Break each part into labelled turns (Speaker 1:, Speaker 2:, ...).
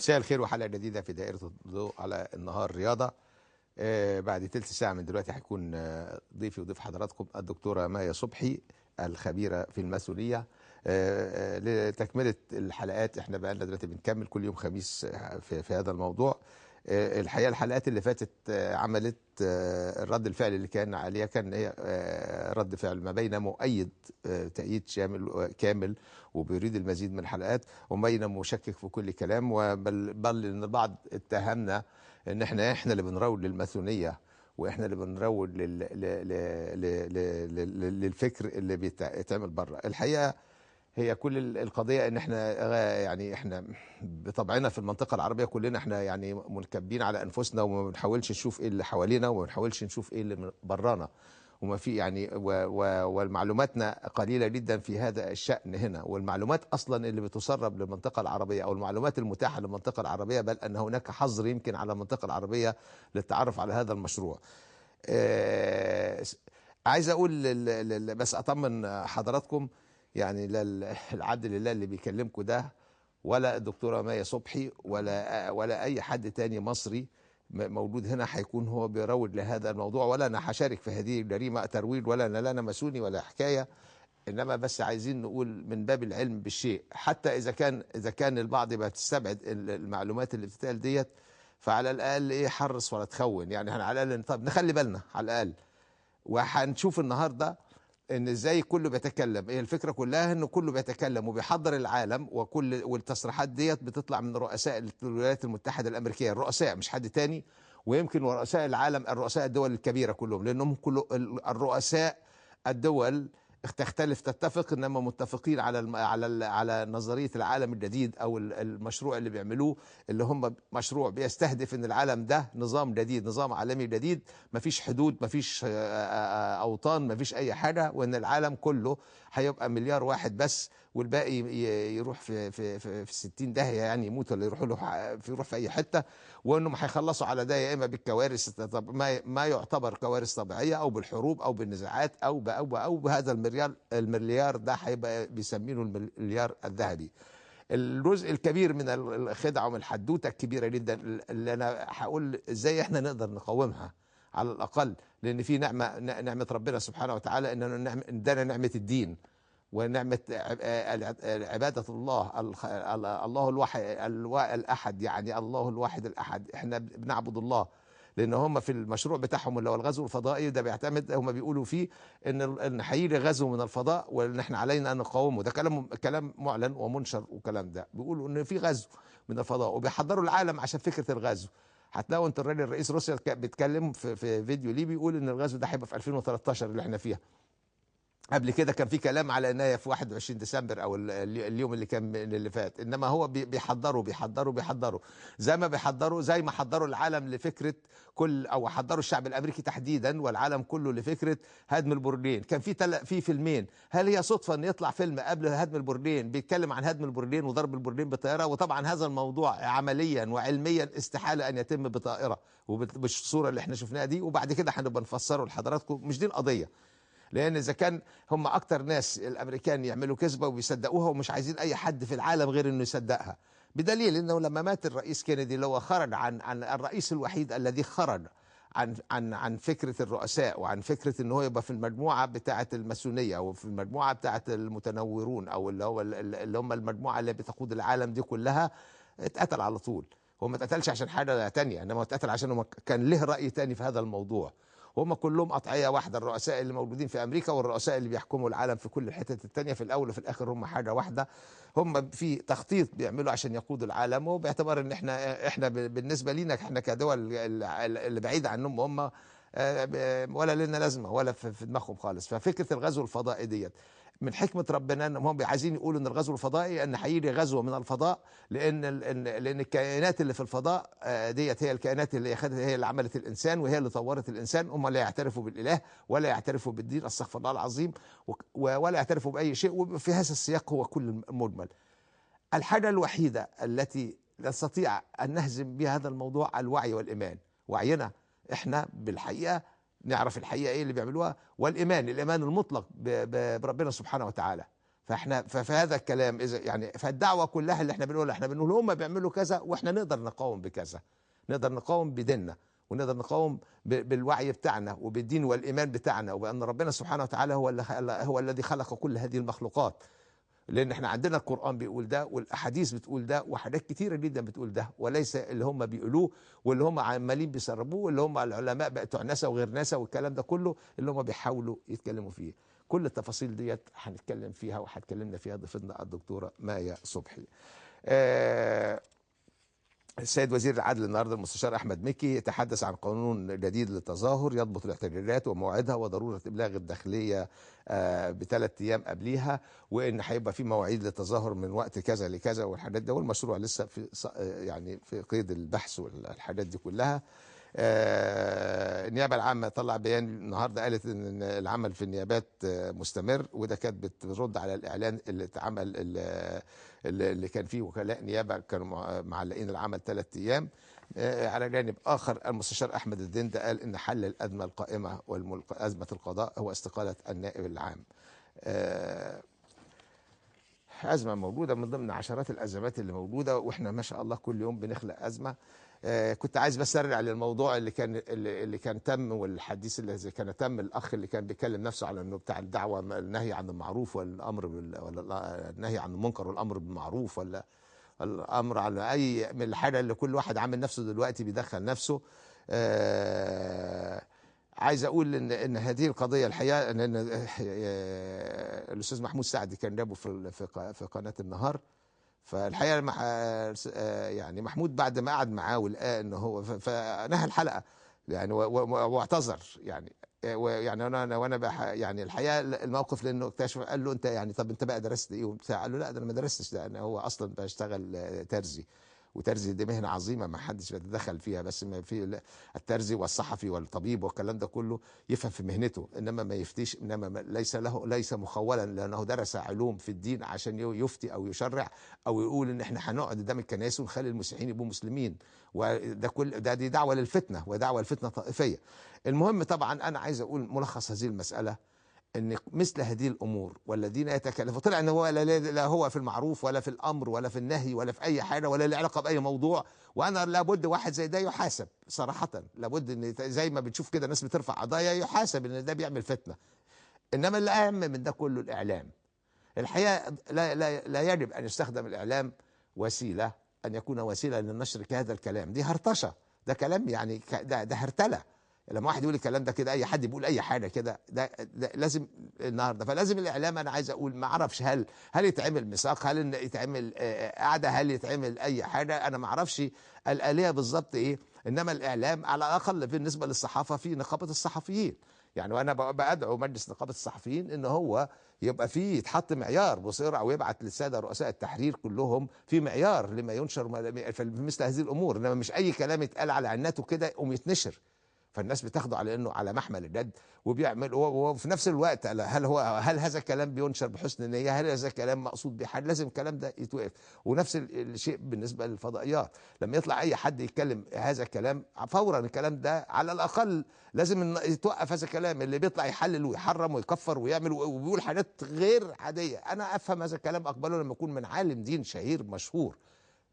Speaker 1: مساء الخير وحلقة جديدة في دائرة الضوء على النهار رياضة. بعد تلت ساعة من دلوقتي هيكون ضيفي وضيف حضراتكم الدكتورة مايا صبحي الخبيرة في الماسونية. لتكملة الحلقات احنا بقى لنا دلوقتي بنكمل كل يوم خميس في هذا الموضوع. الحقيقة الحلقات اللي فاتت عملت الرد الفعل اللي كان عليها كان هي رد فعل ما بين مؤيد تأييد كامل وبيريد المزيد من الحلقات، وما بين مشكك في كل كلام، بل ان البعض اتهمنا ان احنا اللي بنروج للماسونية واحنا اللي بنروج للفكر اللي بيتعمل بره. الحقيقة هي كل القضية ان احنا بطبعنا في المنطقة العربية كلنا احنا يعني منكبين على انفسنا، وما بنحاولش نشوف ايه اللي حوالينا وما بنحاولش نشوف ايه اللي برانا، وما في يعني والمعلوماتنا قليلة جدا في هذا الشأن هنا. والمعلومات اصلا اللي بتسرب للمنطقة العربية او المعلومات المتاحة للمنطقة العربية، بل ان هناك حظر يمكن على المنطقة العربية للتعرف على هذا المشروع. عايز اقول بس اطمن حضراتكم، يعني لا العبد لله اللي بيكلمكم ده ولا الدكتورة مايا صبحي ولا اي حد تاني مصري موجود هنا هيكون هو بيروج لهذا الموضوع، ولا انا هشارك في هذه الجريمة ترويج، ولا انا ماسوني ولا حكاية. انما بس عايزين نقول من باب العلم بالشيء، حتى اذا كان البعض بتستبعد المعلومات اللي بتتقال ديت، فعلى الاقل ايه، حرص ولا تخون. يعني احنا على الاقل طب نخلي بالنا على الاقل. وهنشوف النهارده ان ازاي كله بيتكلم. هي الفكره كلها انه كله بيتكلم وبيحضر العالم، والتصريحات ديت بتطلع من رؤساء الولايات المتحده الامريكيه، الرؤساء مش حد تاني، ويمكن ورؤساء العالم، الرؤساء الدول الكبيره كلهم، لانهم كل الرؤساء الدول تختلف تتفق، انما متفقين على نظريه العالم الجديد او المشروع اللي بيعملوه، اللي هم مشروع بيستهدف ان العالم ده نظام جديد، نظام عالمي جديد، مفيش حدود، مفيش اوطان، مفيش اي حاجه، وان العالم كله هيبقى مليار واحد بس، والباقي يروح في 60 داهيه، يعني يموت ولا يروح في اي حته، وانهم هيخلصوا على ده يا اما بالكوارث، ما يعتبر كوارث طبيعيه، او بالحروب، او بالنزاعات، او بهذا المليار ده هيبقى بيسمينه المليار الذهبي. الجزء الكبير من الخدعه ومن الحدوته الكبيره جدا اللي انا هقول ازاي احنا نقدر نقاومها على الاقل، لان في نعمه ربنا سبحانه وتعالى، اننا ادانا نعمه الدين ونعمة عبادة الله، الله الواحد الأحد، يعني الله الواحد الأحد. احنا بنعبد الله، لأن هم في المشروع بتاعهم اللي هو الغزو الفضائي ده بيعتمد، هم بيقولوا فيه إن هيجي غزو من الفضاء وإن احنا علينا أن نقاومه. ده كلام معلن ومنشر، وكلام ده بيقولوا إن في غزو من الفضاء، وبيحضروا العالم عشان فكرة الغزو. هتلاقوا انت الراجل رئيس روسيا بيتكلم في فيديو ليه، بيقول ان الغزو ده هيبقى في 2013 اللي احنا فيها. قبل كده كان في كلام على انها في 21 ديسمبر او اليوم اللي كان اللي فات، انما هو بيحضروا زي ما حضروا العالم لفكره او حضروا الشعب الامريكي تحديدا والعالم كله لفكره هدم البرلين. كان في فيلمين، هل هي صدفه ان يطلع فيلم قبل هدم البرلين بيتكلم عن هدم البرلين وضرب البرلين بطائره؟ وطبعا هذا الموضوع عمليا وعلميا استحاله ان يتم بطائره وبالصوره اللي احنا شفناها دي، وبعد كده هنبقى نفسره لحضراتكم. مش دي القضيه، لان اذا كان هم اكتر ناس الامريكان يعملوا كذبه وبيصدقوها ومش عايزين اي حد في العالم غير انه يصدقها، بدليل انه لما مات الرئيس كينيدي اللي هو خرج عن الرئيس الوحيد الذي خرج عن فكره الرؤساء، وعن فكره ان هو يبقى في المجموعه بتاعه الماسونيه او في المجموعه بتاعه المتنورون، او اللي هم المجموعه اللي بتقود العالم دي كلها، اتقتل على طول. هو ما اتقتلش عشان حاجه تانية، انما اتقتل عشان كان له راي تاني في هذا الموضوع. هم كلهم قطعيه واحده، الرؤساء اللي موجودين في امريكا والرؤساء اللي بيحكموا العالم في كل الحتت التانيه، في الاول وفي الاخر هم حاجه واحده. هم في تخطيط بيعملوا عشان يقودوا العالم، وباعتبار ان احنا بالنسبه لينا احنا كدول اللي بعيده عنهم هم ولا لنا لازمه ولا في دماغهم خالص. ففكره الغزو الفضائي ديت من حكمه ربنا، ان هم عايزين يقولوا ان الغزو الفضائي ان هيجي غزو من الفضاء، لان الكائنات اللي في الفضاء ديت هي الكائنات اللي هي اللي عملت الانسان، وهي اللي طورت الانسان. هم لا يعترفوا بالاله ولا يعترفوا بالدين، استغفر الله العظيم، ولا يعترفوا باي شيء. وفي هذا السياق هو كل المجمل. الحاجه الوحيده التي نستطيع ان نهزم بها هذا الموضوع الوعي والايمان. وعينا احنا بالحقيقه، نعرف الحقيقه ايه اللي بيعملوها، والايمان، الايمان المطلق بربنا سبحانه وتعالى. فاحنا ففي هذا الكلام اذا يعني فالدعوه كلها اللي احنا بنقولها، احنا بنقول هم بيعملوا كذا واحنا نقدر نقاوم بكذا، نقدر نقاوم بديننا، ونقدر نقاوم بالوعي بتاعنا وبالدين والايمان بتاعنا، وبان ربنا سبحانه وتعالى هو الذي خلق كل هذه المخلوقات. لان احنا عندنا القرآن بيقول ده، والاحاديث بتقول ده، وحاجات كتيرة جدا بتقول ده، وليس اللي هم بيقولوه واللي هم عمالين بيسربوه واللي هم العلماء بتوع ناسا وغير ناسا والكلام ده كله اللي هم بيحاولوا يتكلموا فيه. كل التفاصيل ديت هنتكلم فيها وهتكلمنا فيها ضيفتنا الدكتورة مايا صبحي. آه السيد وزير العدل النهارده المستشار احمد مكي تحدث عن قانون جديد للتظاهر يضبط الاحتجاجات ومواعيدها وضروره ابلاغ الداخليه بثلاث ايام قبليها، وان هيبقى في مواعيد للتظاهر من وقت كذا لكذا والحاجات ده، والمشروع لسه في يعني في قيد البحث والحاجات دي كلها. النيابه العامه طلع بيان النهارده قالت ان العمل في النيابات مستمر، وده كانت بترد على الاعلان اللي اتعمل اللي كان فيه وكلاء نيابه كانوا معلقين العمل 3 ايام. على جانب اخر المستشار احمد الدندة قال ان حل الازمه القائمه ازمه القضاء هو استقاله النائب العام. أزمة موجودة من ضمن عشرات الأزمات اللي موجودة، وإحنا ما شاء الله كل يوم بنخلق أزمة. كنت عايز بس أرجع للموضوع اللي كان تم، والحديث اللي كان تم، الأخ اللي كان بيكلم نفسه على إنه بتاع الدعوة النهي عن المعروف والأمر ولا النهي عن المنكر والأمر بالمعروف، ولا الأمر على أي من الحاجة اللي كل واحد عامل نفسه دلوقتي بيدخل نفسه. عايز اقول ان هذه القضيه الحقيقه ان الاستاذ محمود سعد كان جابه في قناه النهار. فالحقيقه يعني محمود بعد ما قعد معاه ولقى ان هو فنهى الحلقه يعني واعتذر يعني. يعني وانا يعني الحقيقه الموقف لانه اكتشف قال له انت يعني طب انت بقى درست ايه وبتاع، قال له لا ده انا ما درستش، ده انا هو اصلا بشتغل ترزي، وترزي دي مهنه عظيمه ما حدش بيتدخل فيها، بس ما في الترزي والصحفي والطبيب والكلام ده كله يفهم في مهنته، انما ما يفتيش، انما ليس مخولا لانه درس علوم في الدين عشان يفتي او يشرع او يقول ان احنا هنقعد قدام الكنائس ونخلي المسيحيين يبقوا مسلمين، وده دي دعوه للفتنه ودعوه لفتنه طائفيه. المهم طبعا انا عايز اقول ملخص هذه المساله ان مثل هذه الامور والذين يتكلفون، طلع ان هو لا هو في المعروف ولا في الامر ولا في النهي ولا في اي حاجه ولا له علاقه باي موضوع، وانا لابد واحد زي ده يحاسب صراحه، لابد ان زي ما بتشوف كده ناس بترفع قضايا يحاسب ان ده بيعمل فتنه. انما اللي اهم من ده كله الاعلام. الحقيقه لا يجب ان يستخدم الاعلام وسيله، ان يكون وسيله للنشر كهذا الكلام، دي هرطشه، ده كلام يعني ده هرتله. لما واحد يقول الكلام ده كده، اي حد بيقول اي حاجه كده، ده لازم النهارده، فلازم الاعلام انا عايز اقول ما اعرفش هل يتعمل ميثاق، هل يتعمل قعده، هل يتعمل اي حاجه، انا ما اعرفش الاليه بالظبط ايه، انما الاعلام على الاقل بالنسبه للصحافه في نقابه الصحفيين يعني، وانا بدعو مجلس نقابه الصحفيين ان هو يبقى فيه يتحط معيار بصير او يبعت للساده رؤساء التحرير كلهم في معيار لما ينشر في مثل هذه الامور، انما مش اي كلام يتقال على عناته كده يقوم يتنشر، فالناس بتاخده على انه على محمل الجد وبيعمل، وفي نفس الوقت هل هذا الكلام بينشر بحسن نيه، هل هذا الكلام مقصود بحد، لازم الكلام ده يتوقف. ونفس الشيء بالنسبه للفضائيات، لما يطلع اي حد يتكلم هذا الكلام فورا الكلام ده على الاقل لازم يتوقف، هذا الكلام اللي بيطلع يحلل ويحرم ويكفر ويعمل وبيقول حاجات غير عاديه، انا افهم هذا الكلام اقبله لما يكون من عالم دين شهير مشهور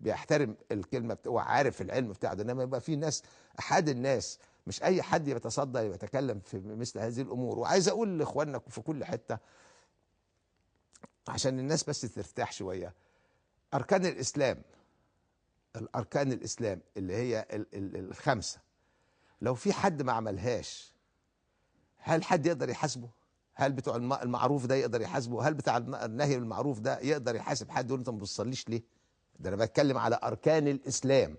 Speaker 1: بيحترم الكلمه وعارف العلم بتاعه ده، انما يبقى في ناس احد الناس مش اي حد يتصدى يتكلم في مثل هذه الامور. وعايز اقول لاخواننا في كل حته عشان الناس بس ترتاح شويه، اركان الاسلام، الاركان الاسلام اللي هي الخمسه، لو في حد ما عملهاش هل حد يقدر يحاسبه؟ هل بتوع المعروف ده يقدر يحاسبه؟ هل بتاع النهي بالمعروف ده يقدر يحاسب حد يقول انت ما بتصليش ليه؟ ده انا بتكلم على اركان الاسلام،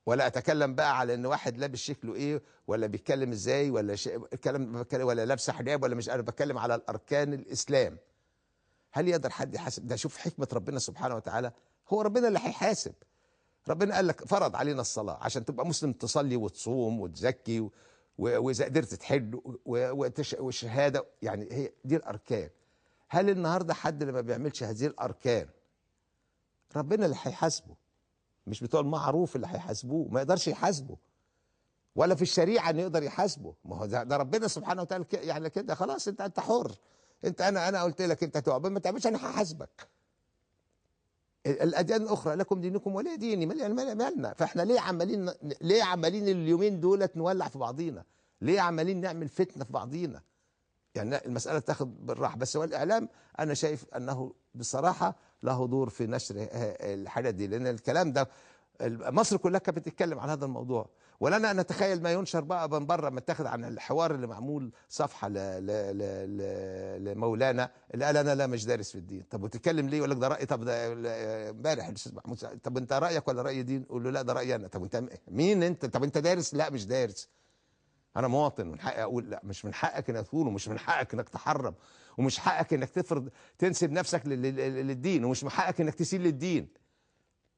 Speaker 1: ولا اتكلم بقى على ان واحد لابس شكله ايه ولا بيتكلم ازاي ولا الكلام ولا لابس حجاب ولا مش، انا بتكلم على الاركان الاسلام. هل يقدر حد يحاسب ده؟ شوف حكمه ربنا سبحانه وتعالى، هو ربنا اللي هيحاسب. ربنا قال لك فرض علينا الصلاه عشان تبقى مسلم تصلي وتصوم وتزكي واذا قدرت تحج والشهاده، يعني هي دي الاركان. هل النهارده حد اللي ما بيعملش هذه الاركان ربنا اللي هيحاسبه، مش بتوع المعروف اللي هيحاسبوه، ما يقدرش يحاسبه ولا في الشريعه انه يقدر يحاسبه، ما هو ده ربنا سبحانه وتعالى يعني كده خلاص انت حر، انا قلت لك انت تقع ما تعملش، انا هحاسبك. الاديان الاخرى لكم دينكم ولي ديني، مالنا. فاحنا ليه عمالين اليومين دولت نولع في بعضينا؟ ليه عمالين نعمل فتنه في بعضينا؟ يعني المساله تاخد بالراحه. بس هو الاعلام انا شايف انه بصراحه له دور في نشر الحاجات دي، لان الكلام ده مصر كلها كانت بتتكلم عن هذا الموضوع. ولنا ان نتخيل ما ينشر بقى من بره متاخد عن الحوار اللي معمول صفحه لمولانا اللي قال انا لا مش دارس في الدين. طب وتتكلم ليه؟ يقول لك ده رايي. طب ده امبارح الاستاذ محمود طب انت رايك ولا راي دين؟ قول له لا ده رايي انا. طب انت مين انت؟ طب انت دارس؟ لا مش دارس. انا مواطن من حقي اقول لا. مش من حقك انك تقول، ومش من حقك انك تحرم، ومش حقك انك تفرض تنسب نفسك للدين، ومش من حقك انك تسيء للدين،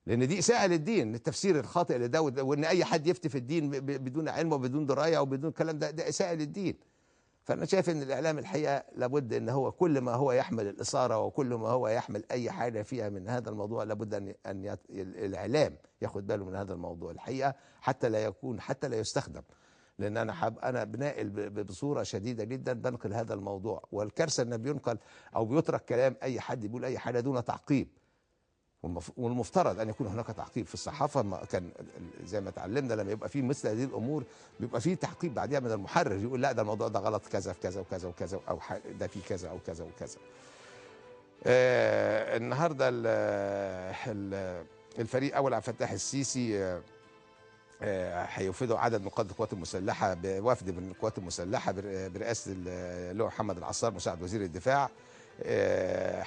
Speaker 1: لان دي اساءه للدين. التفسير الخاطئ لده وان اي حد يفتي في الدين بدون علم وبدون درايه وبدون كلام ده اساءه للدين. فانا شايف ان الاعلام الحقيقه لابد ان هو كل ما هو يحمل الاثاره وكل ما هو يحمل اي حاجه فيها من هذا الموضوع لابد ان الاعلام ياخد باله من هذا الموضوع الحقيقه، حتى لا يستخدم. لان انا بناقل بصوره شديده جدا بنقل هذا الموضوع. والكارثه ان بينقل او بيترك كلام اي حد بيقول اي حاجه دون تعقيب. والمفترض ان يكون هناك تعقيب في الصحافه. ما كان زي ما اتعلمنا لما يبقى في مثل هذه الامور بيبقى في تعقيب بعدها من المحرر، يقول لا ده الموضوع ده غلط كذا في كذا وكذا وكذا، او ده في كذا او كذا وكذا. النهارده الفريق اول عبد الفتاح السيسي هيوفدوا عدد من قادة القوات المسلحة بوفد من القوات المسلحة برئاسة اللواء محمد العصار مساعد وزير الدفاع.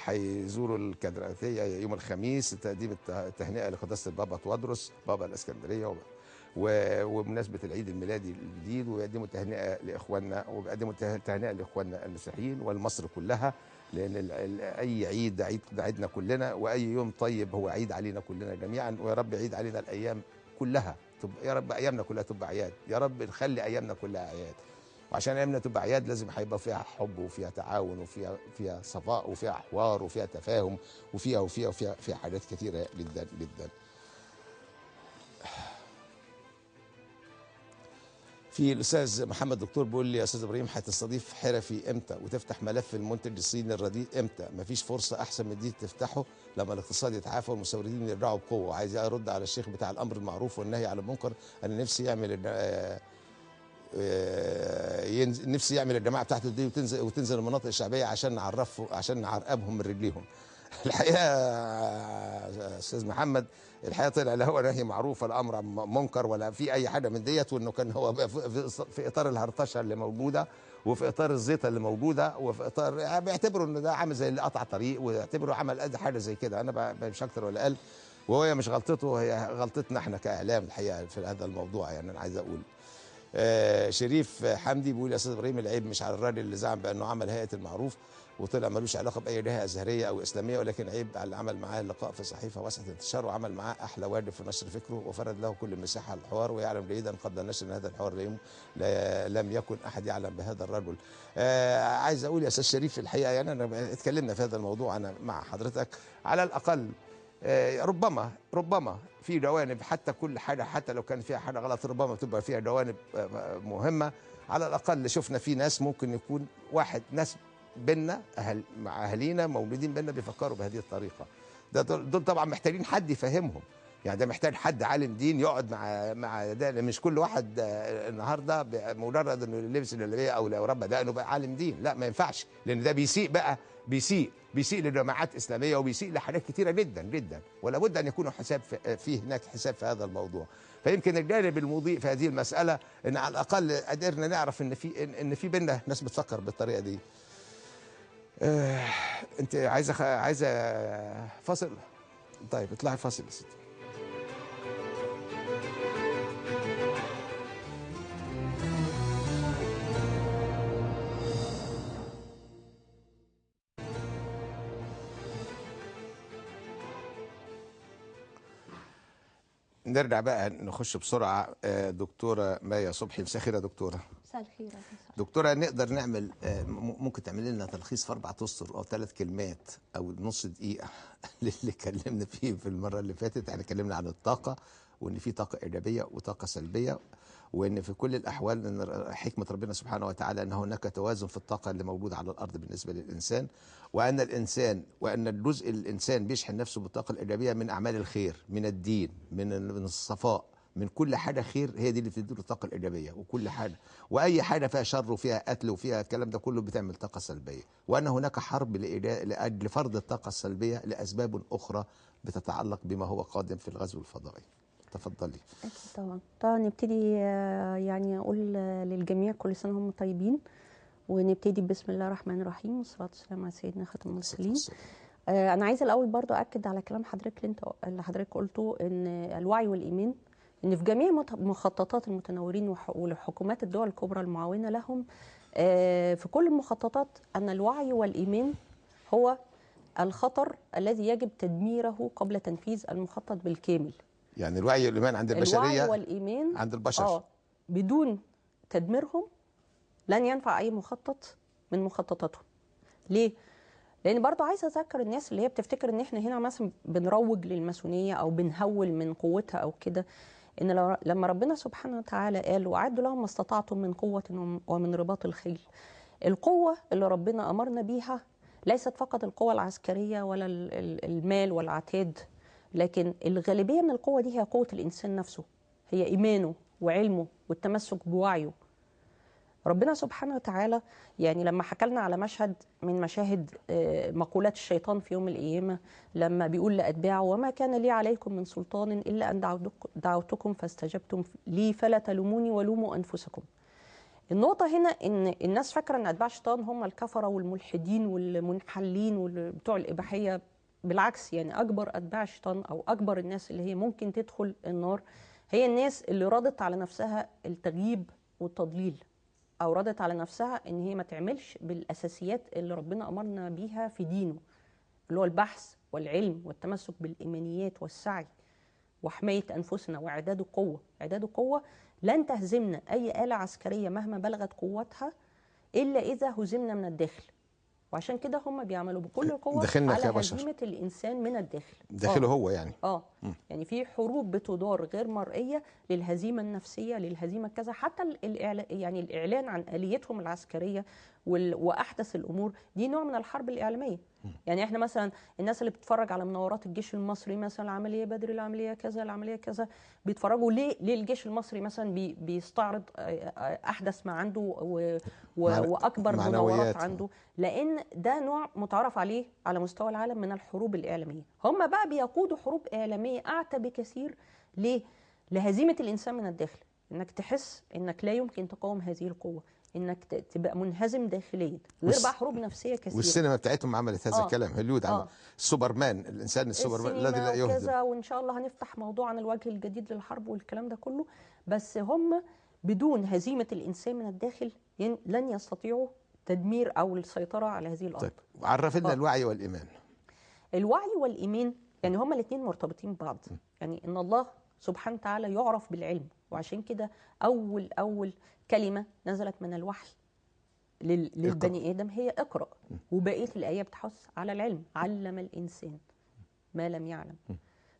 Speaker 1: هيزوروا الكاتدرائية يوم الخميس تقديم التهنئة لقداسة البابا توادرس بابا الإسكندرية وبمناسبة العيد الميلادي الجديد، ويقدموا تهنئة لإخواننا، وبيقدموا تهنئة لإخواننا المسيحيين ولمصر كلها، لأن أي عيد ده عيدنا كلنا، وأي يوم طيب هو عيد علينا كلنا جميعا. ويا رب عيد علينا الأيام كلها، يا رب ايامنا كلها تبقى اعياد، يا رب نخلي ايامنا كلها اعياد. وعشان ايامنا تبقى اعياد لازم هيبقى فيها حب وفيها تعاون وفيها صفاء وفيها حوار وفيها تفاهم وفيها حاجات كثيره جدا جدا. في الاستاذ محمد دكتور بيقول لي يا استاذ ابراهيم هتستضيف حرفي امتى وتفتح ملف المنتج الصيني الرديء امتى؟ مفيش فرصه احسن من دي تفتحه لما الاقتصاد يتعافى والمستوردين يرجعوا بقوه. وعايز ارد على الشيخ بتاع الامر المعروف والنهي عن المنكر. انا نفسي يعمل الجماعه بتاعته دي وتنزل المناطق الشعبيه عشان نعرقبهم من رجليهم. الحقيقه استاذ محمد الحقيقه طلع لا هو نهي معروف ولا امر منكر ولا في اي حاجه من ديت، وانه كان هو في اطار الهرطشه اللي موجوده وفي اطار الزيطه اللي موجوده وفي اطار يعني بيعتبروا ان ده عامل زي اللي قطع طريق ويعتبروا عمل قد حاجه زي كده. انا مش اكتر ولا اقل، وهي مش غلطته، هي غلطتنا احنا كاعلام الحقيقه في هذا الموضوع. يعني انا عايز اقول شريف حمدي بيقول يا استاذ ابراهيم العيب مش على الراجل اللي زعم بانه عمل هيئه المعروف وطلع ملوش علاقه باي جهه ازهريه او اسلاميه، ولكن عيب على اللي عمل معاه اللقاء في صحيفه واسعه انتشار وعمل معاه احلى واجب في نشر فكره وفرد له كل مساحه للحوار، ويعلم جيدا قبل نشر ان هذا الحوار لم يكن احد يعلم بهذا الرجل. عايز اقول يا استاذ شريف الحقيقه يعني انا اتكلمنا في هذا الموضوع انا مع حضرتك على الاقل. ربما في جوانب حتى كل حاجه حتى لو كان فيها حاجه غلط ربما تبقى فيها جوانب مهمه. على الاقل شفنا في ناس ممكن يكون ناس بينا مع اهالينا مولودين بينا بيفكروا بهذه الطريقه. دول طبعا محتاجين حد يفهمهم. يعني ده محتاج حد عالم دين يقعد مع ده. مش كل واحد النهارده مجرد انه لبس الجلابيه او لو ربى ده انه بقى عالم دين، لا ما ينفعش، لان ده بيسيء لجماعات اسلاميه وبيسيء لحاجات كثيره جدا جدا. ولا بد ان يكون في هناك حساب في هذا الموضوع. فيمكن الجانب المضيء في هذه المساله ان على الاقل قدرنا نعرف ان في بينا ناس بتفكر بالطريقه دي. انت عايزه فاصل؟ طيب اطلعي فاصل يا ستي. نرجع بقى نخش بسرعه. دكتوره مايا صبحي، مساء الخير يا دكتوره.
Speaker 2: مساء الخير.
Speaker 1: دكتوره نقدر نعمل ممكن تعمل لنا تلخيص في 4 اسطر او 3 كلمات او نص دقيقه اللي اتكلمنا فيه في المره اللي فاتت؟ احنا اتكلمنا عن الطاقه وان في طاقه ايجابيه وطاقه سلبيه، وان في كل الاحوال ان حكمه ربنا سبحانه وتعالى ان هناك توازن في الطاقه اللي موجوده على الارض بالنسبه للانسان، وان الجزء الانسان بيشحن نفسه بالطاقه الايجابيه من اعمال الخير، من الدين، من الصفاء، من كل حاجه خير، هي دي اللي بتديله الطاقه الايجابيه. وكل حاجه واي حاجه فيها شر وفيها قتل وفيها الكلام ده كله بتعمل طاقه سلبيه، وان هناك حرب لاجل فرض الطاقه السلبيه لاسباب اخرى بتتعلق بما هو قادم في الغزو الفضائي. تفضلي.
Speaker 2: أكيد طبعا. طبعا نبتدي يعني أقول للجميع كل سنة هم طيبين، ونبتدي بسم الله الرحمن الرحيم والصلاة والسلام على سيدنا خاتم المرسلين. أنا عايزة الأول برضو أكد على كلام حضرتك اللي حضرتك قلته، إن الوعي والإيمان إن في جميع مخططات المتنورين والحكومات الدول الكبرى المعاونة لهم، في كل المخططات أن الوعي والإيمان هو الخطر الذي يجب تدميره قبل تنفيذ المخطط بالكامل.
Speaker 1: يعني الوعي والإيمان عند البشرية،
Speaker 2: الوعي والإيمان
Speaker 1: عند البشر
Speaker 2: بدون تدميرهم لن ينفع أي مخطط من مخططاتهم. ليه؟ لأن برضو عايزة أذكر الناس اللي هي بتفتكر إن إحنا هنا مثلا بنروج للماسونية أو بنهول من قوتها أو كده، إن لما ربنا سبحانه وتعالى قال وأعدوا لهم ما استطعتم من قوة ومن رباط الخيل، القوة اللي ربنا أمرنا بيها ليست فقط القوة العسكرية ولا المال والعتاد، لكن الغالبية من القوة دي هي قوة الإنسان نفسه، هي إيمانه وعلمه والتمسك بوعيه. ربنا سبحانه وتعالى يعني لما حكى لنا على مشهد من مشاهد مقولات الشيطان في يوم القيامة، لما بيقول لأتباعه وما كان لي عليكم من سلطان إلا أن دعوتكم فاستجبتم لي فلا تلوموني ولوموا أنفسكم. النقطة هنا إن الناس فاكرة إن أتباع الشيطان هم الكفرة والملحدين والمنحلين وبتوع الإباحية. بالعكس، يعني أكبر أتباع الشيطان أو أكبر الناس اللي هي ممكن تدخل النار هي الناس اللي رضت على نفسها التغييب والتضليل، أو رضت على نفسها إن هي ما تعملش بالأساسيات اللي ربنا أمرنا بيها في دينه، اللي هو البحث والعلم والتمسك بالإيمانيات والسعي وحماية أنفسنا وإعداد القوة. إعداد القوة لن تهزمنا أي آلة عسكرية مهما بلغت قوتها إلا إذا هزمنا من الداخل، وعشان كده هم بيعملوا بكل قوة على هزيمة الإنسان من الداخل.
Speaker 1: داخله هو يعني
Speaker 2: يعني في حروب بتدار غير مرئية للهزيمة النفسية، للهزيمة كذا، حتى يعني الإعلان عن آليتهم العسكرية وأحدث الأمور دي نوع من الحرب الإعلامية. يعني احنا مثلا الناس اللي بتتفرج على مناورات الجيش المصري مثلا، العملية بدر، العملية كذا، العملية كذا، بيتفرجوا ليه الجيش المصري مثلا بيستعرض أحدث ما عنده وأكبر مناورات عنده، لأن ده نوع متعارف عليه على مستوى العالم من الحروب الإعلامية. هم بقى بيقودوا حروب إعلامية أعتى بكثير. ليه؟ لهزيمة الإنسان من الداخل، إنك تحس إنك لا يمكن تقاوم هذه القوة، إنك تبقى منهزم داخليا، غير بقى حروب نفسية كثيرة.
Speaker 1: والسينما بتاعتهم عملت هذا الكلام. هوليود عمل سوبرمان، الإنسان السوبرمان الذي لا يهزم
Speaker 2: وكذا، وإن شاء الله هنفتح موضوع عن الوجه الجديد للحرب والكلام ده كله. بس هم بدون هزيمة الإنسان من الداخل لن يستطيعوا تدمير أو السيطرة على هذه الأرض.
Speaker 1: طيب عرف لنا الوعي والإيمان.
Speaker 2: الوعي والإيمان يعني هما الاثنين مرتبطين ببعض. يعني إن الله سبحانه وتعالى يعرف بالعلم، وعشان كده أول كلمة نزلت من الوحي للبني آدم هي اقرأ، وبقية الآية بتحث على العلم، علم الإنسان ما لم يعلم.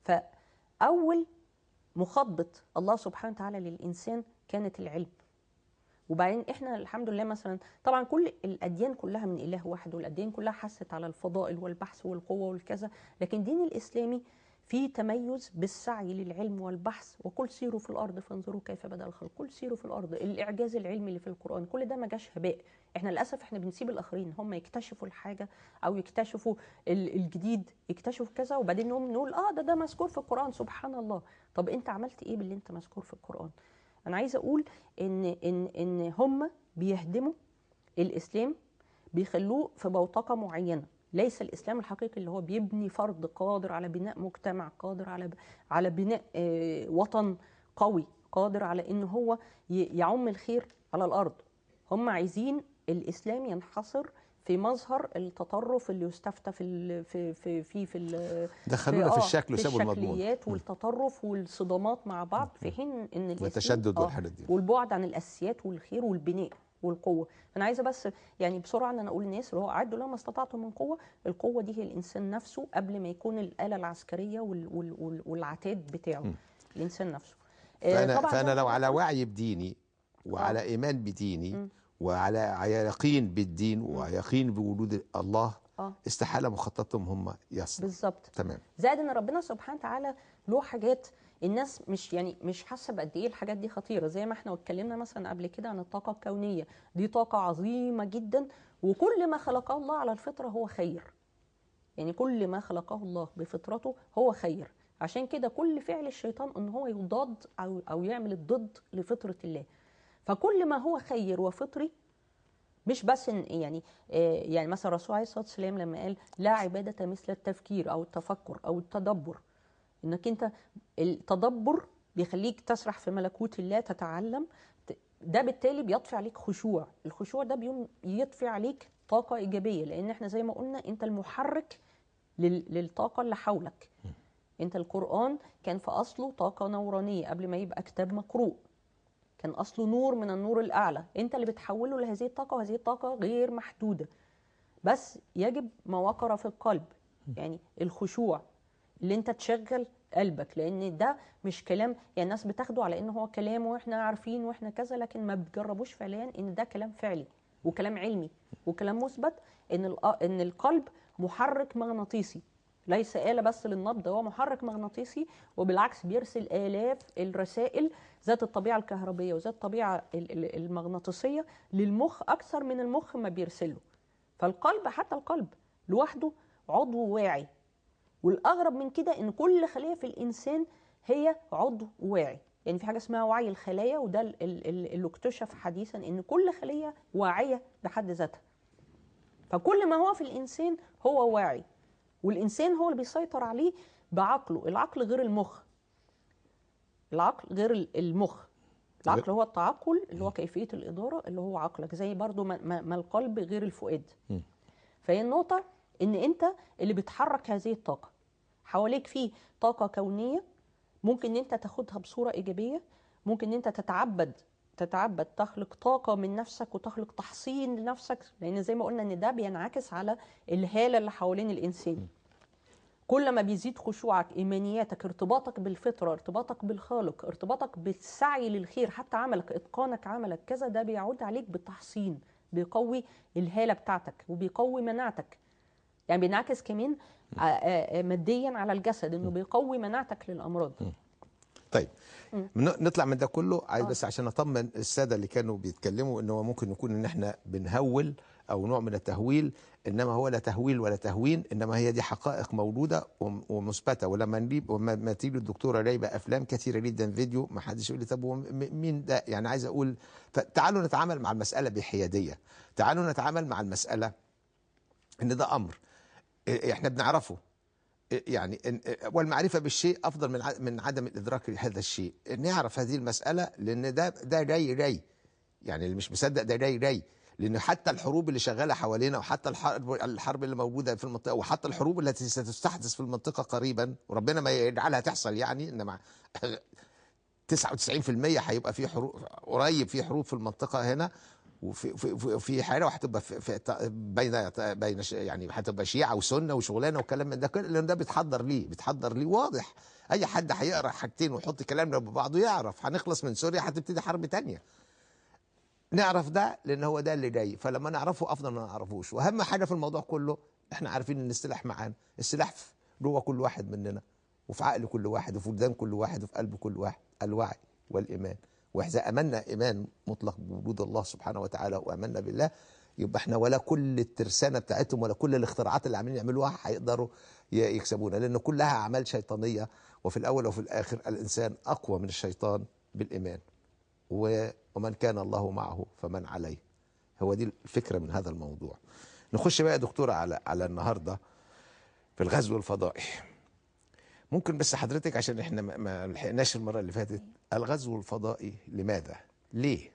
Speaker 2: فأول مخاطبة الله سبحانه وتعالى للإنسان كانت العلم. وبعدين احنا الحمد لله مثلا طبعا كل الاديان كلها من اله واحد، والاديان كلها حست على الفضائل والبحث والقوه والكذا، لكن الدين الاسلامي فيه تميز بالسعي للعلم والبحث. وقل سيروا في الارض فانظروا كيف بدا الخلق، قل سيروا في الارض، الاعجاز العلمي اللي في القران كل ده ما جاش هباء. احنا للاسف احنا بنسيب الاخرين هم يكتشفوا الحاجه او يكتشفوا الجديد، يكتشفوا كذا، وبعدين نقول ده مذكور في القران سبحان الله. طب انت عملت ايه باللي انت مذكور في القران؟ أنا عايزة أقول إن هم بيهدموا الإسلام، بيخلوه في بوتقة معينة. ليس الإسلام الحقيقي اللي هو بيبني فرد قادر على بناء مجتمع، قادر على بناء وطن قوي، قادر على إن هو يعم الخير على الأرض. هم عايزين الإسلام ينحصر في مظهر التطرف اللي يستفتى في
Speaker 1: دخلونا في الشكل وسابوا المضمون،
Speaker 2: الشكليات والتطرف والصدامات مع بعض، في حين ان
Speaker 1: التشدد والحاجات دي
Speaker 2: والبعد عن الاساسيات والخير والبناء والقوه. انا عايزه بس يعني بسرعه ان انا اقول للناس اللي هو اعدوا لما استطعتم من قوه، القوه دي هي الانسان نفسه قبل ما يكون الاله العسكريه والعتاد بتاعه. الانسان نفسه
Speaker 1: فانا لو على وعي بديني وعلى ايمان بديني وعلى يقين بالدين ويقين بوجود الله، استحاله مخططهم هم يصلوا.
Speaker 2: بالظبط.
Speaker 1: تمام.
Speaker 2: زائد ان ربنا سبحانه وتعالى له حاجات الناس مش حاسه بقد ايه الحاجات دي خطيره، زي ما احنا اتكلمنا مثلا قبل كده عن الطاقه الكونيه. دي طاقه عظيمه جدا، وكل ما خلقه الله على الفطره هو خير. يعني كل ما خلقه الله بفطرته هو خير. عشان كده كل فعل الشيطان ان هو يضاد او يعمل الضد لفطره الله. فكل ما هو خير وفطري، مش بس يعني مثلا الرسول عليه الصلاه والسلام لما قال لا عباده مثل التفكير او التفكر او التدبر، انك انت التدبر بيخليك تسرح في ملكوت الله، تتعلم، ده بالتالي بيطفي عليك خشوع. الخشوع ده يطفي عليك طاقه ايجابيه، لان احنا زي ما قلنا انت المحرك للطاقه اللي حولك. انت القرآن كان في اصله طاقه نورانيه قبل ما يبقى كتاب مقروء، كان اصله نور من النور الاعلى، انت اللي بتحوله لهذه الطاقه، وهذه الطاقه غير محدوده. بس يجب ما وقر في القلب، يعني الخشوع، اللي انت تشغل قلبك، لان ده مش كلام يعني الناس بتاخده على انه هو كلام واحنا عارفين واحنا كذا، لكن ما بتجربوش فعليا ان ده كلام فعلي وكلام علمي وكلام مثبت، ان القلب محرك مغناطيسي، ليس آلة بس للنبض، هو محرك مغناطيسي، وبالعكس بيرسل آلاف الرسائل ذات الطبيعة الكهربية وذات الطبيعة المغناطيسية للمخ أكثر من المخ ما بيرسله. فالقلب، حتى القلب لوحده عضو واعي، والأغرب من كده إن كل خلية في الإنسان هي عضو واعي. يعني في حاجة اسمها وعي الخلايا، وده اللي اكتشف حديثا إن كل خلية واعية بحد ذاتها. فكل ما هو في الإنسان هو واعي، والإنسان هو اللي بيسيطر عليه بعقله. العقل غير المخ، العقل غير المخ. العقل هو التعقل اللي هو كيفية الإدارة اللي هو عقلك، زي برضو ما القلب غير الفؤاد. فهي النقطة إن أنت اللي بتحرك هذه الطاقة. حواليك فيه طاقة كونية ممكن ان انت تاخدها بصورة ايجابية، ممكن ان انت تتعبد تخلق طاقة من نفسك وتخلق تحصين لنفسك، لان زي ما قلنا ان ده بينعكس على الهالة اللي حوالين الانسان. كل ما بيزيد خشوعك، ايمانياتك، ارتباطك بالفطرة، ارتباطك بالخالق، ارتباطك بالسعي للخير، حتى عملك، اتقانك عملك كذا، ده بيعود عليك بالتحصين، بيقوي الهالة بتاعتك وبيقوي مناعتك. يعني بينعكس كمان ماديا على الجسد، انه بيقوي مناعتك للامراض.
Speaker 1: طيب نطلع من ده كله. عايز بس عشان اطمن الساده اللي كانوا بيتكلموا ان هو ممكن يكون ان احنا بنهول او نوع من التهويل، انما هو لا تهويل ولا تهوين، انما هي دي حقائق موجوده ومثبته. ولما نجيب وما تيجي الدكتوره جايبه افلام كثيره جدا، فيديو، ما حدش يقول لي طب مين ده؟ يعني عايز اقول تعالوا نتعامل مع المساله بحياديه، تعالوا نتعامل مع المساله ان ده امر احنا بنعرفه. يعني والمعرفة بالشيء أفضل من عدم الإدراك لهذا الشيء. نعرف هذه المسألة لأن ده جاي يعني اللي مش مصدق ده جاي، لأن حتى الحروب اللي شغالة حوالينا، وحتى الحرب اللي موجودة في المنطقة، وحتى الحروب التي ستستحدث في المنطقة قريبا، وربنا ما يجعلها تحصل يعني، إنما 99% هيبقى في حروب قريب، في حروب في المنطقة هنا، وفي حاجه، وهتبقى بين يعني هتبقى شيعه وسنه وشغلانه وكلام من ده، لان ده بيتحضر ليه واضح. اي حد هيقرا حاجتين ويحط كلامنا ببعضه يعرف هنخلص من سوريا هتبتدي حرب تانية. نعرف ده لان هو ده اللي جاي، فلما نعرفه افضل ما نعرفوش. واهم حاجه في الموضوع كله احنا عارفين ان السلاح معانا، السلاح جوه كل واحد مننا، وفي عقل كل واحد، وفي وجدان كل واحد، وفي قلب كل واحد، الوعي والايمان. واذا امنا ايمان مطلق بوجود الله سبحانه وتعالى وامنا بالله، يبقى احنا ولا كل الترسانه بتاعتهم ولا كل الاختراعات اللي عاملين يعملوها هيقدروا يكسبونا، لان كلها اعمال شيطانيه. وفي الاول وفي الاخر الانسان اقوى من الشيطان بالايمان، ومن كان الله معه فمن عليه. هو دي الفكره من هذا الموضوع. نخش بقى يا دكتوره على النهارده في الغزو الفضائي. ممكن بس حضرتك عشان احنا ما لحقناش المره اللي فاتت، الغزو الفضائي لماذا؟ ليه؟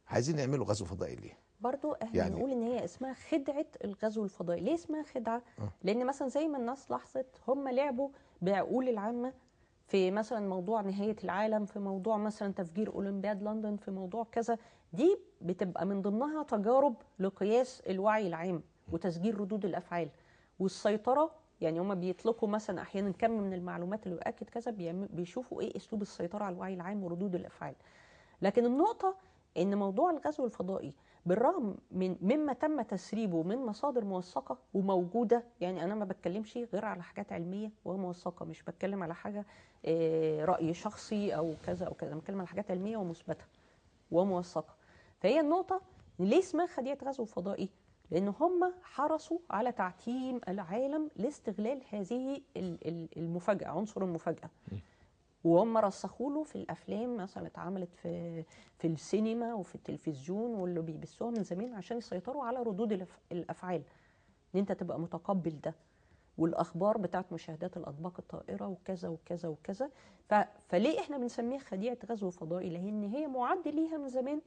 Speaker 1: عايزين نعمله غزو فضائي ليه؟
Speaker 2: برضو احنا يعني نقول ان هي اسمها خدعه الغزو الفضائي. ليه اسمها خدعه؟ لان مثلا زي ما الناس لاحظت هم لعبوا بعقول العامه في مثلا موضوع نهايه العالم، في موضوع مثلا تفجير اولمبياد لندن، في موضوع كذا. دي بتبقى من ضمنها تجارب لقياس الوعي العام وتسجيل ردود الافعال والسيطره يعني هم بيطلقوا مثلا احيانا كم من المعلومات اللي يؤكد كذا، بيشوفوا ايه اسلوب السيطره على الوعي العام وردود الافعال. لكن النقطه ان موضوع الغزو الفضائي بالرغم من مما تم تسريبه من مصادر موثقه وموجوده، يعني انا ما بتكلمش غير على حاجات علميه وموثقه، مش بتكلم على حاجه راي شخصي او كذا او كذا، بتكلم على حاجات علميه ومثبته وموثقه. فهي النقطه ليه اسمها خديعه غزو فضائي؟ لان هم حرصوا على تعتيم العالم لاستغلال هذه المفاجاه، عنصر المفاجاه، وهم رسخوا له في الافلام مثلا اتعملت في السينما وفي التلفزيون واللي بيبثوها من زمان عشان يسيطروا على ردود الافعال، ان انت تبقى متقبل ده، والاخبار بتاعت مشاهدات الاطباق الطائره وكذا وكذا وكذا. فليه احنا بنسميها خديعه غزو فضائي؟ لان هي معد ليها من زمان،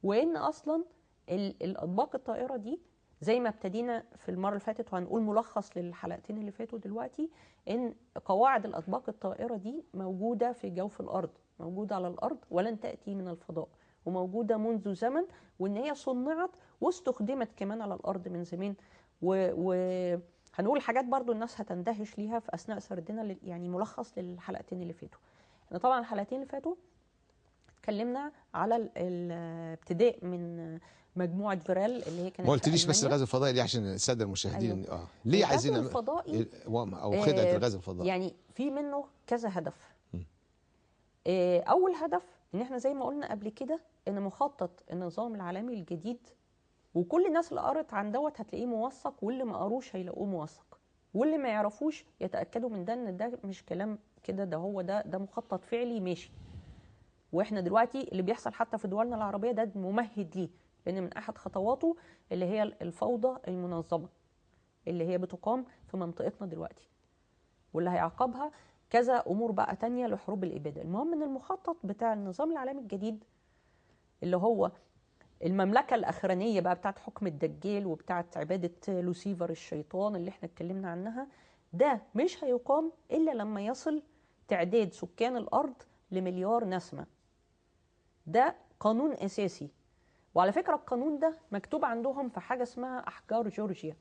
Speaker 2: وان اصلا الاطباق الطائره دي زي ما ابتدينا في المره اللي فاتت وهنقول ملخص للحلقتين اللي فاتوا دلوقتي، ان قواعد الاطباق الطائره دي موجوده في جوف الارض، موجوده على الارض ولن تاتي من الفضاء، وموجوده منذ زمن، وان هي صنعت واستخدمت كمان على الارض من زمان. هنقول حاجات برضو الناس هتندهش ليها في اثناء سردنا، يعني ملخص للحلقتين اللي فاتوا. احنا طبعا الحلقتين اللي فاتوا اتكلمنا على الابتداء من مجموعه فيرال اللي هي كانت
Speaker 1: ما قلتليش
Speaker 2: في
Speaker 1: بس
Speaker 2: ألمانيا.
Speaker 1: الغاز الفضائي ليه عشان الساده المشاهدين؟
Speaker 2: أيوه.
Speaker 1: ليه
Speaker 2: الغزو
Speaker 1: عايزين
Speaker 2: الفضائي
Speaker 1: او خدعه الغاز الفضائي؟
Speaker 2: يعني في منه كذا هدف. اول هدف ان احنا زي ما قلنا قبل كده ان مخطط النظام العالمي الجديد، وكل الناس اللي قرت عن دوت هتلاقيه موثق، واللي ما قروش هيلاقوه موثق، واللي ما يعرفوش يتاكدوا من ده ان ده مش كلام كده، ده هو ده مخطط فعلي ماشي. واحنا دلوقتي اللي بيحصل حتى في دولنا العربيه ده ممهد ليه، لان من احد خطواته اللي هي الفوضى المنظمه اللي هي بتقام في منطقتنا دلوقتي، واللي هيعقبها كذا امور بقى تانية لحروب الاباده. المهم ان المخطط بتاع النظام العالمي الجديد اللي هو المملكه الاخرانيه بقى بتاعت حكم الدجال وبتاعت عباده لوسيفر الشيطان اللي احنا اتكلمنا عنها، ده مش هيقام الا لما يصل تعداد سكان الارض لمليار نسمه. ده قانون اساسي. وعلى فكره القانون ده مكتوب عندهم في حاجه اسمها احجار جورجيا.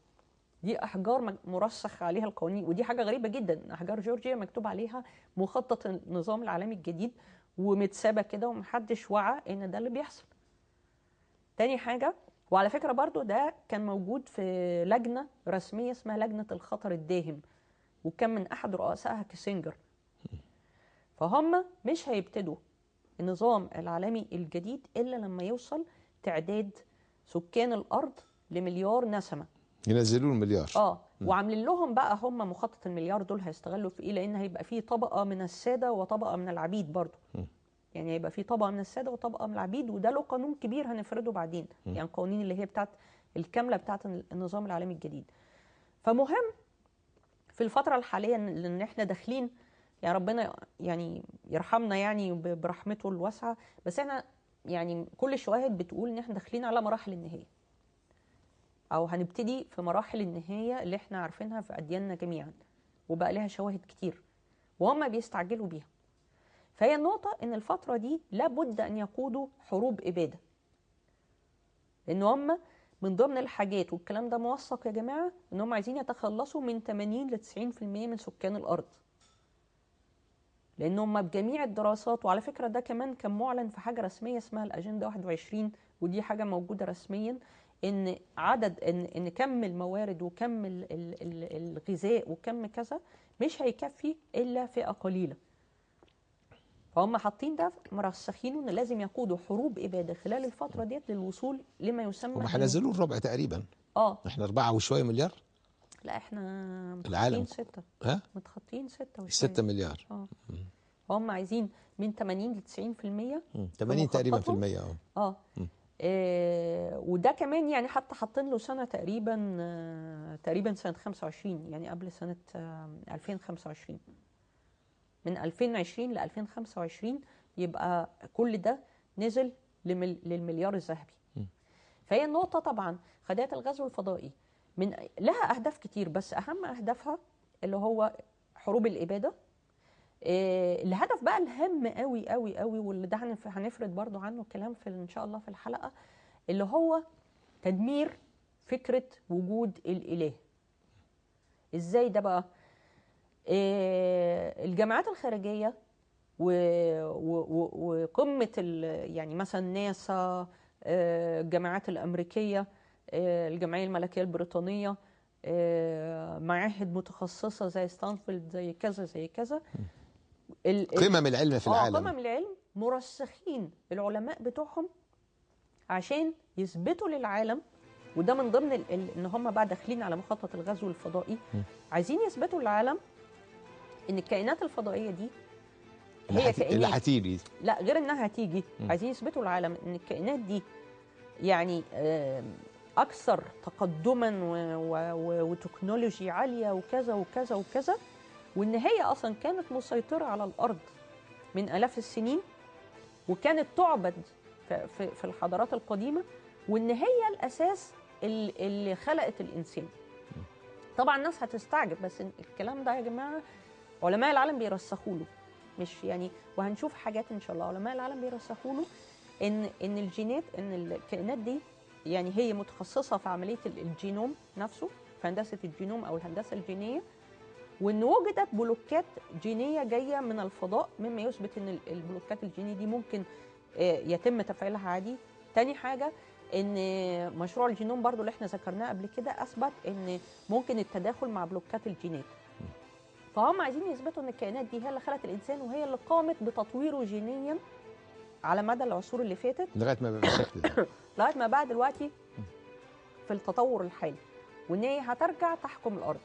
Speaker 2: دي احجار مرسخ عليها القوانين، ودي حاجه غريبه جدا، احجار جورجيا مكتوب عليها مخطط النظام العالمي الجديد، ومتسابه كده ومحدش وعى ان ده اللي بيحصل. تاني حاجه، وعلى فكره برضو ده كان موجود في لجنه رسميه اسمها لجنه الخطر الداهم، وكان من احد رؤسائها كيسنجر. فهم مش هيبتدوا النظام العالمي الجديد الا لما يوصل تعداد سكان الارض لمليار نسمه.
Speaker 1: ينزلوا المليار.
Speaker 2: وعاملين لهم بقى هم مخطط المليار دول هيستغلوا في ايه، لان هيبقى فيه طبقه من الساده وطبقه من العبيد برضو. يعني هيبقى فيه طبقه من الساده وطبقه من العبيد، وده له قانون كبير هنفرده بعدين، يعني القوانين اللي هي بتاعت الكامله بتاعت النظام العالمي الجديد. فمهم في الفتره الحاليه ان احنا داخلين، يعني ربنا يعني يرحمنا يعني برحمته الواسعه، بس احنا يعني كل الشواهد بتقول ان احنا داخلين على مراحل النهايه، او هنبتدي في مراحل النهايه اللي احنا عارفينها في ادياننا جميعا، وبقى لها شواهد كتير وهم بيستعجلوا بيها. فهي النقطه ان الفتره دي لابد ان يقودوا حروب اباده، لان هم من ضمن الحاجات، والكلام ده موثق يا جماعه، ان هم عايزين يتخلصوا من 80 ل 90% من سكان الارض. لان هم بجميع الدراسات، وعلى فكره ده كمان كان معلن في حاجه رسميه اسمها الاجنده 21، ودي حاجه موجوده رسميا، ان عدد ان كم الموارد وكم الغذاء وكم كذا مش هيكفي الا فئه قليله. فهم حاطين ده مرسخينه ان لازم يقودوا حروب اباده خلال الفتره ديت للوصول لما يسمى
Speaker 1: هم هينزلوا الربع تقريبا. احنا 4 وشويه مليار.
Speaker 2: لا احنا
Speaker 1: العالم
Speaker 2: متخطين 6.
Speaker 1: متخطين
Speaker 2: 6 وشويه.
Speaker 1: 6 مليار.
Speaker 2: هم عايزين من 80 ل 90%.
Speaker 1: 80 تقريبا في المية.
Speaker 2: وده كمان يعني حتى حاطين له سنه تقريبا سنه 25، يعني قبل سنه 2025. من 2020 ل 2025 يبقى كل ده نزل للمليار الذهبي. فهي النقطه طبعا خديعه الغزو الفضائي لها اهداف كتير، بس اهم اهدافها اللي هو حروب الاباده. الهدف بقى الهام قوي قوي قوي، واللي ده هنفرد برضو عنه كلام في ان شاء الله في الحلقه، اللي هو تدمير فكره وجود الاله. ازاي ده بقى؟ الجامعات الخارجيه وقمه يعني مثلا ناسا، الجامعات الامريكيه، الجمعيه الملكيه البريطانيه، معاهد متخصصه زي ستانفورد، زي كذا زي كذا،
Speaker 1: قمم العلم في العالم.
Speaker 2: قمم العلم مرسخين العلماء بتوعهم عشان يثبتوا للعالم. وده من ضمن ان هم بقى داخلين على مخطط الغزو الفضائي، عايزين يثبتوا للعالم ان الكائنات الفضائيه دي هي كائنات
Speaker 1: اللي هتيجي.
Speaker 2: لا، غير انها هتيجي، عايزين يثبتوا للعالم ان الكائنات دي يعني اكثر تقدما وتكنولوجي عاليه وكذا وكذا وكذا، وان هي اصلا كانت مسيطره على الارض من آلاف السنين، وكانت تعبد في الحضارات القديمة، وإن هي الأساس اللي خلقت الإنسان. طبعا الناس هتستعجب، بس الكلام ده يا جماعة علماء العالم بيرسخوا له، مش يعني، وهنشوف حاجات إن شاء الله علماء العالم بيرسخوا له إن الجينات، إن الكائنات دي يعني هي متخصصة في عملية الجينوم نفسه، في هندسة الجينوم أو الهندسة الجينية، وان وجدت بلوكات جينيه جايه من الفضاء، مما يثبت ان البلوكات الجينيه دي ممكن يتم تفعيلها عادي. تاني حاجه ان مشروع الجينوم برضو اللي احنا ذكرناه قبل كده اثبت ان ممكن التداخل مع بلوكات الجينات. فهم عايزين يثبتوا ان الكائنات دي هي اللي خلقت الانسان، وهي اللي قامت بتطويره جينيا على مدى العصور اللي فاتت
Speaker 1: لغايه ما بقى بالشكل ده،
Speaker 2: لغايه ما بقى دلوقتي في التطور الحالي، وان هي هترجع تحكم الارض.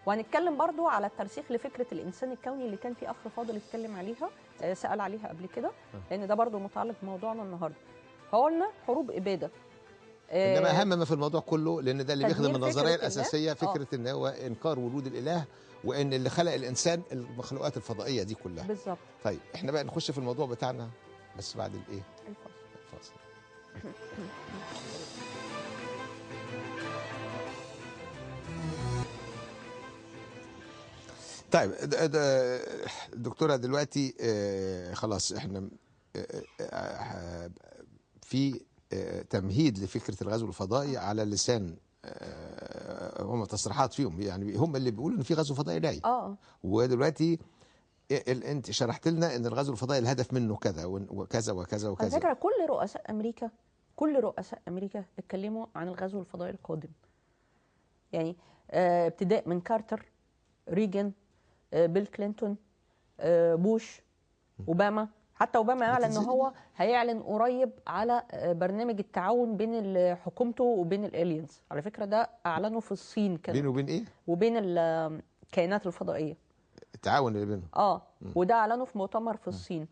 Speaker 2: وهنتكلم برضو على الترسيخ لفكرة الإنسان الكوني اللي كان في أخ فاضل اتكلم عليها، سأل عليها قبل كده، لأن ده برضو متعلق بموضوعنا النهاردة. فقلنا حروب إبادة،
Speaker 1: انما اهم ما في الموضوع كله، لان ده اللي بيخدم النظريه
Speaker 2: فكرة
Speaker 1: الاساسيه، فكره ان هو انكار وجود الاله، وان اللي خلق الانسان المخلوقات الفضائيه دي كلها.
Speaker 2: بالظبط.
Speaker 1: طيب احنا بقى نخش في الموضوع بتاعنا، بس بعد الايه؟
Speaker 2: الفاصل.
Speaker 1: طيب دكتورة دلوقتي خلاص احنا في تمهيد لفكرة الغزو الفضائي على لسان هم تصريحات فيهم، يعني هم اللي بيقولوا ان في غزو فضائي جاي. ودلوقتي انت شرحت لنا ان الغزو الفضائي الهدف منه كذا وكذا وكذا وكذا.
Speaker 2: على فكرة كل رؤساء امريكا اتكلموا عن الغزو الفضائي القادم، يعني ابتداء من كارتر، ريجن، بيل كلينتون، بوش، اوباما. حتى اوباما اعلن ان هو هيعلن قريب على برنامج التعاون بين حكومته وبين الالينز. على فكره ده اعلنوا في الصين كده.
Speaker 1: بينه وبين ايه؟
Speaker 2: وبين الكائنات الفضائيه،
Speaker 1: التعاون اللي بينهم.
Speaker 2: وده اعلنوا في مؤتمر في الصين.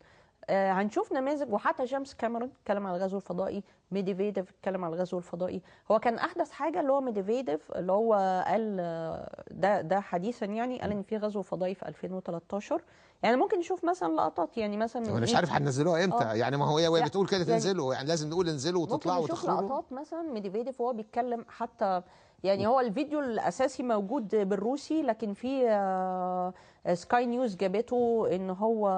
Speaker 2: هنشوف نماذج، وحتى جيمس كاميرون اتكلم على الغزو الفضائي، ميديفيديف اتكلم على الغزو الفضائي. هو كان احدث حاجه اللي هو ميديفيديف، اللي هو قال ده حديثا، يعني قال ان في غزو فضائي في 2013. يعني ممكن نشوف مثلا لقطات، يعني مثلا
Speaker 1: انا مش عارف هننزلوها امتى. يعني ما هي بتقول كده تنزلوا، يعني لازم نقول انزلوا وتطلعوا وتخرجوا.
Speaker 2: ممكن نشوف لقطات مثلا ميديفيديف وهو بيتكلم، حتى يعني هو الفيديو الاساسي موجود بالروسي، لكن في سكاي نيوز جابته ان هو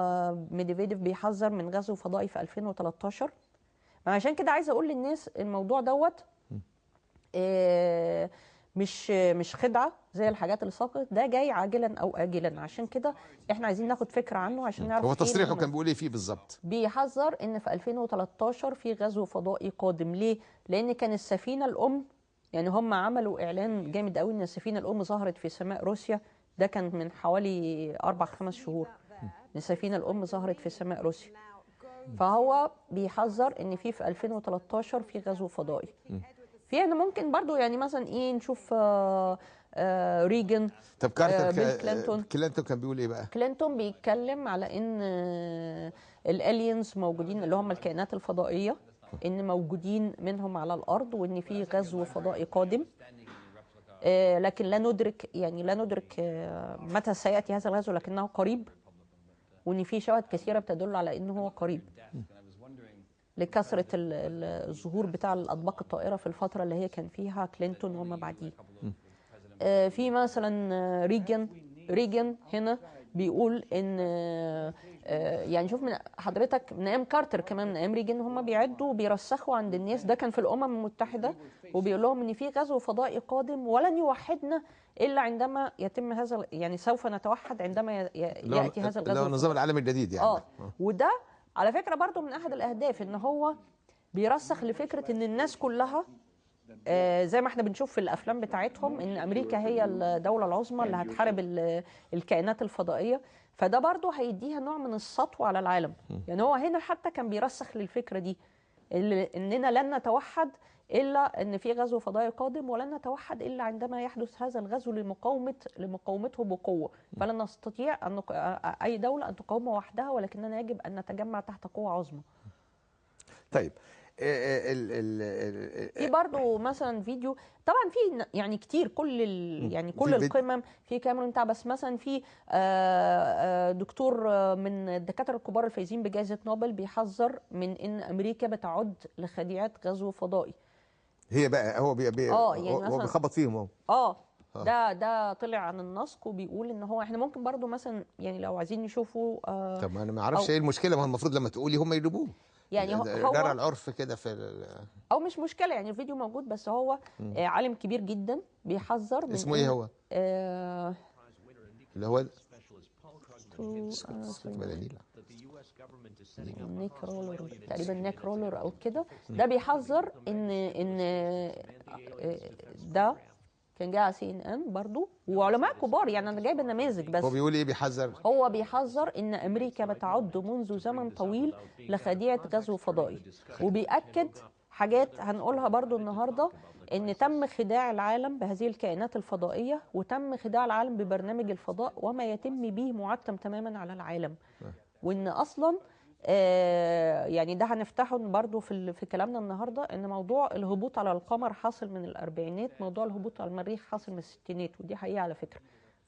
Speaker 2: ميديفيديف بيحذر من غزو فضائي في 2013. عشان كده عايزه اقول للناس الموضوع دوت مش خدعه زي الحاجات اللي سبقت، ده جاي عاجلا او اجلا. عشان كده احنا عايزين ناخد فكره عنه عشان نعرف.
Speaker 1: هو تصريحه كان بيقول ايه فيه بالظبط؟
Speaker 2: بيحذر ان في 2013 في غزو فضائي قادم. ليه؟ لان كان السفينه الام، يعني هم عملوا اعلان جامد قوي ان السفينه الام ظهرت في سماء روسيا. ده كان من حوالي 4-5 شهور ان السفينه الام ظهرت في سماء روسيا. فهو بيحذر ان في 2013 في غزو فضائي. في يعني ممكن برضو يعني مثلا ايه نشوف ريجن.
Speaker 1: طب كارتر،
Speaker 2: كلينتون
Speaker 1: كان بيقول ايه بقى؟
Speaker 2: كلينتون بيتكلم على ان الالينز موجودين، اللي هم الكائنات الفضائيه، ان موجودين منهم على الارض، وان في غزو فضائي قادم. لكن لا ندرك متى سياتي هذا الغزو، لكنه قريب، وان في شواهد كثيره بتدل على انه هو قريب، لكثره الظهور بتاع الاطباق الطائره في الفتره اللي هي كان فيها كلينتون وما بعديه. في مثلا ريجن هنا بيقول ان يعني شوف من حضرتك من ايام كارتر كمان من ايام ريجن هم بيعدوا وبيرسخوا عند الناس، ده كان في الامم المتحده، وبيقول لهم ان في غزو فضائي قادم ولن يوحدنا الا عندما يتم هذا، يعني سوف نتوحد عندما ياتي هذا
Speaker 1: اللي
Speaker 2: الغزو
Speaker 1: هو النظام
Speaker 2: الفضائي.
Speaker 1: العالمي الجديد يعني.
Speaker 2: وده على فكره برضو من احد الاهداف، ان هو بيرسخ لفكره ان الناس كلها زي ما احنا بنشوف في الافلام بتاعتهم ان امريكا هي الدوله العظمى اللي هتحارب الكائنات الفضائيه، فده برضو هيديها نوع من السطوه على العالم. يعني هو هنا حتى كان بيرسخ للفكره دي، اننا لن نتوحد الا ان في غزو فضائي قادم، ولن نتوحد الا عندما يحدث هذا الغزو لمقاومته بقوه، فلن نستطيع ان اي دوله ان تقاومه وحدها، ولكننا يجب ان نتجمع تحت قوه عظمى.
Speaker 1: طيب
Speaker 2: في برضه مثلا فيديو، طبعا في يعني كتير كل يعني كل القمم في كاميرون بتاع، بس مثلا في دكتور من الدكاتره الكبار الفايزين بجائزه نوبل بيحذر من ان امريكا بتعد لخديعات غزو فضائي.
Speaker 1: هي بقى هو يعني هو بيخبط فيهم اهو.
Speaker 2: ده طلع عن النسق وبيقول ان هو احنا ممكن برضو مثلا يعني لو عايزين نشوفوا
Speaker 1: طب ما انا ما اعرفش ايه المشكله، ما هو المفروض لما تقولي هم يجيبوه
Speaker 2: يعني
Speaker 1: جرى العرف كده
Speaker 2: او مش مشكله، يعني الفيديو موجود، بس هو عالم كبير جدا بيحذر من
Speaker 1: اسمه ايه هو؟ اللي هو
Speaker 2: نيك رولر تقريبا، نيك رولر او كده، ده بيحذر ان ده كان جاي على CNN برضو وعلماء كبار، يعني انا جايبه نماذج بس.
Speaker 1: هو بيقول ايه بيحذر؟
Speaker 2: هو بيحذر ان امريكا بتعد منذ زمن طويل لخديعه غزو فضائي، وبيأكد حاجات هنقولها برضو النهارده، ان تم خداع العالم بهذه الكائنات الفضائيه، وتم خداع العالم ببرنامج الفضاء، وما يتم به معتم تماما على العالم، وان اصلا يعني ده هنفتحه برضو في كلامنا النهارده، ان موضوع الهبوط على القمر حاصل من الاربعينات، موضوع الهبوط على المريخ حاصل من الستينات، ودي حقيقه على فكره.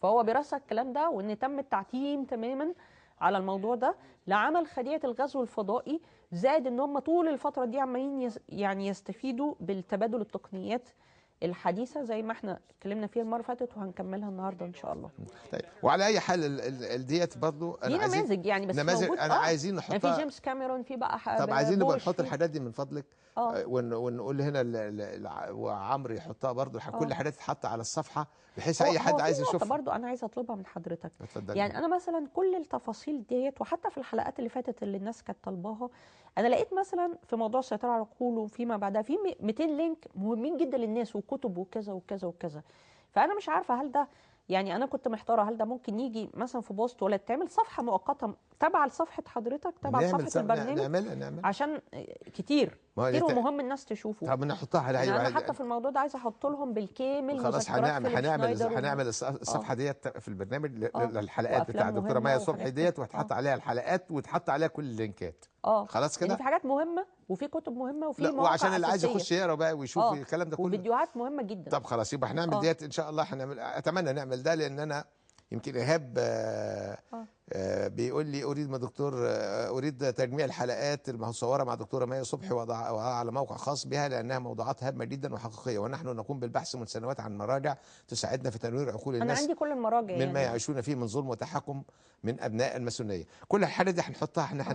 Speaker 2: فهو بيرسخ الكلام ده، وان تم التعتيم تماما على الموضوع ده لعمل خديعه الغزو الفضائي، زائد ان هم طول الفتره دي عمالين يعني يستفيدوا بالتبادل التقنيات الحديثه زي ما احنا اتكلمنا فيها المره اللي فاتت، وهنكملها النهارده ان شاء الله.
Speaker 1: طيب وعلى اي حال ديت برضو
Speaker 2: انا عايزين نماذج يعني، بس
Speaker 1: نماذج
Speaker 2: موجود
Speaker 1: انا عايزين نحطها،
Speaker 2: يعني في جيمس كاميرون، في بقى
Speaker 1: طب عايزين نبقى نحط الحاجات دي من فضلك، ونقول هنا وعمرو يحطها برضو، كل الحاجات تتحط على الصفحه بحيث اي حد عايز يشوفها.
Speaker 2: برضو انا عايزه اطلبها من حضرتك.
Speaker 1: اتفضل.
Speaker 2: يعني انا مثلا كل التفاصيل ديت، وحتى في الحلقات اللي فاتت اللي الناس كانت طالباها، انا لقيت مثلا في موضوع السيطره على العقول وفيما بعدها في 200 لينك مهمين جدا للناس، وكتب وكذا وكذا وكذا. فانا مش عارفه هل ده، يعني انا كنت محتاره هل ده ممكن يجي مثلا في بوست، ولا تعمل صفحه مؤقته تبع لصفحه حضرتك، تبع صفحه البرنامج،
Speaker 1: نعملها
Speaker 2: عشان كتير ومهم الناس تشوفه.
Speaker 1: طب نحطها على
Speaker 2: يعني انا حتى في الموضوع ده عايزه احط لهم بالكامل
Speaker 1: خلاص. هنعمل الصفحه ديت في البرنامج للحلقات بتاع الدكتوره مايا صبحي ديت، وهتحط عليها الحلقات وتحط عليها كل اللينكات. خلاص كده،
Speaker 2: يعني في حاجات مهمه وفي كتب مهمه وفي مواقع
Speaker 1: وعشان اللي عايز يخش يقرا بقى ويشوف الكلام ده كله،
Speaker 2: وفيديوهات مهمه جدا.
Speaker 1: طب خلاص يبقى هنعمل ديت ان شاء الله. اتمنى نعمل ده، لان انا يمكن ايهاب بيقول لي اريد تجميع الحلقات المصوره مع دكتوره مايا صبحي وضعها على موقع خاص بها، لانها موضوعات هامه جدا وحقيقيه، ونحن نقوم بالبحث من سنوات عن مراجع تساعدنا في تنوير عقول الناس.
Speaker 2: انا عندي كل المراجع
Speaker 1: مما يعني يعيشون فيه من ظلم وتحكم من ابناء الماسونيه. كل الحاجات دي هنحطها، احنا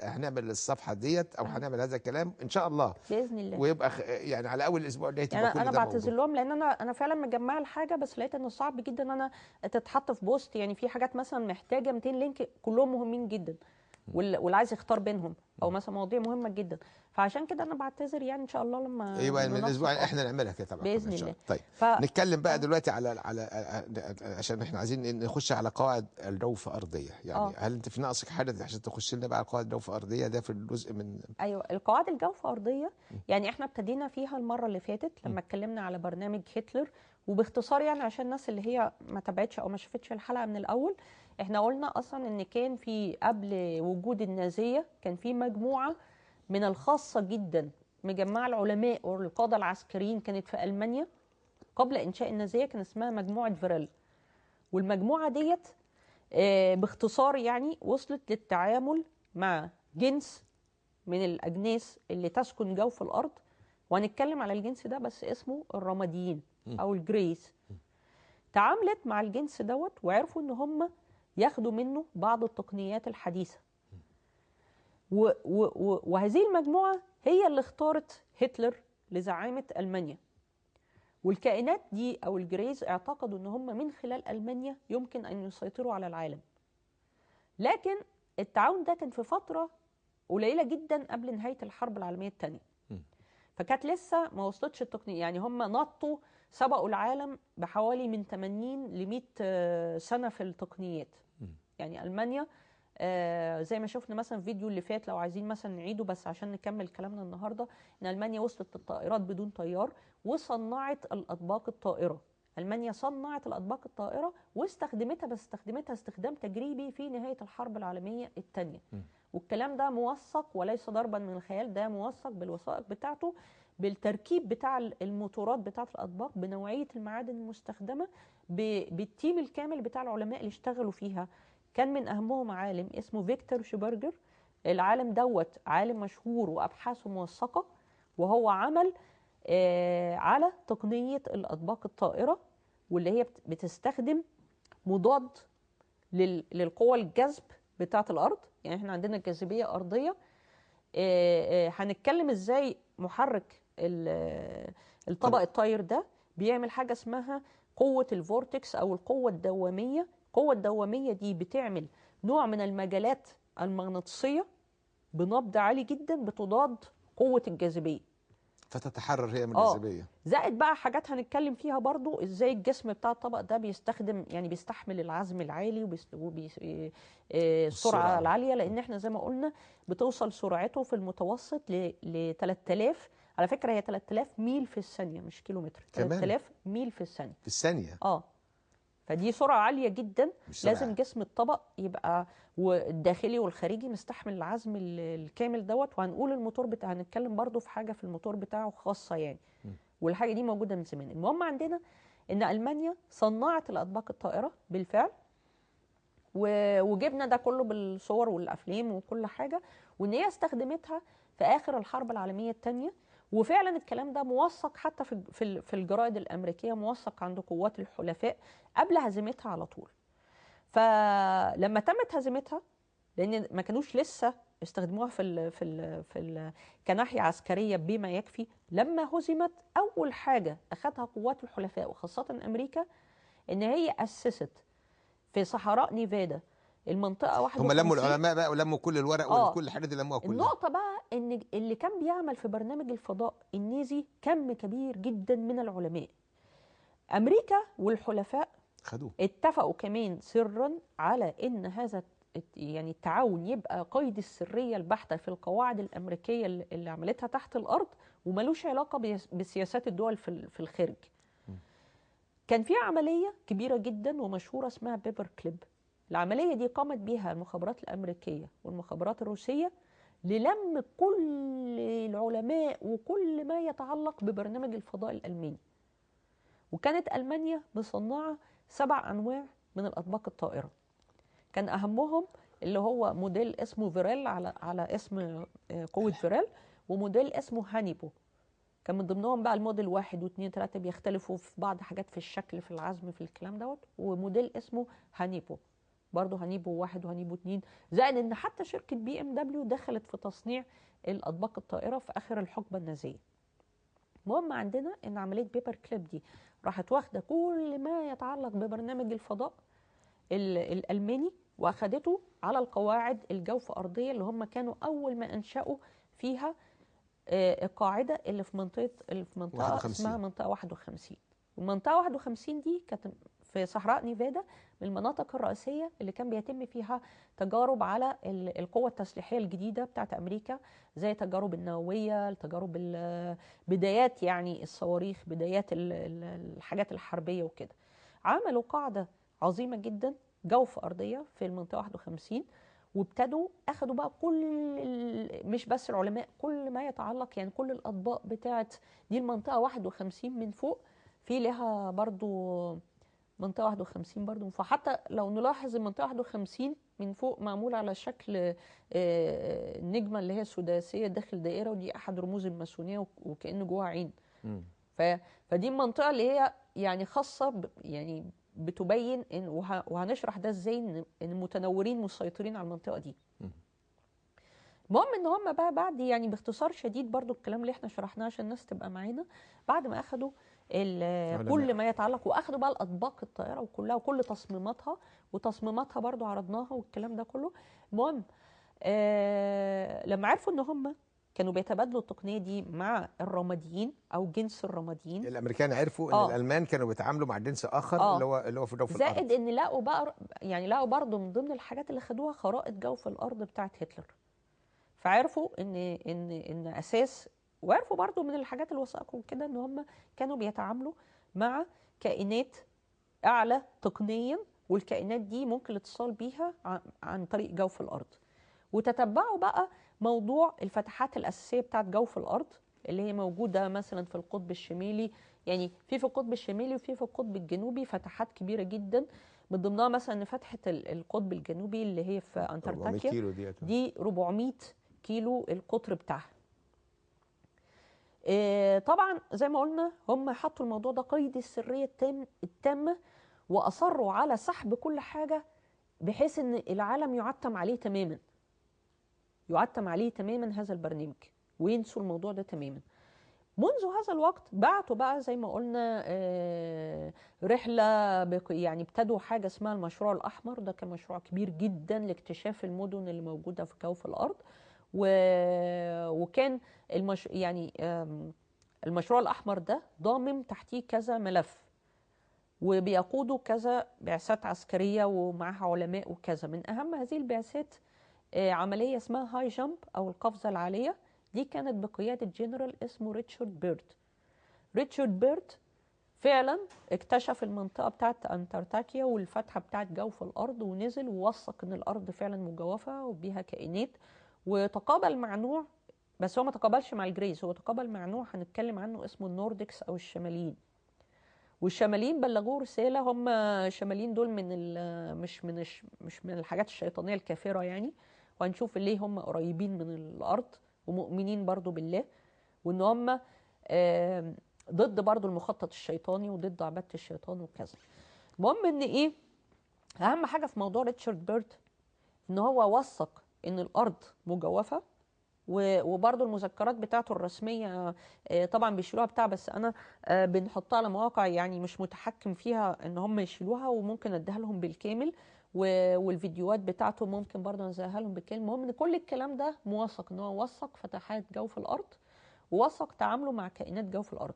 Speaker 1: هنعمل الصفحه ديت، او هنعمل هذا الكلام ان شاء الله
Speaker 2: باذن الله،
Speaker 1: ويبقى يعني على اول الاسبوع ده تبقى
Speaker 2: يعني
Speaker 1: كل
Speaker 2: انا
Speaker 1: ده
Speaker 2: بعتذر لهم، لان انا فعلا مجمعه الحاجه، بس لقيت انه صعب جدا ان انا تتحط في بوست. يعني في حاجات مثلا محتاجه 200 لينك كلهم مهمين جدا، واللي عايز يختار بينهم، او مثلا مواضيع مهمه جدا، فعشان كده انا بعتذر يعني ان شاء الله لما
Speaker 1: ايوه من الاسبوع احنا نعملها كده طبعا
Speaker 2: باذن الله.
Speaker 1: طيب نتكلم بقى دلوقتي على عشان احنا عايزين نخش على قواعد الجوف ارضيه. يعني هل انت في ناقصك حاجه عشان تخش لنا بقى على قواعد الجوف ارضيه؟ ده في الجزء من
Speaker 2: ايوه القواعد الجوف ارضيه. يعني احنا ابتدينا فيها المره اللي فاتت لما اتكلمنا على برنامج هتلر، وباختصار يعني عشان الناس اللي هي ما تابعتش او ما شافتش الحلقه من الاول، احنا قلنا اصلا ان كان في قبل وجود النازيه كان في مجموعه من الخاصه جدا مجمعه العلماء والقاده العسكريين، كانت في المانيا قبل انشاء النازيه، كان اسمها مجموعه فيرل. والمجموعه ديت باختصار يعني وصلت للتعامل مع جنس من الاجناس اللي تسكن جوف الارض، وهنتكلم على الجنس ده بس اسمه الرماديين او الجريز. تعاملت مع الجنس دوت، وعرفوا ان هم ياخدوا منه بعض التقنيات الحديثة. وهذه المجموعة هي اللي اختارت هتلر لزعامة ألمانيا. والكائنات دي أو الجريز اعتقدوا أن هم من خلال ألمانيا يمكن أن يسيطروا على العالم. لكن التعاون ده كان في فترة قليلة جدا قبل نهاية الحرب العالمية الثانية. فكانت لسه ما وصلتش التقنية، يعني هم نطوا سبقوا العالم بحوالي من 80 ل 100 سنة في التقنيات. يعني ألمانيا زي ما شفنا مثلا في فيديو اللي فات، لو عايزين مثلا نعيده بس عشان نكمل كلامنا النهارده، ان ألمانيا وصلت للطائرات بدون طيار وصنعت الأطباق الطائرة. ألمانيا صنعت الأطباق الطائرة واستخدمتها، بس استخدمتها استخدام تجريبي في نهاية الحرب العالمية الثانية. والكلام ده موثق وليس ضربا من الخيال، ده موثق بالوثائق بتاعته، بالتركيب بتاع الموتورات بتاعة الأطباق، بنوعية المعادن المستخدمة، بالتيم الكامل بتاع العلماء اللي اشتغلوا فيها. كان من أهمهم عالم اسمه فيكتور شوبرجر. العالم دوت عالم مشهور وأبحاثه موثقة، وهو عمل على تقنية الأطباق الطائرة، واللي هي بتستخدم مضاد للقوى الجذب بتاعة الأرض. يعني احنا عندنا الجاذبية أرضية، هنتكلم ازاي محرك الطبق الطاير ده بيعمل حاجة اسمها قوة الفورتكس أو القوة الدوامية. القوة الدوامية دي بتعمل نوع من المجالات المغناطيسية بنبض عالي جدا بتضاد قوة الجاذبية،
Speaker 1: فتتحرر هي من الجاذبيه.
Speaker 2: زائد بقى حاجات هنتكلم فيها برضو ازاي الجسم بتاع الطبق ده بيستخدم، يعني بيستحمل العزم العالي السرعه العاليه، لان احنا زي ما قلنا بتوصل سرعته في المتوسط ل 3000. على فكره هي 3000 ميل في الثانيه مش كيلومتر، 3000 ميل في الثانيه.
Speaker 1: في الثانيه.
Speaker 2: فدي سرعة عالية جدا. لازم
Speaker 1: سرعة.
Speaker 2: جسم الطبق يبقى والداخلي والخارجي مستحمل العزم الكامل دوت. وهنقول الموتور بتاع، هنتكلم برضو في حاجة في الموتور بتاعه خاصة يعني. والحاجة دي موجودة من زمان. المهم عندنا ان ألمانيا صنعت الأطباق الطائرة بالفعل، وجبنا ده كله بالصور والأفلام وكل حاجة، وان هي استخدمتها في آخر الحرب العالمية الثانية. وفعلا الكلام ده موثق حتى في الجرائد الأمريكية، موثق عند قوات الحلفاء قبل هزيمتها على طول. فلما تمت هزيمتها، لأن ما كانوش لسه استخدموها كناحية عسكرية بما يكفي، لما هزمت أول حاجة أخذها قوات الحلفاء وخاصة أمريكا إن هي أسست في صحراء نيفادا المنطقة 51.
Speaker 1: هم لموا العلماء بقى ولموا كل الورق وكل الحاجات اللي لموها كلها.
Speaker 2: النقطة بقى ان اللي كان بيعمل في برنامج الفضاء النيزي كم كبير جدا من العلماء. امريكا والحلفاء
Speaker 1: خدوه،
Speaker 2: اتفقوا كمان سرا على ان هذا يعني التعاون يبقى قيد السرية البحتة في القواعد الامريكية اللي عملتها تحت الارض، وملوش علاقة بسياسات الدول في الخارج. كان في عملية كبيرة جدا ومشهورة اسمها بيبر كليب. العملية دي قامت بها المخابرات الأمريكية والمخابرات الروسية للم كل العلماء وكل ما يتعلق ببرنامج الفضاء الألماني. وكانت ألمانيا مصنعة 7 أنواع من الأطباق الطائرة. كان أهمهم اللي هو موديل اسمه فيريل على اسم قوة فيريل، وموديل اسمه هانيبو. كان من ضمنهم بقى الموديل 1 و2 3 بيختلفوا في بعض حاجات في الشكل في العزم في الكلام دوت، وموديل اسمه هانيبو برضه، هانيبو 1 وهانيبو 2. زائد ان حتى شركة BMW دخلت في تصنيع الأطباق الطائرة في آخر الحقبة النازية. المهم عندنا ان عملية بيبر كليب دي راحت واخدة كل ما يتعلق ببرنامج الفضاء الألماني واخدته على القواعد الجوف أرضية اللي هم كانوا أول ما أنشأوا فيها القاعدة اللي في منطقة 51. اسمها منطقة 51. والمنطقة 51 دي كانت في صحراء نيفادا، من المناطق الرئيسية اللي كان بيتم فيها تجارب على القوة التسليحية الجديدة بتاعت أمريكا، زي التجارب النووية، التجارب بدايات يعني الصواريخ، بدايات الحاجات الحربية وكده. عملوا قاعدة عظيمة جدا جوف أرضية في المنطقة 51، وابتدوا اخدوا بقى مش بس العلماء، كل ما يتعلق يعني كل الاطباق بتاعت دي المنطقه 51 من فوق، في لها برضو منطقه 51 برضو. فحتى لو نلاحظ المنطقه 51 من فوق معمول على شكل النجمه اللي هي سداسيه داخل دائره، ودي احد رموز الماسونيه وكأن جواها عين. فدي المنطقه اللي هي يعني خاصه يعني بتبين ان وهنشرح ده ازاي ان المتنورين مسيطرين على المنطقه دي. المهم ان هم بقى بعد يعني باختصار شديد برضو الكلام اللي احنا شرحناه عشان الناس تبقى معانا، بعد ما اخدوا كل ما يتعلق واخدوا بقى الاطباق الطائره وكلها وكل تصميماتها برضو عرضناها والكلام ده كله. المهم لما عرفوا ان هم كانوا بيتبادلوا التقنيه دي مع الرماديين او جنس الرماديين.
Speaker 1: الامريكان عرفوا ان الالمان كانوا بيتعاملوا مع جنس اخر اللي هو في جو في الارض.
Speaker 2: زائد ان لقوا بقى يعني لقوا برضو من ضمن الحاجات اللي خدوها خرائط جو في الارض بتاعت هتلر. فعرفوا ان اساس، وعرفوا برضو من الحاجات الوثائق وكده ان هم كانوا بيتعاملوا مع كائنات اعلى تقنيا، والكائنات دي ممكن الاتصال بيها عن طريق جوف الارض. وتتبعوا بقى موضوع الفتحات الاساسيه بتاعت جوف الارض اللي هي موجوده مثلا في القطب الشمالي، يعني في القطب الشمالي وفي القطب الجنوبي فتحات كبيره جدا، من ضمنها مثلا فتحه القطب الجنوبي اللي هي في انتاركتيكا دي 400 كيلو القطر بتاعها. طبعا زي ما قلنا هم حطوا الموضوع ده قيد السريه التامه، واصروا على سحب كل حاجه بحيث ان العالم يعتم عليه تماما، هذا البرنامج، وينسوا الموضوع ده تماما. منذ هذا الوقت بعتوا بقى زي ما قلنا رحله يعني ابتدوا حاجه اسمها المشروع الاحمر. ده كان مشروع كبير جدا لاكتشاف المدن اللي موجوده في جوف الارض، وكان يعني المشروع الأحمر ده ضامن تحتيه كذا ملف، وبيقودوا كذا بعثات عسكرية ومعها علماء وكذا. من أهم هذه البعثات عملية اسمها هاي جامب أو القفزة العالية، دي كانت بقيادة جنرال اسمه ريتشارد بيرد فعلا اكتشف المنطقة بتاعت أنتاركتيكا والفتحة بتاعت جوف الأرض، ونزل ووثق إن الأرض فعلا مجوفة وبيها كائنات، وتقابل مع نوع، بس هو ما تقابلش مع الجريز، هو تقابل مع نوع هنتكلم عنه اسمه النوردكس او الشماليين. والشماليين بلغوه رساله، هم الشماليين دول مش من الحاجات الشيطانيه الكافره يعني، وهنشوف ليه هم قريبين من الارض ومؤمنين برضو بالله، وان هم ضد برضو المخطط الشيطاني وضد عباده الشيطان وكذا. المهم ان ايه اهم حاجه في موضوع ريتشارد بيرد ان هو وثق ان الارض مجوفه، وبرضه المذكرات بتاعته الرسميه طبعا بيشيلوها بتاع، بس انا بنحطها على مواقع يعني مش متحكم فيها ان هم يشيلوها، وممكن اديها لهم بالكامل، والفيديوهات بتاعته ممكن برضه انزلها لهم بالكامل. المهم ان كل الكلام ده موثق، ان هو وثق فتحات جوف الارض ووثق تعامله مع كائنات جوف الارض،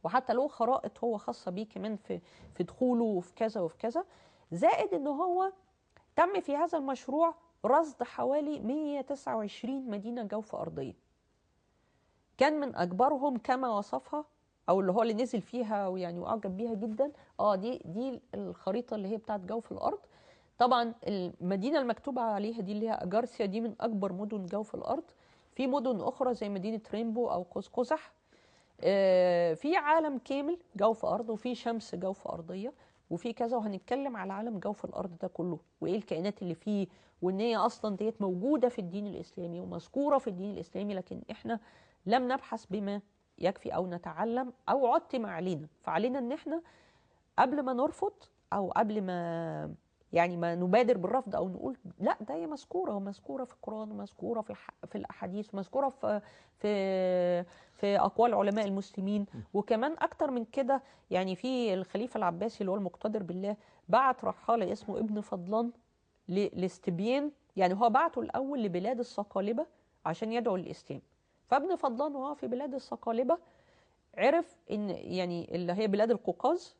Speaker 2: وحتى له خرائط هو خاصه بيه كمان في دخوله وفي كذا وفي كذا. زائد ان هو تم في هذا المشروع رصد حوالي 129 مدينة جوف أرضية، كان من أكبرهم كما وصفها أو اللي هو اللي نزل فيها ويعني وأعجب بيها جدا. دي الخريطة اللي هي بتاعت جوف الأرض. طبعا المدينة المكتوبة عليها دي اللي هي أجارسيا، دي من أكبر مدن جوف الأرض. في مدن أخرى زي مدينة ريمبو أو قوس قزح. في عالم كامل جوف أرض، وفي شمس جوف أرضية، وفي كذا، وهنتكلم على عالم جوف الارض ده كله وايه الكائنات اللي فيه، وان هي اصلا ديت موجوده في الدين الاسلامي ومذكوره في الدين الاسلامي، لكن احنا لم نبحث بما يكفي او نتعلم او عتم علينا. فعلينا ان احنا قبل ما نرفض او قبل ما يعني ما نبادر بالرفض او نقول لا ده هي مذكوره، ومذكوره في القران، ومذكوره في الاحاديث، ومذكوره في اقوال علماء المسلمين. وكمان اكتر من كده يعني في الخليفه العباسي اللي هو المقتدر بالله بعت رحاله اسمه ابن فضلان لاستبيان، يعني هو بعته الاول لبلاد الصقالبه عشان يدعو للاسلام. فابن فضلان وهو في بلاد الصقالبه عرف ان يعني اللي هي بلاد القوقاز،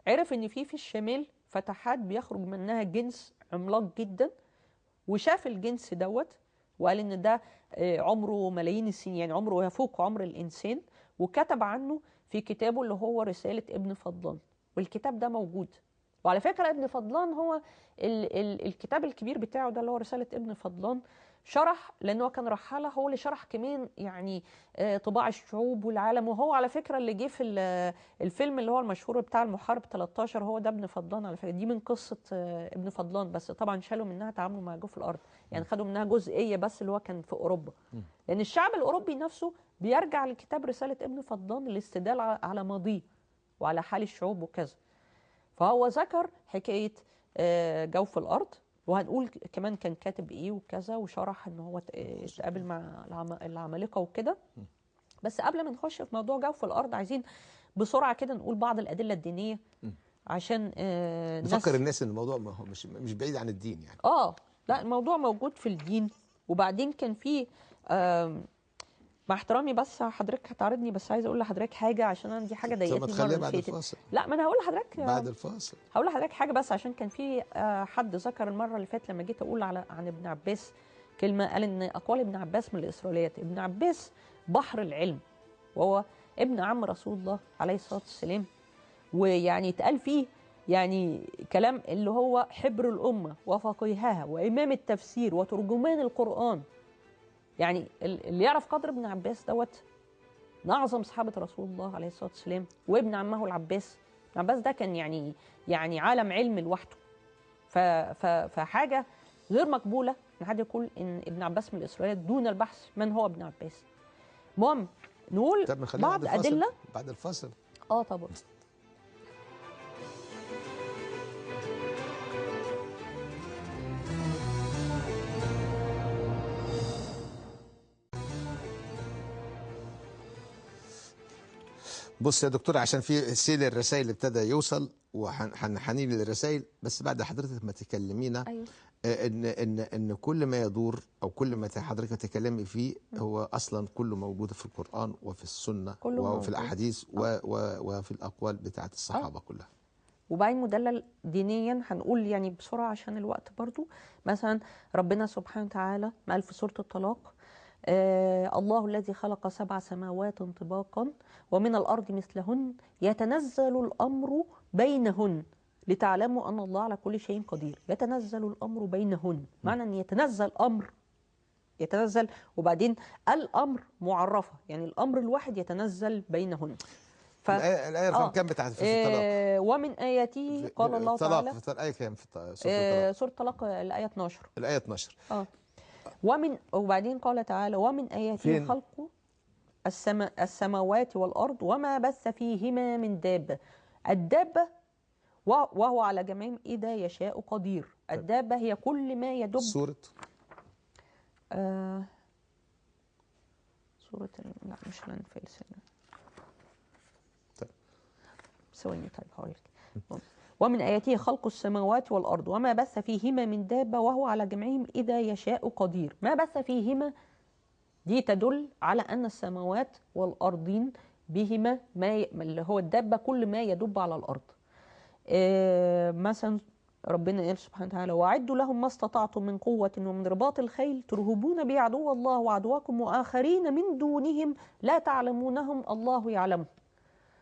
Speaker 2: عرف ان في الشمال فتحات بيخرج منها جنس عملاق جدا، وشاف الجنس دوت وقال ان ده عمره ملايين السنين، يعني عمره يفوق عمر الانسان، وكتب عنه في كتابه اللي هو رسالة ابن فضلان، والكتاب ده موجود. وعلى فكرة ابن فضلان هو الكتاب الكبير بتاعه ده اللي هو رسالة ابن فضلان شرح، لأنه كان رحالة، هو اللي شرح كمان يعني طباع الشعوب والعالم. وهو على فكرة اللي جه في الفيلم اللي هو المشهور بتاع المحارب 13 هو ده ابن فضلان. على فكرة دي من قصة ابن فضلان، بس طبعا شالوا منها تعاملوا مع جوف الأرض، يعني خدوا منها جزئية بس اللي هو كان في أوروبا، لأن الشعب الأوروبي نفسه بيرجع لكتاب رسالة ابن فضان للاستدلال على ماضيه وعلى حال الشعوب وكذا. فهو ذكر حكاية جوف الأرض، وهنقول كمان كان كاتب إيه وكذا، وشرح إن هو اتقابل مع العمالقة وكده. بس قبل ما نخش في موضوع جوف الأرض، عايزين بسرعة كده نقول بعض الأدلة الدينية عشان
Speaker 1: نفكر الناس ان الموضوع ما هو مش بعيد عن الدين يعني.
Speaker 2: لا، الموضوع موجود في الدين. وبعدين كان في مع احترامي، بس حضرتك هتعرضني، بس عايزه اقول لحضرتك حاجه عشان انا دي حاجه
Speaker 1: طب ما
Speaker 2: ضايقتني المره
Speaker 1: تخليها
Speaker 2: اللي
Speaker 1: بعد
Speaker 2: فاتت.
Speaker 1: الفاصل.
Speaker 2: لا، ما انا هقول لحضرتك
Speaker 1: بعد الفاصل
Speaker 2: هقول لحضرتك حاجه، بس عشان كان في حد ذكر المره اللي فاتت لما جيت اقول عن ابن عباس كلمه، قال ان اقوال ابن عباس من الاسرائيليات. ابن عباس بحر العلم، وهو ابن عم رسول الله عليه الصلاه والسلام، ويعني اتقال فيه يعني كلام اللي هو حبر الامه وفقيهها وامام التفسير وترجمان القران. يعني اللي يعرف قدر ابن عباس دوت من اعظم صحابه رسول الله عليه الصلاه والسلام، وابن عمه العباس. ابن عباس ده كان يعني عالم علم لوحده. فحاجه غير مقبوله ان حد يقول ان ابن عباس من الاسرائيليات دون البحث من هو ابن عباس. المهم نقول
Speaker 1: طب نخليها
Speaker 2: بعض ادله.
Speaker 1: بعد الفاصل.
Speaker 2: طبعا.
Speaker 1: بص يا دكتور، عشان في سيل الرسائل اللي ابتدى يوصل وهنيجي للرسائل، بس بعد حضرتك ما تكلمينا.
Speaker 2: أيوه.
Speaker 1: ان كل ما يدور او كل ما حضرتك تتكلمي فيه هو اصلا كله موجود في القرآن وفي السنة وفي الاحاديث وفي الاقوال بتاعت الصحابة كلها.
Speaker 2: وبعدين مدلل دينيا هنقول يعني بسرعه عشان الوقت برضو. مثلا ربنا سبحانه وتعالى قال في سوره الطلاق: الله الذي خلق 7 سماوات طباقا ومن الأرض مثلهن يتنزل الأمر بينهن لتعلموا أن الله على كل شيء قدير. يتنزل الأمر بينهن، معنى أن يتنزل أمر، يتنزل وبعدين الأمر معرفة، يعني الأمر الواحد يتنزل بينهن.
Speaker 1: الآية رقم كام بتاعت في الطلاق؟
Speaker 2: ومن آياته قال الله تعالى
Speaker 1: في الآية كام في سورة الطلاق؟
Speaker 2: سورة الطلاق الآية 12.
Speaker 1: الآية 12.
Speaker 2: وبعدين قال تعالى: ومن آياته خلق السماوات والأرض وما بث فيهما من دابة. الدابة وهو على جميعهم إذا يشاء قدير. الدابة هي كل ما يدب.
Speaker 1: سورة
Speaker 2: لا مش الأنفال.
Speaker 1: طيب
Speaker 2: ثواني. طيب هقول لك. ومن آياته خلق السماوات والأرض وما بث فيهما من دابة وهو على جمعهم إذا يشاء قدير. ما بث فيهما دي تدل على أن السماوات والأرضين بهما اللي هو الدابة كل ما يدب على الأرض. مثلا ربنا قال سبحانه وتعالى: وأعدوا لهم ما استطعتم من قوة ومن رباط الخيل ترهبون به عدو الله وعدوكم وآخرين من دونهم لا تعلمونهم الله يعلمهم.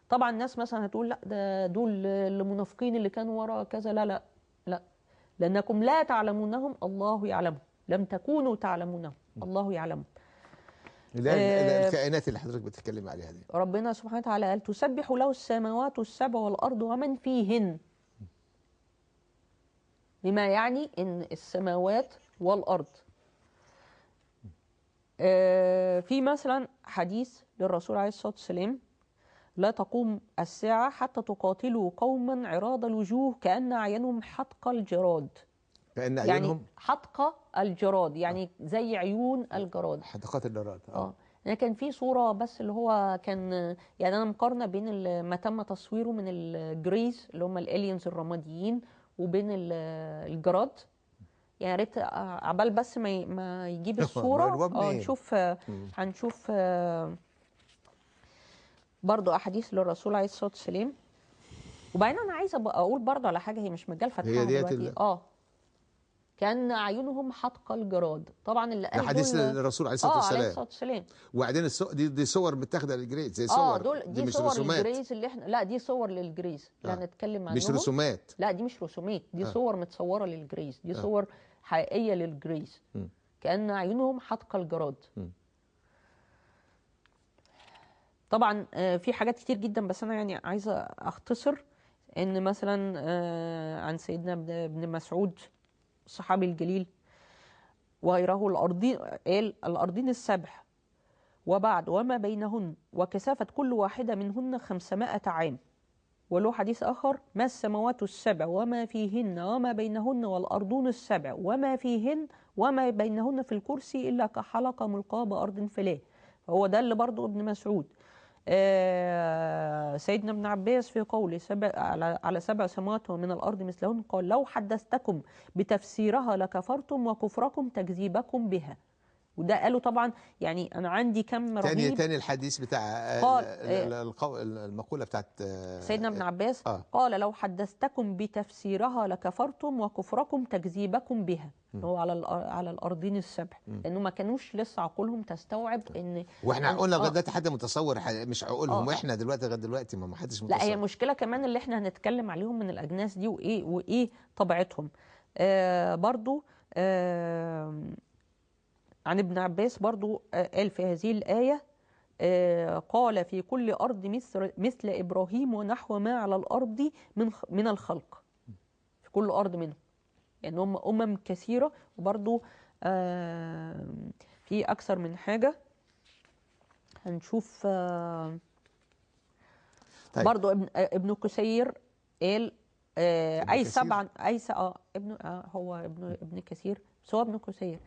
Speaker 2: طبعا الناس مثلا هتقول: لا دول المنافقين اللي كانوا وراء كذا. لا لأنكم لا تعلمونهم الله يعلمهم، لم تكونوا تعلمونهم الله يعلمهم.
Speaker 1: الكائنات اللي حضرتك بتتكلم عليها دي
Speaker 2: ربنا سبحانه وتعالى قال: تسبح له السماوات السبع والأرض ومن فيهن. بما يعني ان السماوات والأرض. في مثلا حديث للرسول عليه الصلاة والسلام: لا تقوم الساعة حتى تقاتلوا قوما عراض الوجوه كأن أعينهم حدق الجراد.
Speaker 1: كأن أعينهم
Speaker 2: يعني حدق الجراد، يعني زي عيون الجراد،
Speaker 1: حدقات الجراد.
Speaker 2: يعني كان في صورة بس اللي هو كان، يعني أنا مقارنة بين ما تم تصويره من الجريز اللي هم الالينز الرماديين وبين الجراد. يعني ريت عبال بس ما يجيب الصورة نشوف. هنشوف برضو أحاديث للرسول عليه الصلاة والسلام. وبعدين أنا عايزة أقول برضو على حاجة هي مش مجال فتحها دلوقتي. كان أعينهم حدق الجراد. طبعا اللي قال
Speaker 1: حديث الرسول عليه الصلاة والسلام.
Speaker 2: عليه الصلاة والسلام.
Speaker 1: وبعدين دي صور متاخده للجريز زي صور.
Speaker 2: دي مش صور للجريز اللي احنا، لا دي صور للجريز اللي هنتكلم عنهم.
Speaker 1: مش رسومات.
Speaker 2: لا دي مش رسومات، دي صور متصوره للجريز، دي صور حقيقيه للجريز. كأن أعينهم حدق الجراد. طبعا في حاجات كتير جدا، بس انا يعني عايزه اختصر ان مثلا عن سيدنا ابن مسعود الصحابي الجليل وغيره: الأرضين السبع وبعد وما بينهن وكثافة كل واحدة منهن 500 عام. وله حديث آخر: ما السماوات السبع وما فيهن وما بينهن والأرضون السبع وما فيهن وما بينهن في الكرسي إلا كحلقة ملقاة بأرض فلاه. هو ده اللي برضو ابن مسعود. سيدنا ابن عباس في قوله على 7 سماوات ومن الأرض مثلهن قال: لو حدثتكم بتفسيرها لكفرتم وكفركم تكذيبكم بها. وده قالوا طبعا، يعني أنا عندي كم رهيب.
Speaker 1: تاني الحديث بتاع
Speaker 2: قال
Speaker 1: المقولة بتاعت
Speaker 2: سيدنا ابن عباس قال: لو حدثتكم بتفسيرها لكفرتم وكفركم تكذيبكم بها. هو على الأرضين السبع، لأنه ما كانوش لسه عقولهم تستوعب إن
Speaker 1: واحنا قلنا لغايه دلوقتي حد متصور مش عقولهم، واحنا دلوقتي لغايه دلوقتي ما حدش متصور.
Speaker 2: لا، هي المشكلة كمان اللي احنا هنتكلم عليهم من الأجناس دي وإيه طبيعتهم. برضو عن ابن عباس برضو قال في هذه الآية: قال في كل أرض مثل إبراهيم ونحو ما على الأرض من الخلق. في كل أرض منهم، يعني هم أمم كثيرة. وبرضو في أكثر من حاجة هنشوف. طيب. برضو ابن كثير قال أي 7 هو ابن كثير، بس هو ابن كثير: